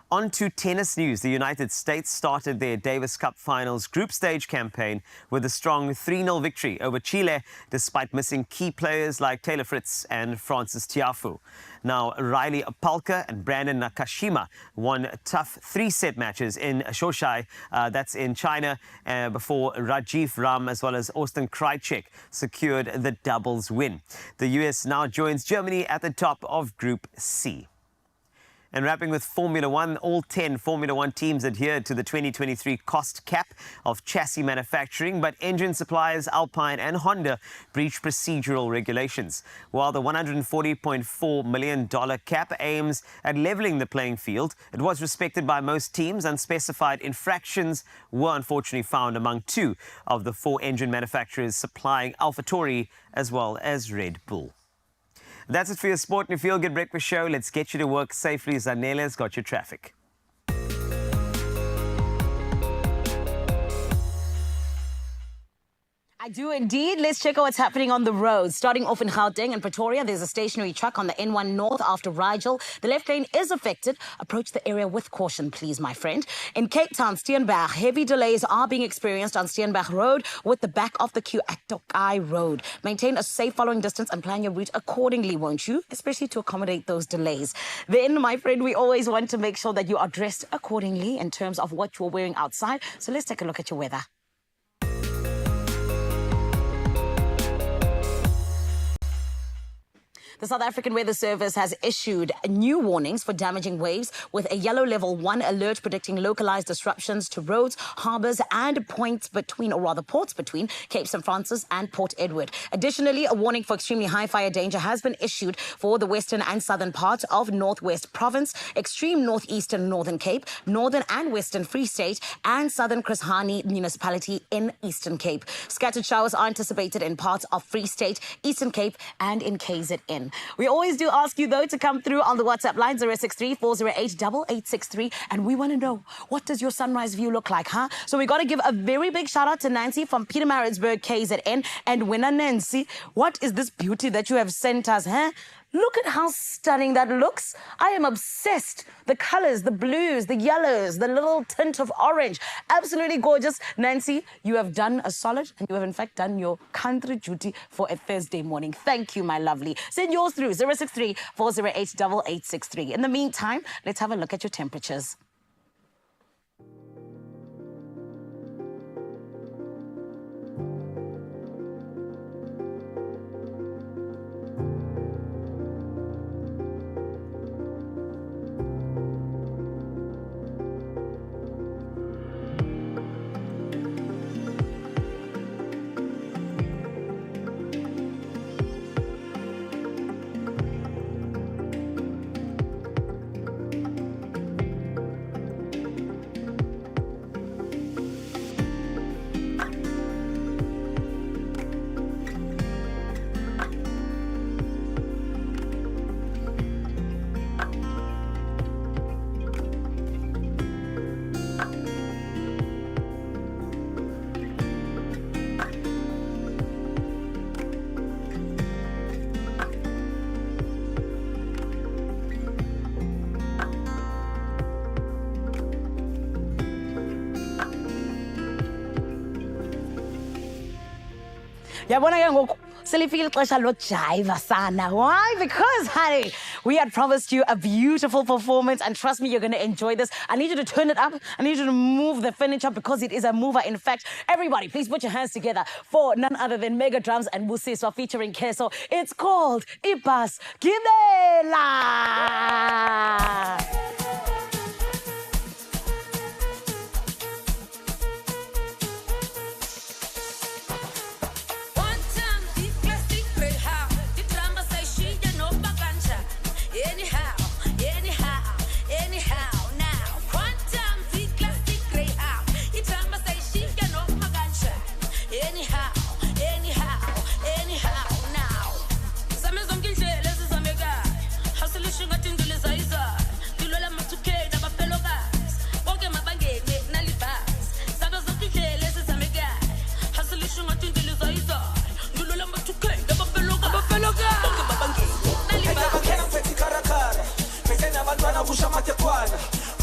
On to tennis news. The United States started their Davis Cup Finals group stage campaign with a strong 3-0 victory over Chile, despite missing key players like Taylor Fritz and Francis Tiafoe. Now, Riley Opelka and Brandon Nakashima won tough 3-set matches in Shoshai, that's in China, before Rajiv Ram as well as Austin Krajicek secured the doubles win. The US now joins Germany at the top of Group C. And wrapping with Formula One, all 10 Formula One teams adhered to the 2023 cost cap of chassis manufacturing, but engine suppliers Alpine and Honda breached procedural regulations. While the $140.4 million cap aims at leveling the playing field, it was respected by most teams. Unspecified infractions were unfortunately found among 2 of the 4 engine manufacturers supplying AlphaTauri as well as Red Bull. That's it for your Sport and Feel Good Breakfast Show. Let's get you to work safely. Zanele's got your traffic. I do indeed. Let's check out what's happening on the roads. Starting off in Gauteng and Pretoria, there's a stationary truck on the N1 North after Rigel. The left lane is affected. Approach the area with caution, please, my friend. In Cape Town, Steenberg, heavy delays are being experienced on Steenberg Road with the back of the queue at Tokai Road. Maintain a safe following distance and plan your route accordingly, won't you? Especially to accommodate those delays. Then, my friend, we always want to make sure that you are dressed accordingly in terms of what you're wearing outside. So let's take a look at your weather. The South African Weather Service has issued new warnings for damaging waves with a yellow level 1 alert predicting localized disruptions to roads, harbors and points between, or rather ports between, Cape St. Francis and Port Edward. Additionally, a warning for extremely high fire danger has been issued for the western and southern parts of Northwest Province, extreme northeastern Northern Cape, northern and western Free State and southern Chris Hani municipality in Eastern Cape. Scattered showers are anticipated in parts of Free State, Eastern Cape and in KZN. We always do ask you, though, to come through on the WhatsApp line 063-408-8863. And we want to know, what does your sunrise view look like, huh? So we got to give a very big shout out to Nancy from Pietermaritzburg, KZN. And winner Nancy, what is this beauty that you have sent us, huh? Look at how stunning that looks. I am obsessed. The colors, the blues, the yellows, the little tint of orange. Absolutely gorgeous. Nancy, you have done a solid and you have in fact done your country duty for a Thursday morning. Thank you, my lovely. Send yours through 063-408-8863. In the meantime, let's have a look at your temperatures. Yabona ke ngoku selifika ixesha lojiva sana. Why? Because, honey, we had promised you a beautiful performance, and trust me, you're going to enjoy this. I need you to turn it up. I need you to move the furniture because it is a mover. In fact, everybody, please put your hands together for none other than Mega Drums and Busiswa featuring Keso. It's called Ipas Gibela.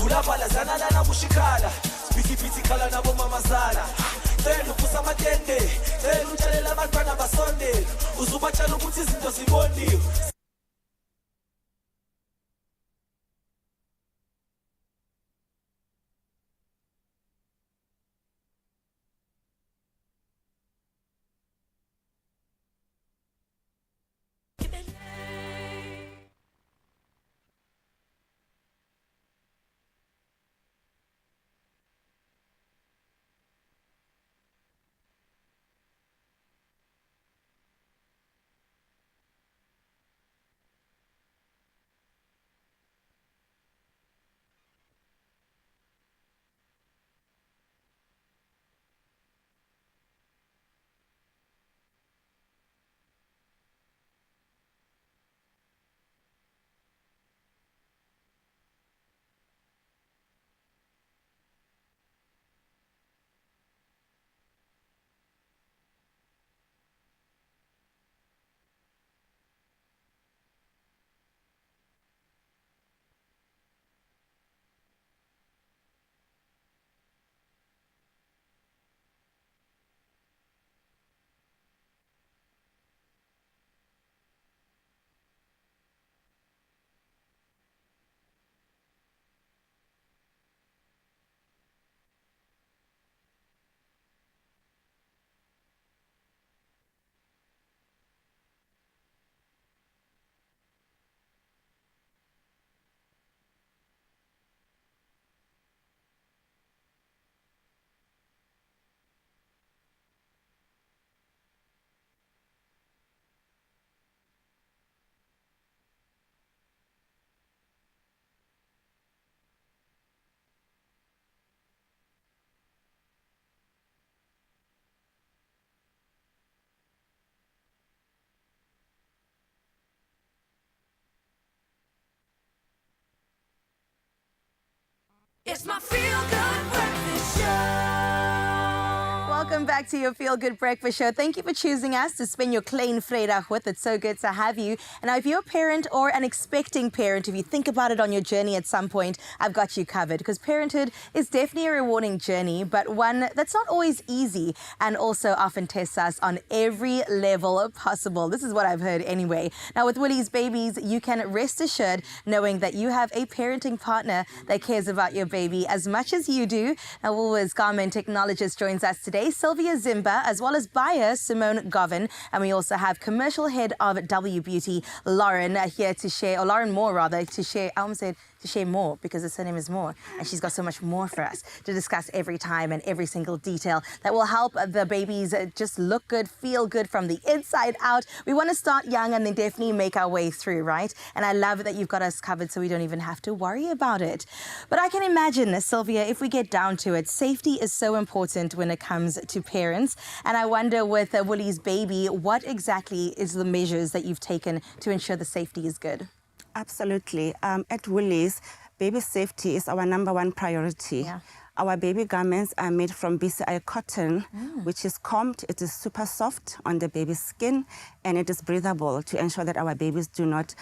Vulavala zana lana mushikala. Piti piti kala na bo mama zala. Telu kusa matende. Telu chalela bantwana basonde. Uzubatshela ukuthi izinto ziboniwe. It's my Feelgood Breakfast Show. Welcome back to your Feel Good Breakfast Show. Thank you for choosing us to spend your klein vrydag with. It's so good to have you. And now if you're a parent or an expecting parent, if you think about it on your journey at some point, I've got you covered, because parenthood is definitely a rewarding journey, but one that's not always easy and also often tests us on every level possible. This is what I've heard anyway. Now with Woolies Babies, you can rest assured knowing that you have a parenting partner that cares about your baby as much as you do. Now Woolworths garment technologist joins us today, Sylvia Zimba, as well as buyer Simone Govan, and we also have commercial head of W Beauty, Lauren, here to share, or Lauren Moore rather, to share, I almost said to share more because her surname is Moore, and she's got so much more for us to discuss every time and every single detail that will help the babies just look good, feel good from the inside out. We want to start young and then definitely make our way through, right? And I love that you've got us covered so we don't even have to worry about it. But I can imagine, Sylvia, if we get down to it, safety is so important when it comes to parents. And I wonder with Woolies Baby, what exactly is the measures that you've taken to ensure the safety is good? Absolutely. At Woolies, baby safety is our #1 priority. Yeah. Our baby garments are made from BCI cotton, which is combed. It is super soft on the baby's skin, and it is breathable to ensure that our babies do not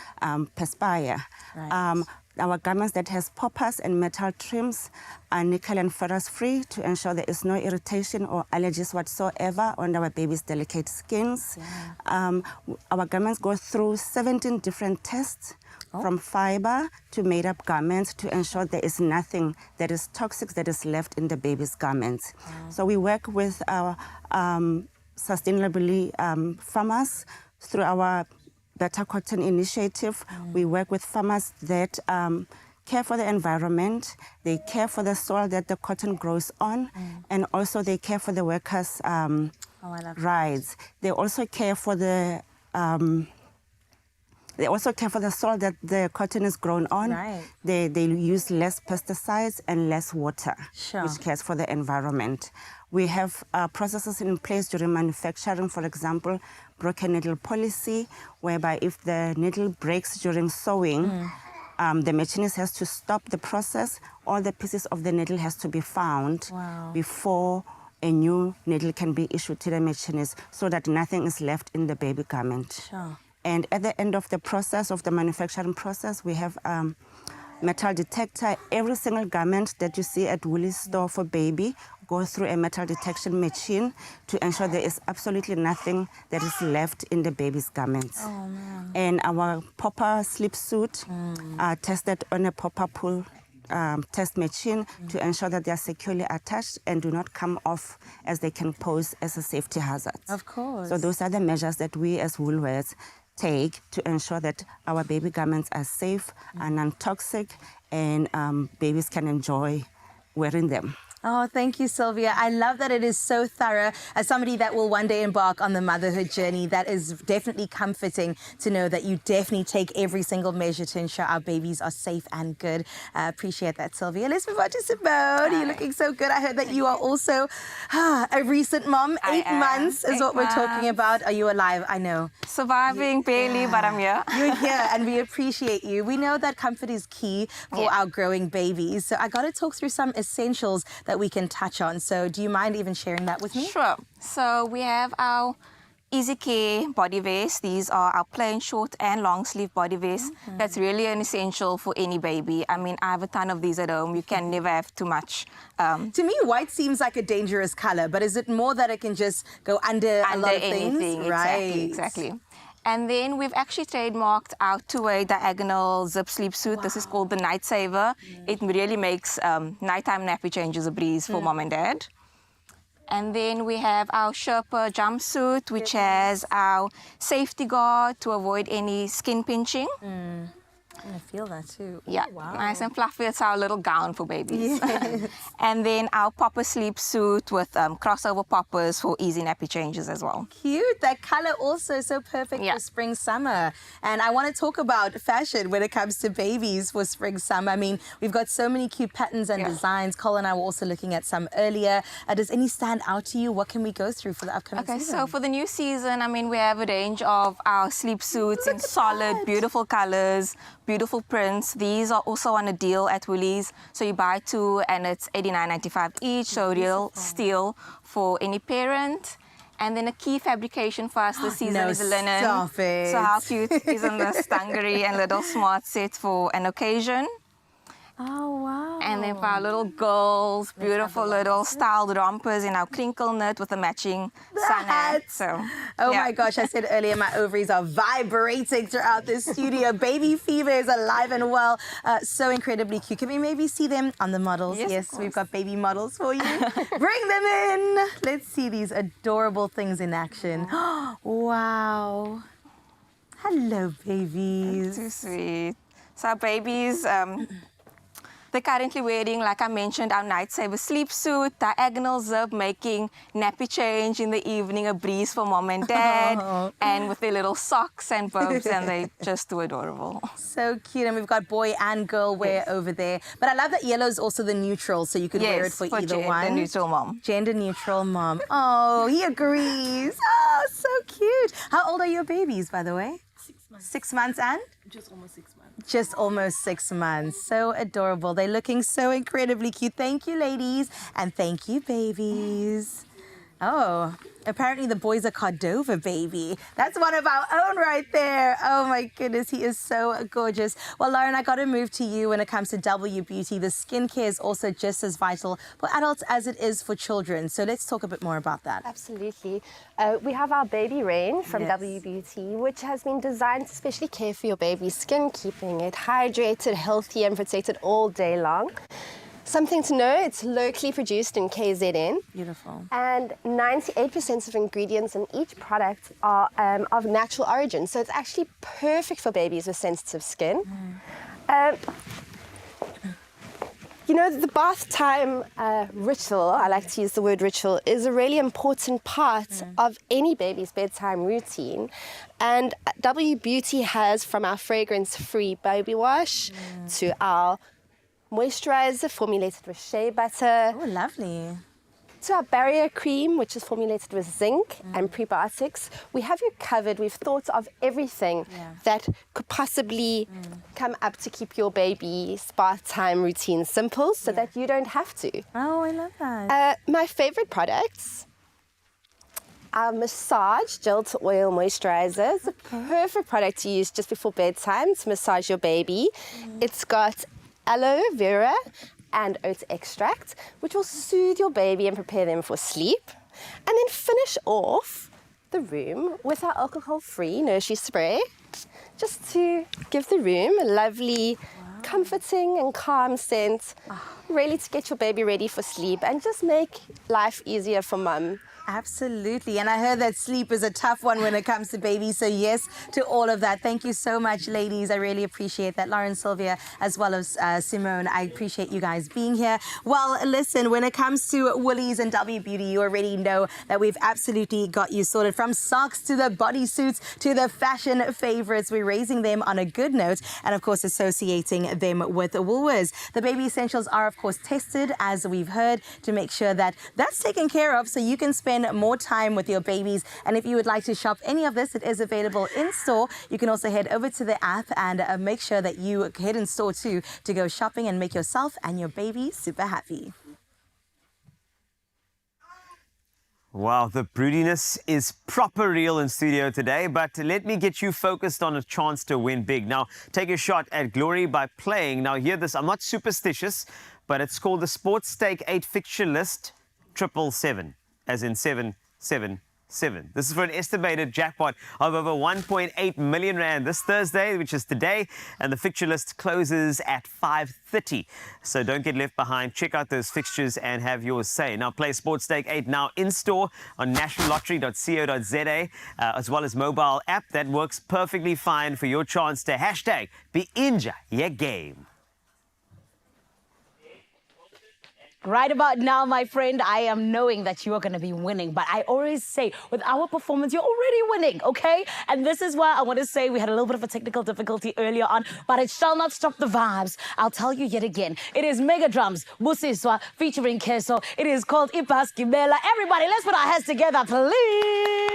perspire. Right. Our garments that has poppers and metal trims are nickel and ferrous free to ensure there is no irritation or allergies whatsoever on our baby's delicate skins. Yeah. Our garments go through 17 different tests, from fiber to made-up garments, to ensure there is nothing that is toxic that is left in the baby's garments. So we work with our sustainably farmers through our Better Cotton initiative. We work with farmers that care for the environment, they care for the soil that the cotton grows on, and also they care for the workers' rights. They also care for the soil that the cotton is grown on. Right. They use less pesticides and less water, which cares for the environment. We have processes in place during manufacturing, for example, broken needle policy, whereby if the needle breaks during sewing, the machinist has to stop the process. All the pieces of the needle has to be found before a new needle can be issued to the machinist, so that nothing is left in the baby garment. And at the end of the process, of the manufacturing process, we have metal detector. Every single garment that you see at Woolies store for baby goes through a metal detection machine to ensure there is absolutely nothing that is left in the baby's garments. Oh, man. And our popper sleep suit are tested on a popper pull test machine to ensure that they are securely attached and do not come off, as they can pose as a safety hazard. Of course. So those are the measures that we as Woolworths take to ensure that our baby garments are safe and non-toxic, and babies can enjoy wearing them. Oh, thank you, Sylvia. I love that it is so thorough. As somebody that will one day embark on the motherhood journey, that is definitely comforting to know that you definitely take every single measure to ensure our babies are safe and good. I appreciate that, Sylvia. Let's move on to Simone. You're looking so good. I heard that you are also a recent mom. 8 months is what we're talking about. Are you alive? I know. Surviving, barely, but I'm here. You're here, and we appreciate you. We know that comfort is key for our growing babies. So I got to talk through some essentials that we can touch on. So do you mind even sharing that with me? Sure. So we have our Easy Care body vests. These are our plain short and long sleeve body vests. That's really an essential for any baby. I mean, I have a ton of these at home. You can never have too much. To me, white seems like a dangerous color, but is it more that it can just go under a lot of anything? things? Exactly. And then we've actually trademarked our two-way diagonal zip sleep suit. This is called the Night Saver. It really makes nighttime nappy changes a breeze for mom and dad. And then we have our Sherpa jumpsuit, which has our safety guard to avoid any skin pinching. I feel that too. Yeah, nice and fluffy. It's our little gown for babies. And then our popper sleep suit with crossover poppers for easy nappy changes as well. Cute. That color also so perfect for spring, summer. And I want to talk about fashion when it comes to babies for spring, summer. I mean, we've got so many cute patterns and designs. Cole and I were also looking at some earlier. Does any stand out to you? What can we go through for the upcoming season? So for the new season, I mean, we have a range of our sleep suits in solid, beautiful colors, beautiful prints. These are also on a deal at Woolies. So you buy 2 and it's $89.95 each. So real steal for any parent. And then a key fabrication for us this season is linen. Stop it. So how cute isn't this dungaree and little smart set for an occasion? Oh, wow. And then for our little girls, beautiful little styled rompers in our crinkle knit with a matching sun hat. So, oh my gosh, I said earlier my ovaries are vibrating throughout this studio. Baby fever is alive and well. So incredibly cute. Can we maybe see them on the models? Yes, we've got baby models for you. Bring them in. Let's see these adorable things in action. Wow. Hello, babies. Too sweet. So our babies... they're currently wearing, like I mentioned, our Night Saver sleep suit, diagonal zip, making nappy change in the evening a breeze for mom and dad, and with their little socks and bobs, and they're just too adorable. So cute, and we've got boy and girl wear over there. But I love that yellow is also the neutral, so you could wear it for either one. Gender neutral mom. Gender neutral mom. Oh, he agrees. Oh, so cute. How old are your babies, by the way? 6 months. 6 months and? Just almost 6 months. Just almost 6 months. So adorable. They're looking so incredibly cute. Thank you, ladies. And thank you, babies. Oh, apparently the boys are Cordova, baby. That's one of our own right there. Oh my goodness, he is so gorgeous. Well, Lauren, I got to move to you when it comes to W Beauty. The skincare is also just as vital for adults as it is for children. So let's talk a bit more about that. Absolutely. We have our baby range from W Beauty, which has been designed to especially care for your baby's skin, keeping it hydrated, healthy, and protected all day long. Something to know, it's locally produced in KZN. Beautiful. And 98% of ingredients in each product are of natural origin. So it's actually perfect for babies with sensitive skin. You know, the bath time ritual, I like to use the word ritual, is a really important part of any baby's bedtime routine. And W Beauty has, from our fragrance-free baby wash to our moisturizer formulated with shea butter. Oh, lovely. To our barrier cream, which is formulated with zinc and prebiotics. We have you covered. We've thought of everything that could possibly come up to keep your baby's bath time routine simple so that you don't have to. Oh, I love that. My favorite products, our massage gel to oil moisturizer. It's a perfect product to use just before bedtime to massage your baby. It's got aloe vera and oat extract, which will soothe your baby and prepare them for sleep. And then finish off the room with our alcohol-free nursery spray, just to give the room a lovely, comforting and calm scent, really to get your baby ready for sleep and just make life easier for mum. Absolutely. And I heard that sleep is a tough one when it comes to babies. So yes to all of that. Thank you so much, ladies. I really appreciate that. Lauren, Sylvia, as well as Simone, I appreciate you guys being here. Well, listen, when it comes to Woolies and W Beauty, you already know that we've absolutely got you sorted. From socks to the bodysuits to the fashion favorites, we're raising them on a good note and, of course, associating them with Woolworths. The baby essentials are, of course, tested, as we've heard, to make sure that that's taken care of so you can spend more time with your babies. And if you would like to shop any of this, it is available in store. You can also head over to the app and make sure that you head in store too to go shopping and make yourself and your baby super happy. Wow, the broodiness is proper real in studio today, but let me get you focused on a chance to win big. Now, take a shot at glory by playing. Now, hear this, I'm not superstitious, but it's called the Sports Stake 8 Fixture List 777. As in 777. This is for an estimated jackpot of over 1.8 million rand this Thursday, which is today, and the fixture list closes at 5:30. So don't get left behind. Check out those fixtures and have yours say. Now play Sports Stake 8 now in store on nationallottery.co.za, as well as mobile app. That works perfectly fine for your chance to hashtag be inja your game. Right about now, my friend, I am knowing that you are going to be winning. But I always say, with our performance, you're already winning, okay? And this is why I want to say we had a little bit of a technical difficulty earlier on, but it shall not stop the vibes. I'll tell you yet again. It is Mega Drums, Busiswa, featuring Keso. It is called Ipaskibela. Everybody, let's put our hands together, please.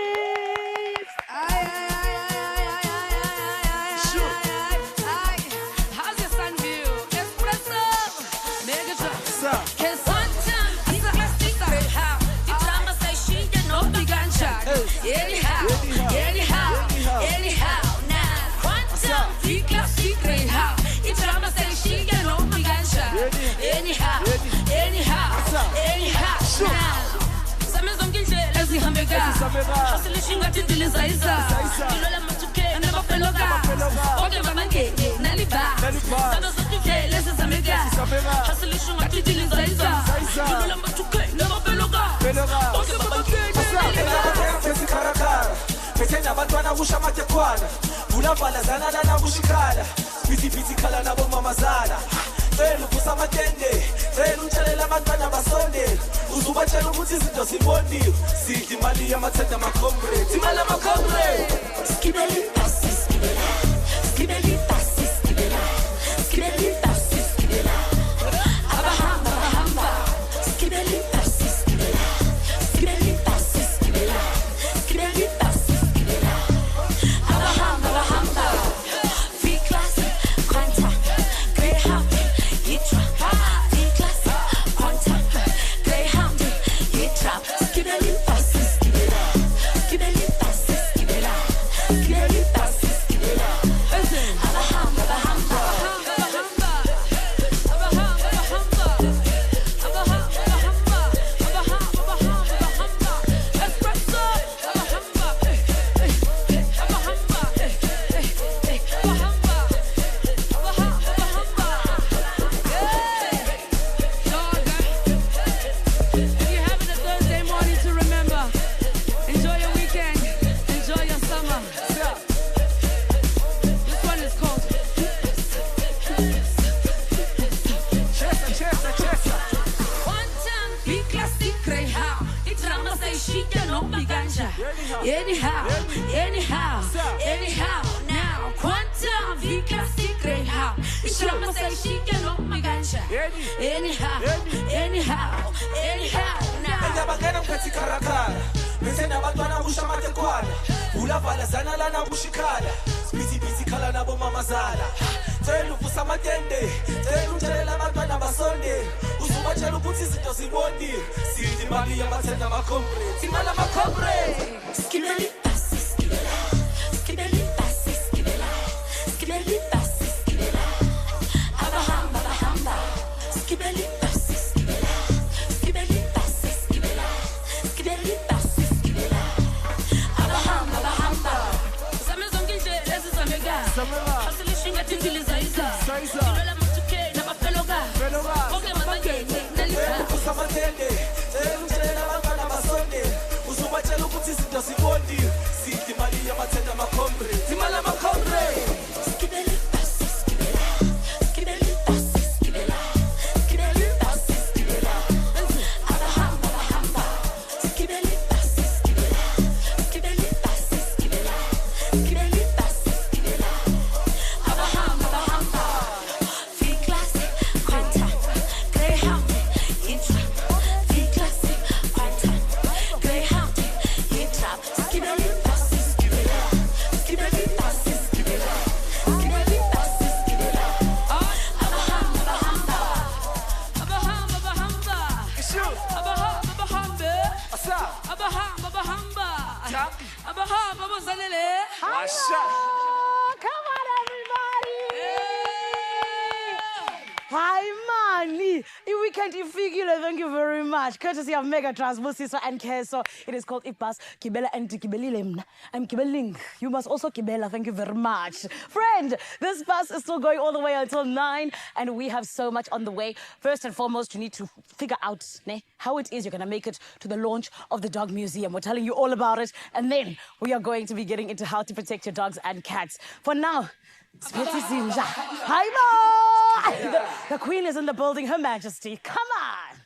Thank you very much. Courtesy of Mega Trans, Busiswa and Keso. It is called Ibas Kibela and Kibelilem. I'm Kibeling. You must also Kibela. Thank you very much. Friend, this bus is still going all the way until 9, and we have so much on the way. First and foremost, you need to figure out how it is you're going to make it to the launch of the Dog Museum. We're telling you all about it, and then we are going to be getting into how to protect your dogs and cats. For now, Spitzy Zinhle. Hi, Ma! The Queen is in the building, Her Majesty. Come on!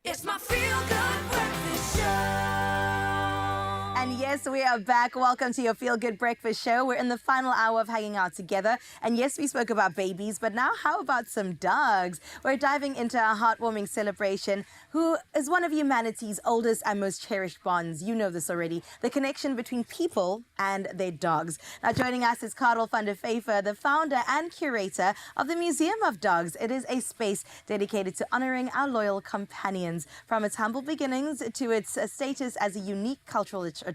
It's my feel-good breakfast show. And yes, we are back. Welcome to your Feel Good Breakfast Show. We're in the final hour of hanging out together. And yes, we spoke about babies, but now how about some dogs? We're diving into a heartwarming celebration. Who is one of humanity's oldest and most cherished bonds? You know this already. The connection between people and their dogs. Now joining us is Karla van der Vyver, the founder and curator of the Museum of Dogs. It is a space dedicated to honoring our loyal companions. From its humble beginnings to its status as a unique cultural attraction,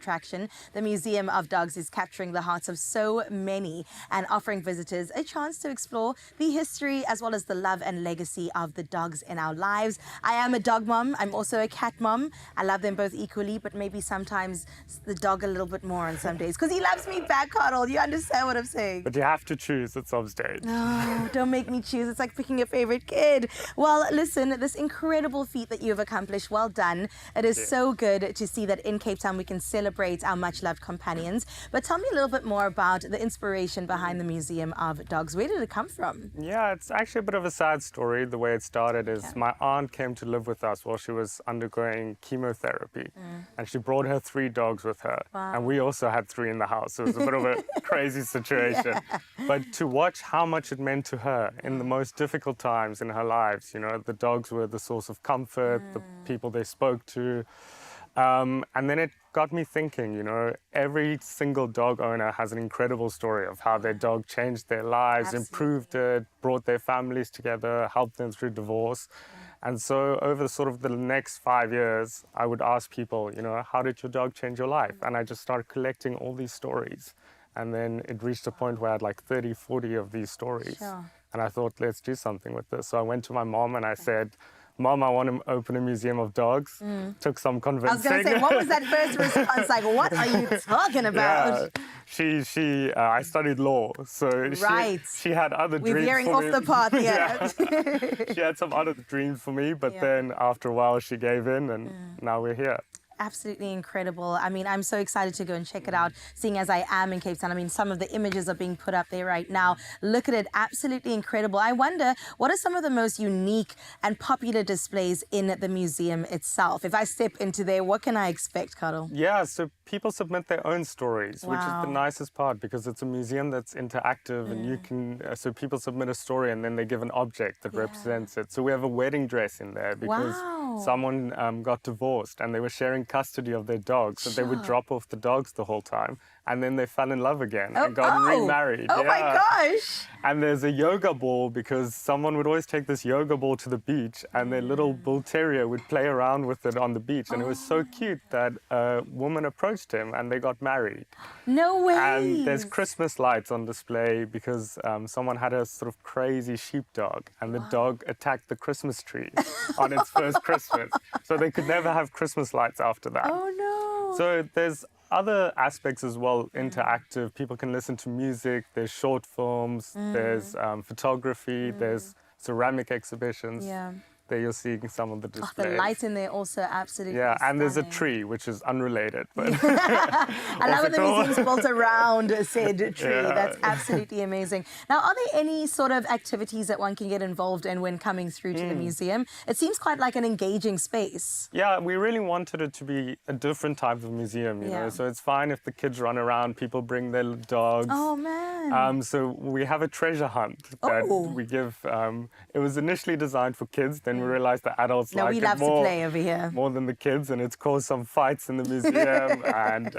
the Museum of Dogs is capturing the hearts of so many and offering visitors a chance to explore the history as well as the love and legacy of the dogs in our lives. I am a dog mom. I'm also a cat mom. I love them both equally, but maybe sometimes the dog a little bit more on some days because he loves me back, Karla. You understand what I'm saying? But you have to choose at some stage. No, don't make me choose. It's like picking a favorite kid. Well, listen, this incredible feat that you've accomplished, well done. It is so good to see that in Cape Town we can celebrate our much-loved companions. But tell me a little bit more about the inspiration behind the Museum of Dogs. Where did it come from? Yeah, it's actually a bit of a sad story. The way it started is my aunt came to live with us while she was undergoing chemotherapy. And she brought her 3 dogs with her. Wow. And we also had 3 in the house. So it was a bit of a crazy situation. But to watch how much it meant to her in the most difficult times in her lives, you know, the dogs were the source of comfort, the people they spoke to. And then it got me thinking, you know, every single dog owner has an incredible story of how their dog changed their lives, improved it, brought their families together, helped them through divorce. And so over sort of the next 5 years, I would ask people, you know, how did your dog change your life? And I just started collecting all these stories. And then it reached a point where I had like 30, 40 of these stories. And I thought, let's do something with this. So I went to my mom and I said, Mom, I want to open a museum of dogs. Took some convincing. I was going to say, what was that first response? Like, what are you talking about? Yeah, I studied law, so she had other dreams. We're veering for off me. the path here. Yeah. She had some other dreams for me, but then after a while she gave in, and now we're here. Absolutely incredible. I mean, I'm so excited to go and check it out, seeing as I am in Cape Town. I mean, some of the images are being put up there right now. Look at it. Absolutely incredible. I wonder, what are some of the most unique and popular displays in the museum itself? If I step into there, what can I expect, Karla? Yeah, so people submit their own stories, which is the nicest part because it's a museum that's interactive and you can, so people submit a story and then they give an object that represents it. So we have a wedding dress in there because someone got divorced and they were sharing custody of their dogs, so they would drop off the dogs the whole time, and then they fell in love again and got remarried. Oh my gosh! And there's a yoga ball because someone would always take this yoga ball to the beach, and their little bull terrier would play around with it on the beach, and it was so cute that a woman approached him and they got married. No way! And there's Christmas lights on display because someone had a sort of crazy sheepdog, and the dog attacked the Christmas tree on its first Christmas, so they could never have Christmas lights after that. Oh no! So there's other aspects as well, interactive. People can listen to music, there's short films, there's photography, there's ceramic exhibitions. There you're seeing some of the displays. The light in there also absolutely and there's a tree, which is unrelated. But I love when the museum's built around said tree. That's absolutely amazing. Now, are there any sort of activities that one can get involved in when coming through to the museum? It seems quite like an engaging space. Yeah, we really wanted it to be a different type of museum, you know. So it's fine if the kids run around, people bring their dogs. Oh, man. So we have a treasure hunt that we give. It was initially designed for kids, then we realized that adults like we it love more, to play over here. more than the kids, and it's caused some fights in the museum. And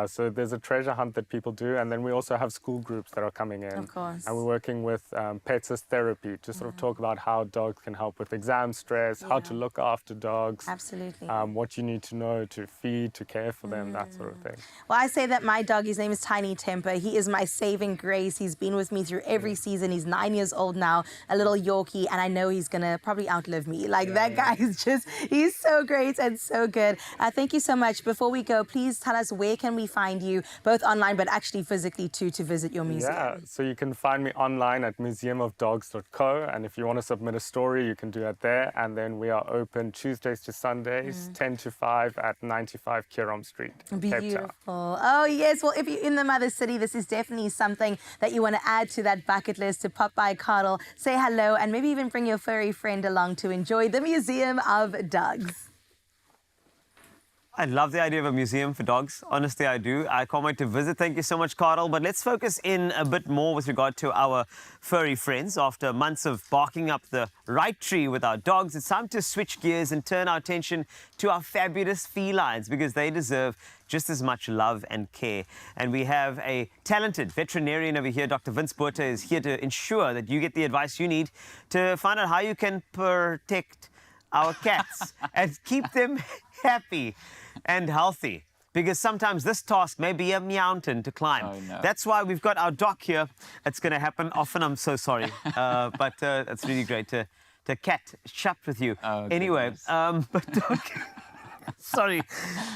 so there's a treasure hunt that people do, and then we also have school groups that are coming in. Of course. And we're working with Pets as Therapy to sort of talk about how dogs can help with exam stress, how to look after dogs. Absolutely. What you need to know to feed, to care for them, that sort of thing. Well, I say that my dog, his name is Tiny Temper. He is my saving grace. He's been with me through every season. He's 9 years old now, a little Yorkie, and I know he's going to probably outlive me. Like, that guy is just, he's so great and so good. Thank you so much. Before we go, please tell us where can we find you, both online but actually physically too, to visit your museum. Yeah, so you can find me online at museumofdogs.co, and if you want to submit a story, you can do that there. And then we are open Tuesdays to Sundays, 10 to 5 at 95 Kierom Street, Cape Town. Beautiful. Oh, yes. Well, if you're in the Mother City, this is definitely something that you want to add to that bucket list, to pop by Karla, say hello, and maybe even bring your furry friend along to enjoy the Museum of Dogs. I love the idea of a museum for dogs. Honestly, I do. I can't wait to visit. Thank you so much, Carl. But let's focus in a bit more with regard to our furry friends. After months of barking up the right tree with our dogs, it's time to switch gears and turn our attention to our fabulous felines, because they deserve just as much love and care. And we have a talented veterinarian over here. Dr. Vince Botha is here to ensure that you get the advice you need to find out how you can protect our cats and keep them happy and healthy, because sometimes this task may be a mountain to climb. Oh, no. That's why we've got our doc here. It's going to happen often. I'm so sorry, but it's really great to cat chat with you. Oh, anyway, but doc, sorry,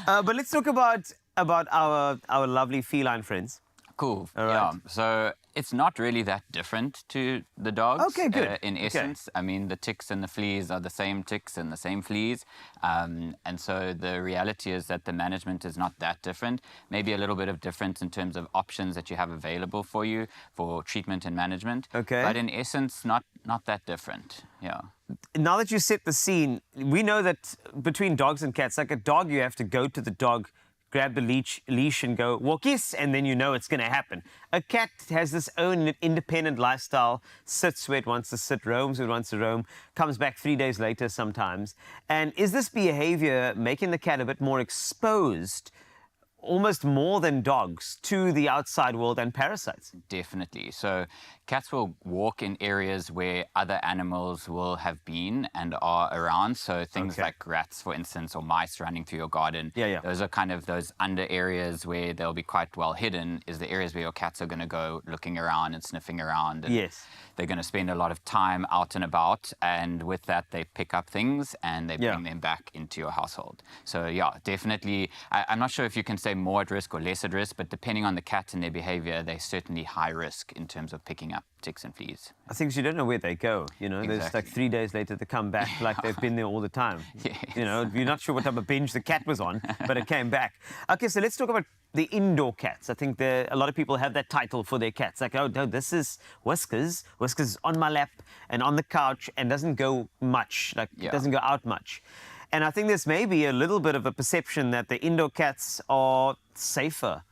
but let's talk about our lovely feline friends. Cool. All right. Yeah. So it's not really that different to the dogs. Okay, good. In essence, I mean, the ticks and the fleas are the same ticks and the same fleas. And so the reality is that the management is not that different. Maybe a little bit of difference in terms of options that you have available for you for treatment and management. Okay. But in essence, not that different. Yeah. Now that you set the scene, we know that between dogs and cats, like a dog, you have to go to the dog, grab the leash and go, walkies, and then you know it's going to happen. A cat has this own independent lifestyle, sits where it wants to sit, roams where it wants to roam, comes back 3 days later sometimes. And is this behavior making the cat a bit more exposed, almost more than dogs, to the outside world and parasites? Definitely. So cats will walk in areas where other animals will have been and are around. So things like rats, for instance, or mice running through your garden. Those are kind of those under areas where they'll be quite well hidden, is the areas where your cats are going to go looking around and sniffing around. And they're going to spend a lot of time out and about. And with that, they pick up things and they bring them back into your household. So yeah, definitely. I'm not sure if you can say more at risk or less at risk, but depending on the cat and their behavior, they're certainly high risk in terms of picking up ticks and fleas. I think you don't know where they go. You know, there's like 3 days later they come back like they've been there all the time. You know, you're not sure what type of binge the cat was on, but it came back. Okay, so let's talk about the indoor cats. I think a lot of people have that title for their cats. Like, oh, no, this is Whiskers. Whiskers on my lap and on the couch and doesn't go much, doesn't go out much. And I think there's maybe a little bit of a perception that the indoor cats are safer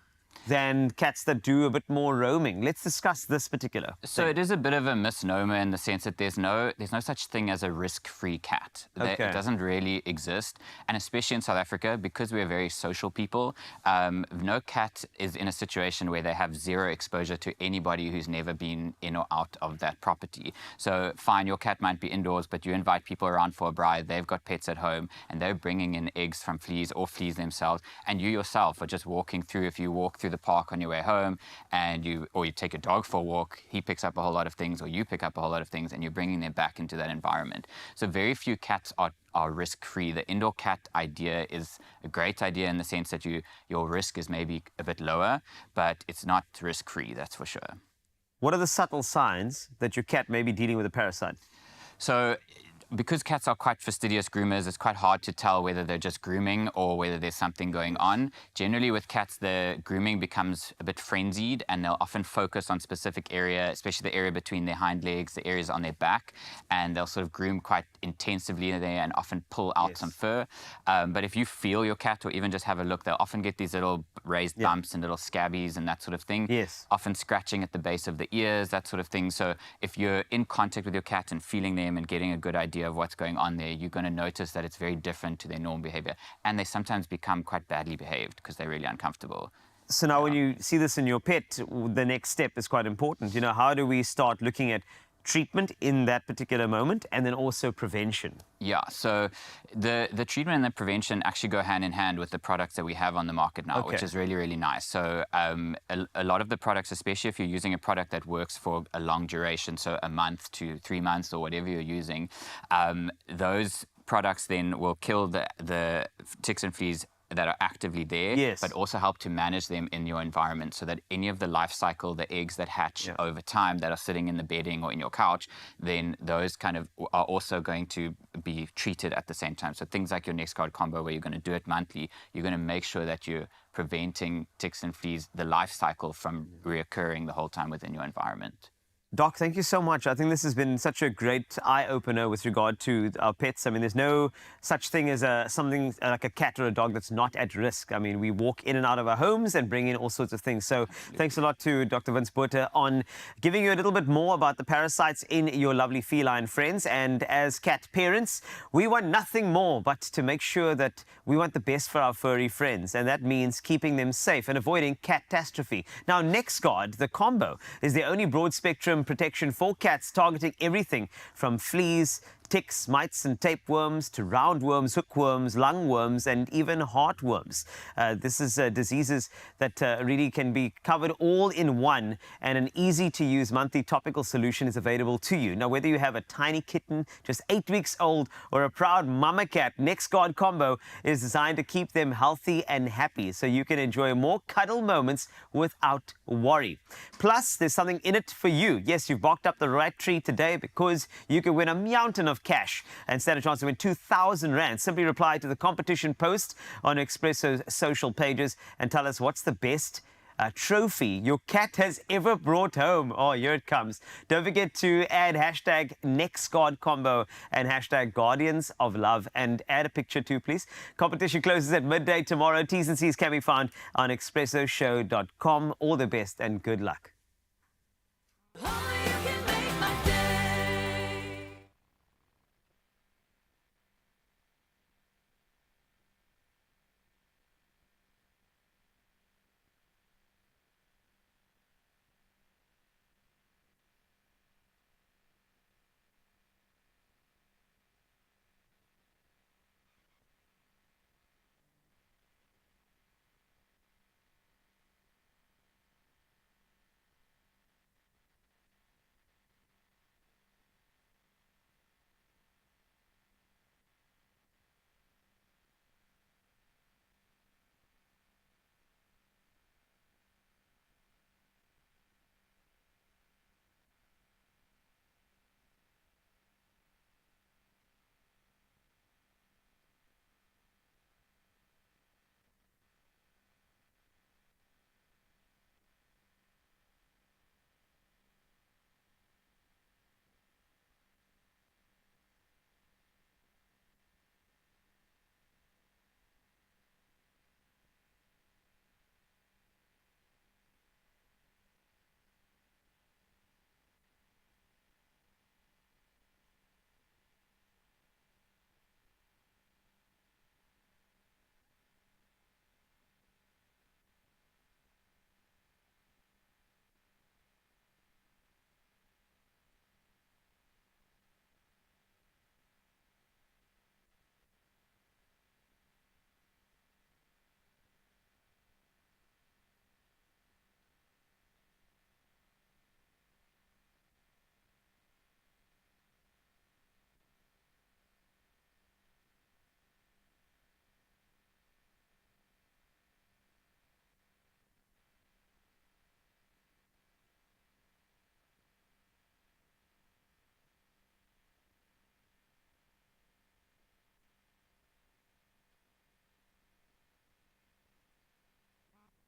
than cats that do a bit more roaming. Let's discuss this particular So thing. it is a bit of a misnomer in the sense that there's no such thing as a risk-free cat. It doesn't really exist. And especially in South Africa, because we're very social people, no cat is in a situation where they have zero exposure to anybody who's never been in or out of that property. So fine, your cat might be indoors, but you invite people around for a bride, they've got pets at home, and they're bringing in eggs from fleas or fleas themselves, and you yourself are just walking through, if you walk through the park on your way home and you take a dog for a walk, he picks up a whole lot of things, or you pick up a whole lot of things, and you're bringing them back into that environment. So very few cats are risk-free. The indoor cat idea is a great idea in the sense that your risk is maybe a bit lower, but it's not risk-free, that's for sure. What are the subtle signs that your cat may be dealing with a parasite? So because cats are quite fastidious groomers, it's quite hard to tell whether they're just grooming or whether there's something going on. Generally with cats, the grooming becomes a bit frenzied and they'll often focus on specific area, especially the area between their hind legs, the areas on their back, and they'll sort of groom quite intensively there and often pull out some fur. But if you feel your cat or even just have a look, they'll often get these little raised bumps and little scabbies and that sort of thing. Often scratching at the base of the ears, that sort of thing. So if you're in contact with your cat and feeling them and getting a good idea of what's going on there, you're going to notice that it's very different to their normal behavior. And they sometimes become quite badly behaved because they're really uncomfortable. So now when you see this in your pet, the next step is quite important. You know, how do we start looking at treatment in that particular moment and then also prevention? Yeah, so the treatment and the prevention actually go hand in hand with the products that we have on the market now, which is really, really nice. So a lot of the products, especially if you're using a product that works for a long duration, so a month to 3 months or whatever you're using, those products then will kill the ticks and fleas that are actively there, but also help to manage them in your environment so that any of the life cycle, the eggs that hatch over time that are sitting in the bedding or in your couch, then those kind of are also going to be treated at the same time. So things like your NextGuard combo where you're going to do it monthly, you're going to make sure that you're preventing ticks and fleas, the life cycle from reoccurring the whole time within your environment. Doc, thank you so much. I think this has been such a great eye-opener with regard to our pets. I mean, there's no such thing as something like a cat or a dog that's not at risk. I mean, we walk in and out of our homes and bring in all sorts of things. So thanks a lot to Dr. Vince Botha on giving you a little bit more about the parasites in your lovely feline friends. And as cat parents, we want nothing more but to make sure that we want the best for our furry friends. And that means keeping them safe and avoiding catastrophe. Now, NexGuard, the combo, is the only broad-spectrum protection for cats, targeting everything from fleas, ticks, mites and tapeworms to roundworms, hookworms, lungworms and even heartworms. This is diseases that really can be covered all in one, and an easy-to-use monthly topical solution is available to you. Now, whether you have a tiny kitten, just 8 weeks old, or a proud mama cat, NexGuard Combo is designed to keep them healthy and happy, so you can enjoy more cuddle moments without worry. Plus, there's something in it for you. Yes, you've barked up the right tree today, because you can win a mountain of cash and stand a chance to win 2,000 Rand. Simply reply to the competition post on Expresso's social pages and tell us what's the best trophy your cat has ever brought home. Oh, here it comes. Don't forget to add hashtag NexGuardCombo and hashtag Guardians of Love, and add a picture too, please. Competition closes at midday tomorrow. T's and C's can be found on expressoshow.com. All the best and good luck.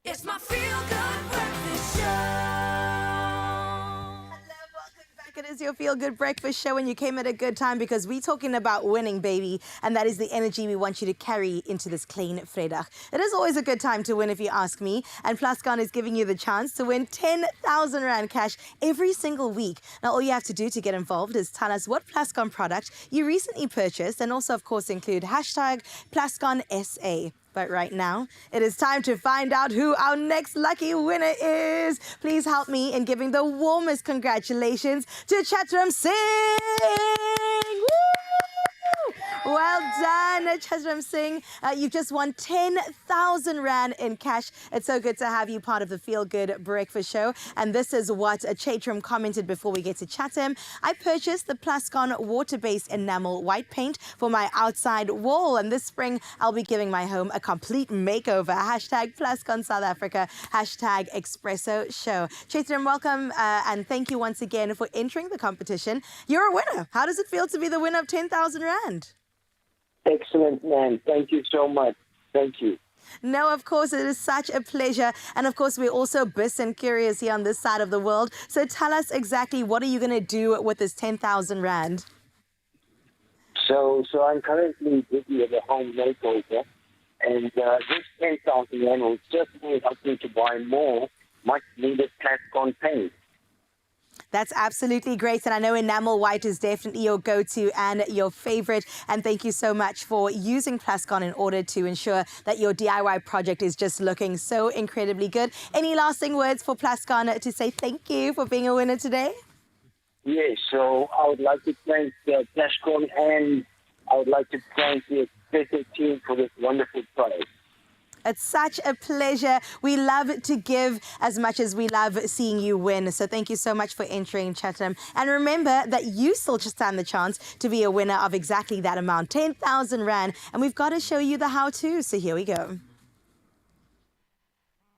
It's my Feelgood breakfast show. Hello, welcome back. It is your Feelgood breakfast show, and you came at a good time because we're talking about winning, baby, and that is the energy we want you to carry into this clean Vrydag. It is always a good time to win, if you ask me, and Plascon is giving you the chance to win 10,000 Rand cash every single week. Now, all you have to do to get involved is tell us what Plascon product you recently purchased, and also, of course, include hashtag PlasconSA. But right now, it is time to find out who our next lucky winner is. Please help me in giving the warmest congratulations to Chatram Singh. Woo! Well done, Chatram Singh. You've just won 10,000 Rand in cash. It's so good to have you part of the Feel Good Breakfast Show. And this is what Chatram commented before we get to chat him. I purchased the Plascon water-based enamel white paint for my outside wall. And this spring, I'll be giving my home a complete makeover. Hashtag Plascon South Africa. Hashtag Expresso Show. Chatram, welcome. And thank you once again for entering the competition. You're a winner. How does it feel to be the winner of 10,000 Rand? Excellent, man. Thank you so much. Thank you. No, of course, it is such a pleasure. And of course, we're also busy and curious here on this side of the world. So tell us exactly, what are you going to do with this 10,000 Rand? So I'm currently busy with a home makeover, and this 10,000 Rand will just help me to buy more much-needed Plascon paint. That's absolutely great. And I know enamel white is definitely your go-to and your favorite. And thank you so much for using Plascon in order to ensure that your DIY project is just looking so incredibly good. Any lasting words for Plascon to say thank you for being a winner today? Yes, so I would like to thank Plascon, and I would like to thank the Expresso team for this wonderful prize. It's such a pleasure. We love to give as much as we love seeing you win. So thank you so much for entering, Chatham. And remember that you still just stand the chance to be a winner of exactly that amount, 10,000 Rand. And we've got to show you the how-to. So here we go.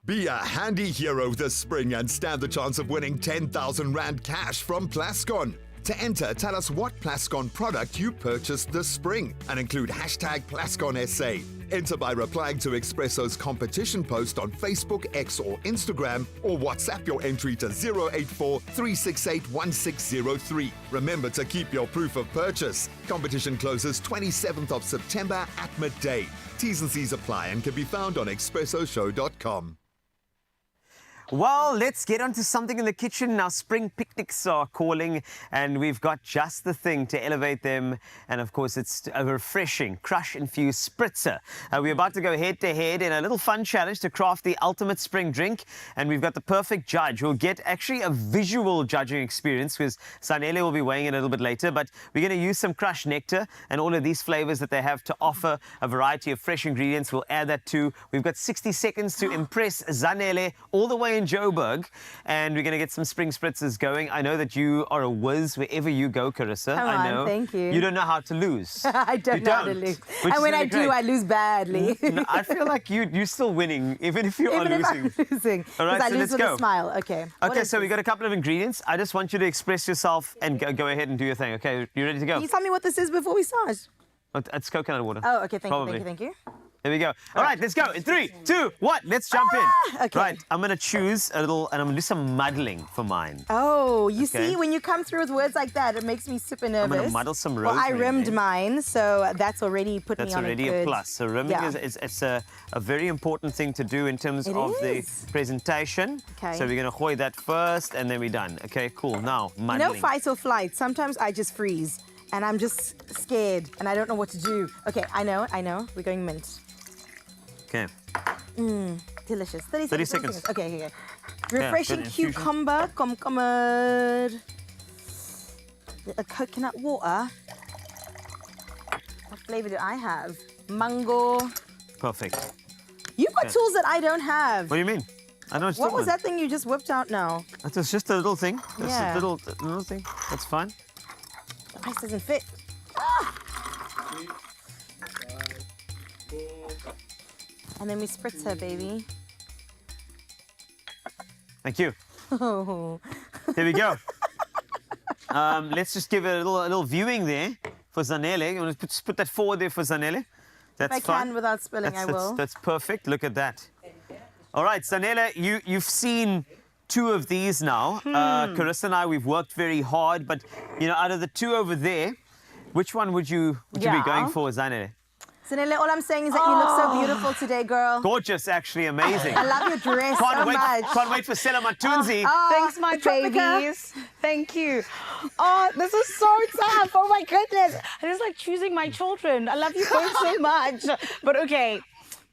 Be a handy hero this spring and stand the chance of winning 10,000 Rand cash from Plascon. To enter, tell us what Plascon product you purchased this spring and include #PlasconSA. Enter by replying to Expresso's competition post on Facebook, X or Instagram, or WhatsApp your entry to 084 368 1603. Remember to keep your proof of purchase. Competition closes 27th of September at midday. T's and C's apply and can be found on expressoshow.com. Well, let's get on to something in the kitchen. Now, spring picnics are calling, and we've got just the thing to elevate them. And, of course, it's a refreshing, crush-infused spritzer. We're about to go head-to-head in a little fun challenge to craft the ultimate spring drink. And we've got the perfect judge who'll get actually a visual judging experience, because Zinhle will be weighing in a little bit later. But we're going to use some crushed nectar and all of these flavors that they have to offer, a variety of fresh ingredients. We'll add that too. We've got 60 seconds to impress Zinhle all the way in Joburg, and we're going to get some spring spritzers going. I know that you are a whiz wherever you go, Carissa. Come I know. on, thank you. You don't know how to lose. I don't know how to lose. And when I do, I lose badly. No, I feel like you're still winning, even if you are losing. If I'm losing. All right, I so lose let's with go. a smile. Okay. Okay, so we got a couple of ingredients. I just want you to express yourself and go ahead and do your thing. Okay, you ready to go? Can you tell me what this is before we start? It's coconut water. Oh, okay. Probably. Thank you. There we go. All right, let's go. In 3, 2, 1, let's jump in. Okay. Right, I'm going to choose a little, and I'm going to do some muddling for mine. Oh, you Okay. see, when you come through with words like that, it makes me super nervous. I'm going to muddle some rosemary. Well, I rimmed mine, so that's already put me on a good... That's already a plus. So rimming is a very important thing to do in terms of the presentation. Okay. So we're going to hoy that first, and then we're done. Okay, cool. Now, muddling. No fight or flight. Sometimes I just freeze, and I'm just scared, and I don't know what to do. Okay, I know. We're going mint. Okay. Delicious. 30 seconds. Okay. Refreshing good infusion. cucumber, komkommer, coconut water. What flavor do I have? Mango. Perfect. You've got tools that I don't have. What do you mean? I know it's What was that thing you just whipped out now? That was just a little thing. That's Yeah. a little thing. That's fine. The price doesn't fit. And then we spritz her, baby. Thank you. Oh. Here we go. Let's just give it a little viewing there for Zinhle. You want to put that forward there for Zinhle? That's If I fine. can without spilling, I will. That's perfect. Look at that. All right, Zinhle, you've seen 2 of these now. Carissa and I, we've worked very hard, but you know, out of the 2 over there, which one would you be going for, Zinhle? Zinhle, all I'm saying is that you look so beautiful today, girl. Gorgeous, actually, amazing. I love your dress so much. Can't wait for Selimathunzi. Thanks, my babies. Thank you. Oh, this is so tough. Oh, my goodness. I just like choosing my children. I love you both so much. But, okay,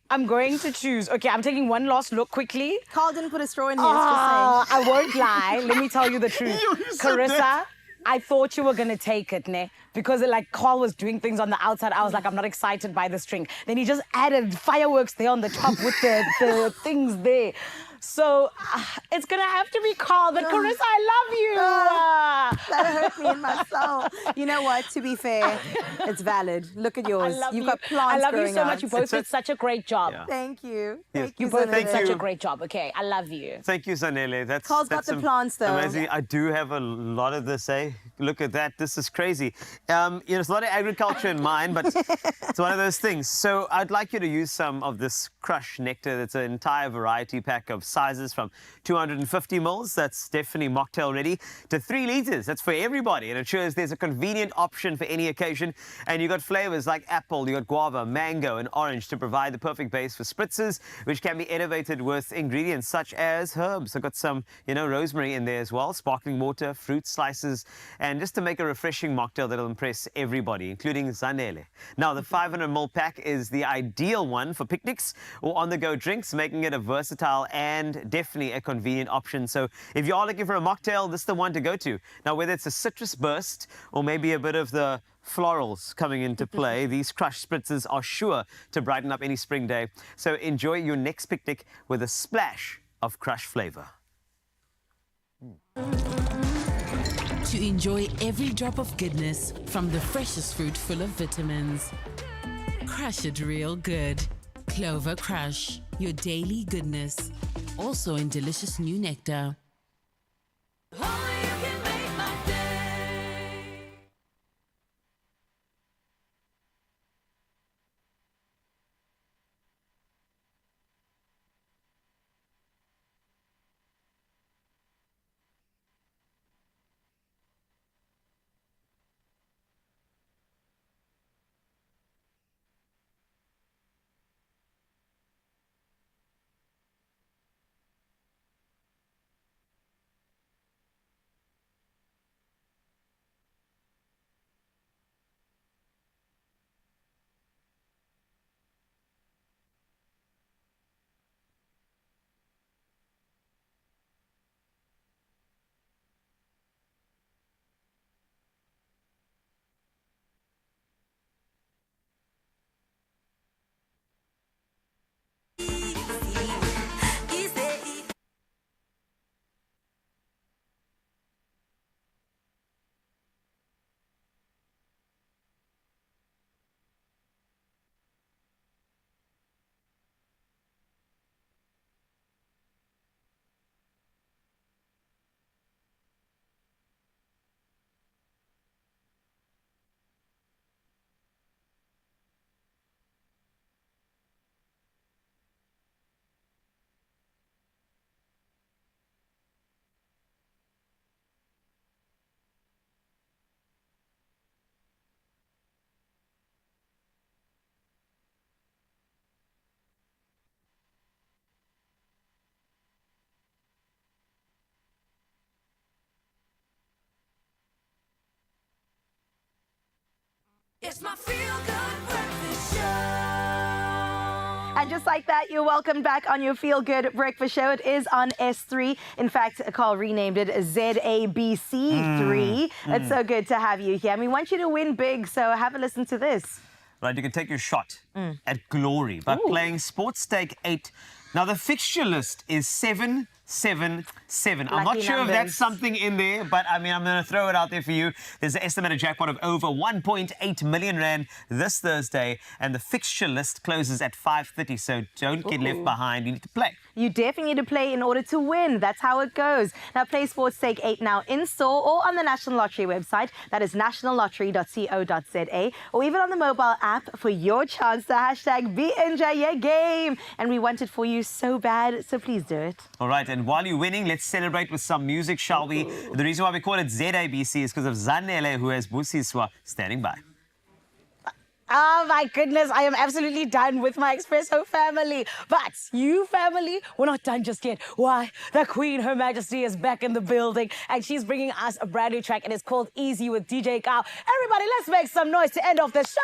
I'm going to choose. Okay, I'm taking one last look quickly. Carl didn't put a straw in here. I won't lie. Let me tell you the truth. Carissa, I thought you were going to take it, ne? Because like Carl was doing things on the outside. I was like, I'm not excited by this drink. Then he just added fireworks there on the top with the things there. So it's going to have to be Carl. But Carissa, I love you. That hurt me in my soul. You know what? To be fair, it's valid. Look at yours. You've got plants I love you so growing much. out. You both did such a great job. Yeah. Thank you. Yes. You both did Thank such you. a great job. Okay, I love you. Thank you, Zinhle. Carl's got the plants, though. Amazing. I do have a lot of this, eh? Look at that. This is crazy. There's a lot of agriculture in mine, but it's one of those things. So I'd like you to use some of this Crush nectar. That's an entire variety pack of sizes from 250 mils, that's definitely mocktail ready, to 3 liters. That's for everybody, and it shows there's a convenient option for any occasion. And you've got flavors like apple, you got guava, mango, and orange to provide the perfect base for spritzers, which can be innovated with ingredients such as herbs. I've got some, rosemary in there as well, sparkling water, fruit slices, and just to make a refreshing mocktail that'll impress everybody, including Zinhle. Now, the 500 ml pack is the ideal one for picnics or on-the-go drinks, making it a versatile and definitely a convenient option. So if you are looking for a mocktail, this is the one to go to. Now, whether it's a citrus burst or maybe a bit of the florals coming into play, these Crush spritzers are sure to brighten up any spring day. So enjoy your next picnic with a splash of Crush flavor. To enjoy every drop of goodness from the freshest fruit full of vitamins. Crush it real good. Clover Crush, your daily goodness. Also in delicious new nectar. It's my Feelgood Breakfast Show. And just like that, you're welcome back on your Feelgood Breakfast Show. It is on S3. In fact, Carl renamed it ZABC3. It's so good to have you here. And we want you to win big, so have a listen to this. Right, you can take your shot at glory by playing Sports Stake 8. Now, the fixture list is 777. I'm not sure if that's something in there, but I mean, I'm going to throw it out there for you. There's an estimated jackpot of over 1.8 million rand this Thursday, and the fixture list closes at 5:30, so don't get left behind. You need to play. You definitely need to play in order to win. That's how it goes. Now, play Sports Stake 8 now in store or on the National Lottery website. That is nationallottery.co.za, or even on the mobile app for your chance to hashtag #BenjayeGame. And we want it for you so bad, so please do it. All right, and while you're winning, let's celebrate with some music, shall we? The reason why we call it ZABC is because of Zinhle, who has Busiswa standing by. Oh my goodness, I am absolutely done with my Expresso family. But you family, we're not done just yet. Why? The Queen, Her Majesty, is back in the building and she's bringing us a brand new track and it's called Easy with DJ Kyle. Everybody, let's make some noise to end off the show.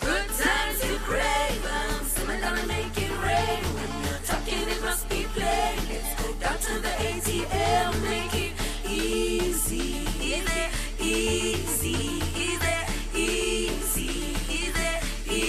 Good times you crave, I'm gonna make it rain. When you're talking, it must be plain. Let's go down to the ATM, make it easy, easy, easy, easy, easy, easy, easy.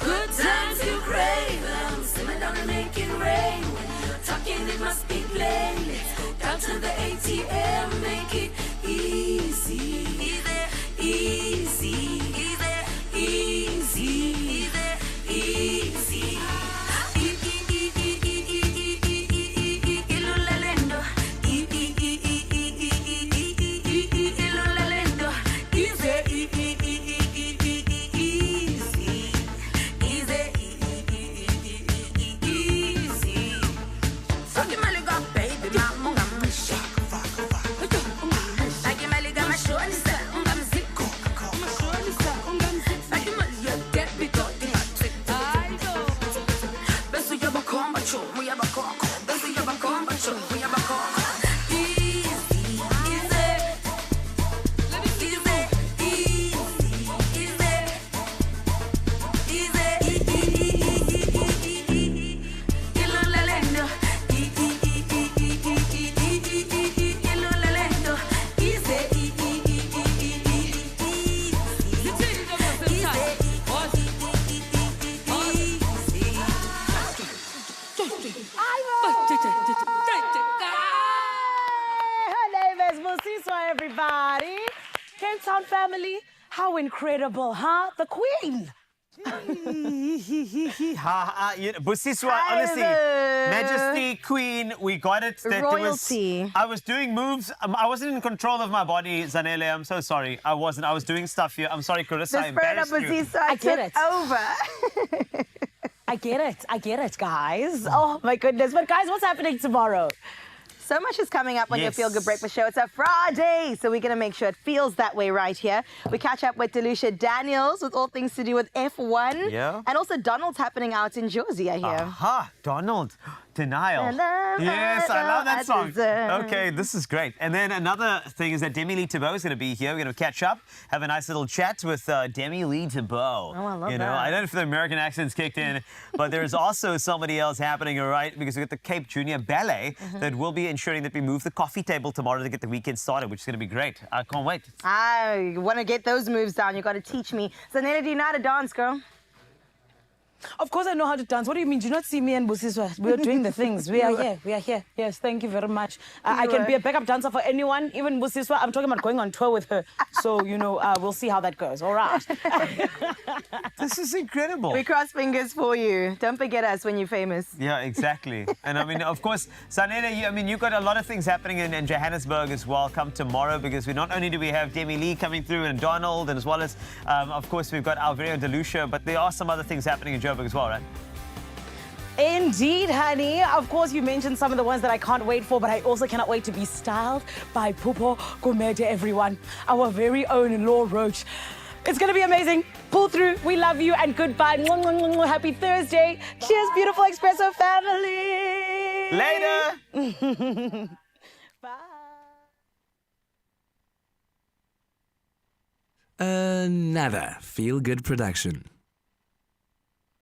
Good times you crave them, simmer down and make it rain. Talking it must be plain. Let's go down to the ATM, make it easy, easy, easy, easy, easy. Busiswa, everybody. Cape Town family, how incredible, huh? The Queen. Busiswa, honestly, Majesty, Queen, we got it. Royalty. I was doing moves. I wasn't in control of my body, Zinhle. I'm so sorry. I wasn't. I was doing stuff here. I'm sorry, Carissa. I embarrassed you. I get it. Over. I get it, guys. Oh, my goodness. But, guys, what's happening tomorrow? So much is coming up on your Feel Good Breakfast Show. It's a Friday, so we're going to make sure it feels that way right here. We catch up with Delucia Daniels with all things to do with F1. Yeah. And also Donald's happening out in Jersey, I hear. Aha, Donald. Denial. Yes, I love that song. Okay, this is great. And then another thing is that Demi Lee Thibault is going to be here. We're going to catch up, have a nice little chat with Demi Lee Thibault. Oh, I love that. I don't know if the American accent's kicked in, but there's also somebody else happening, all right, because we've got the Cape Junior Ballet that will be ensuring that we move the coffee table tomorrow to get the weekend started, which is going to be great. I can't wait. I want to get those moves down. You got to teach me. So, Nene, do you know how to dance, girl? Of course I know how to dance. What do you mean? Do you not see me and Busiswa? We're doing the things. We are here. We are here. Yes, thank you very much. I can be a backup dancer for anyone, even Busiswa. I'm talking about going on tour with her. So, we'll see how that goes. All right. This is incredible. We cross fingers for you. Don't forget us when you're famous. Yeah, exactly. And I mean, of course, Zinhle, you've got a lot of things happening in Johannesburg as well. Come tomorrow, because not only do we have Demi Lee coming through and Donald, and as well as, of course, we've got our very own Delucia, but there are some other things happening in Joburg as well, right? Indeed, honey. Of course, you mentioned some of the ones that I can't wait for, but I also cannot wait to be styled by Pupo Gourmet, everyone. Our very own Law Roach. It's going to be amazing. Pull through. We love you and goodbye. Happy Thursday. Cheers, beautiful Expresso family. Later. Bye. Another Feel Good production.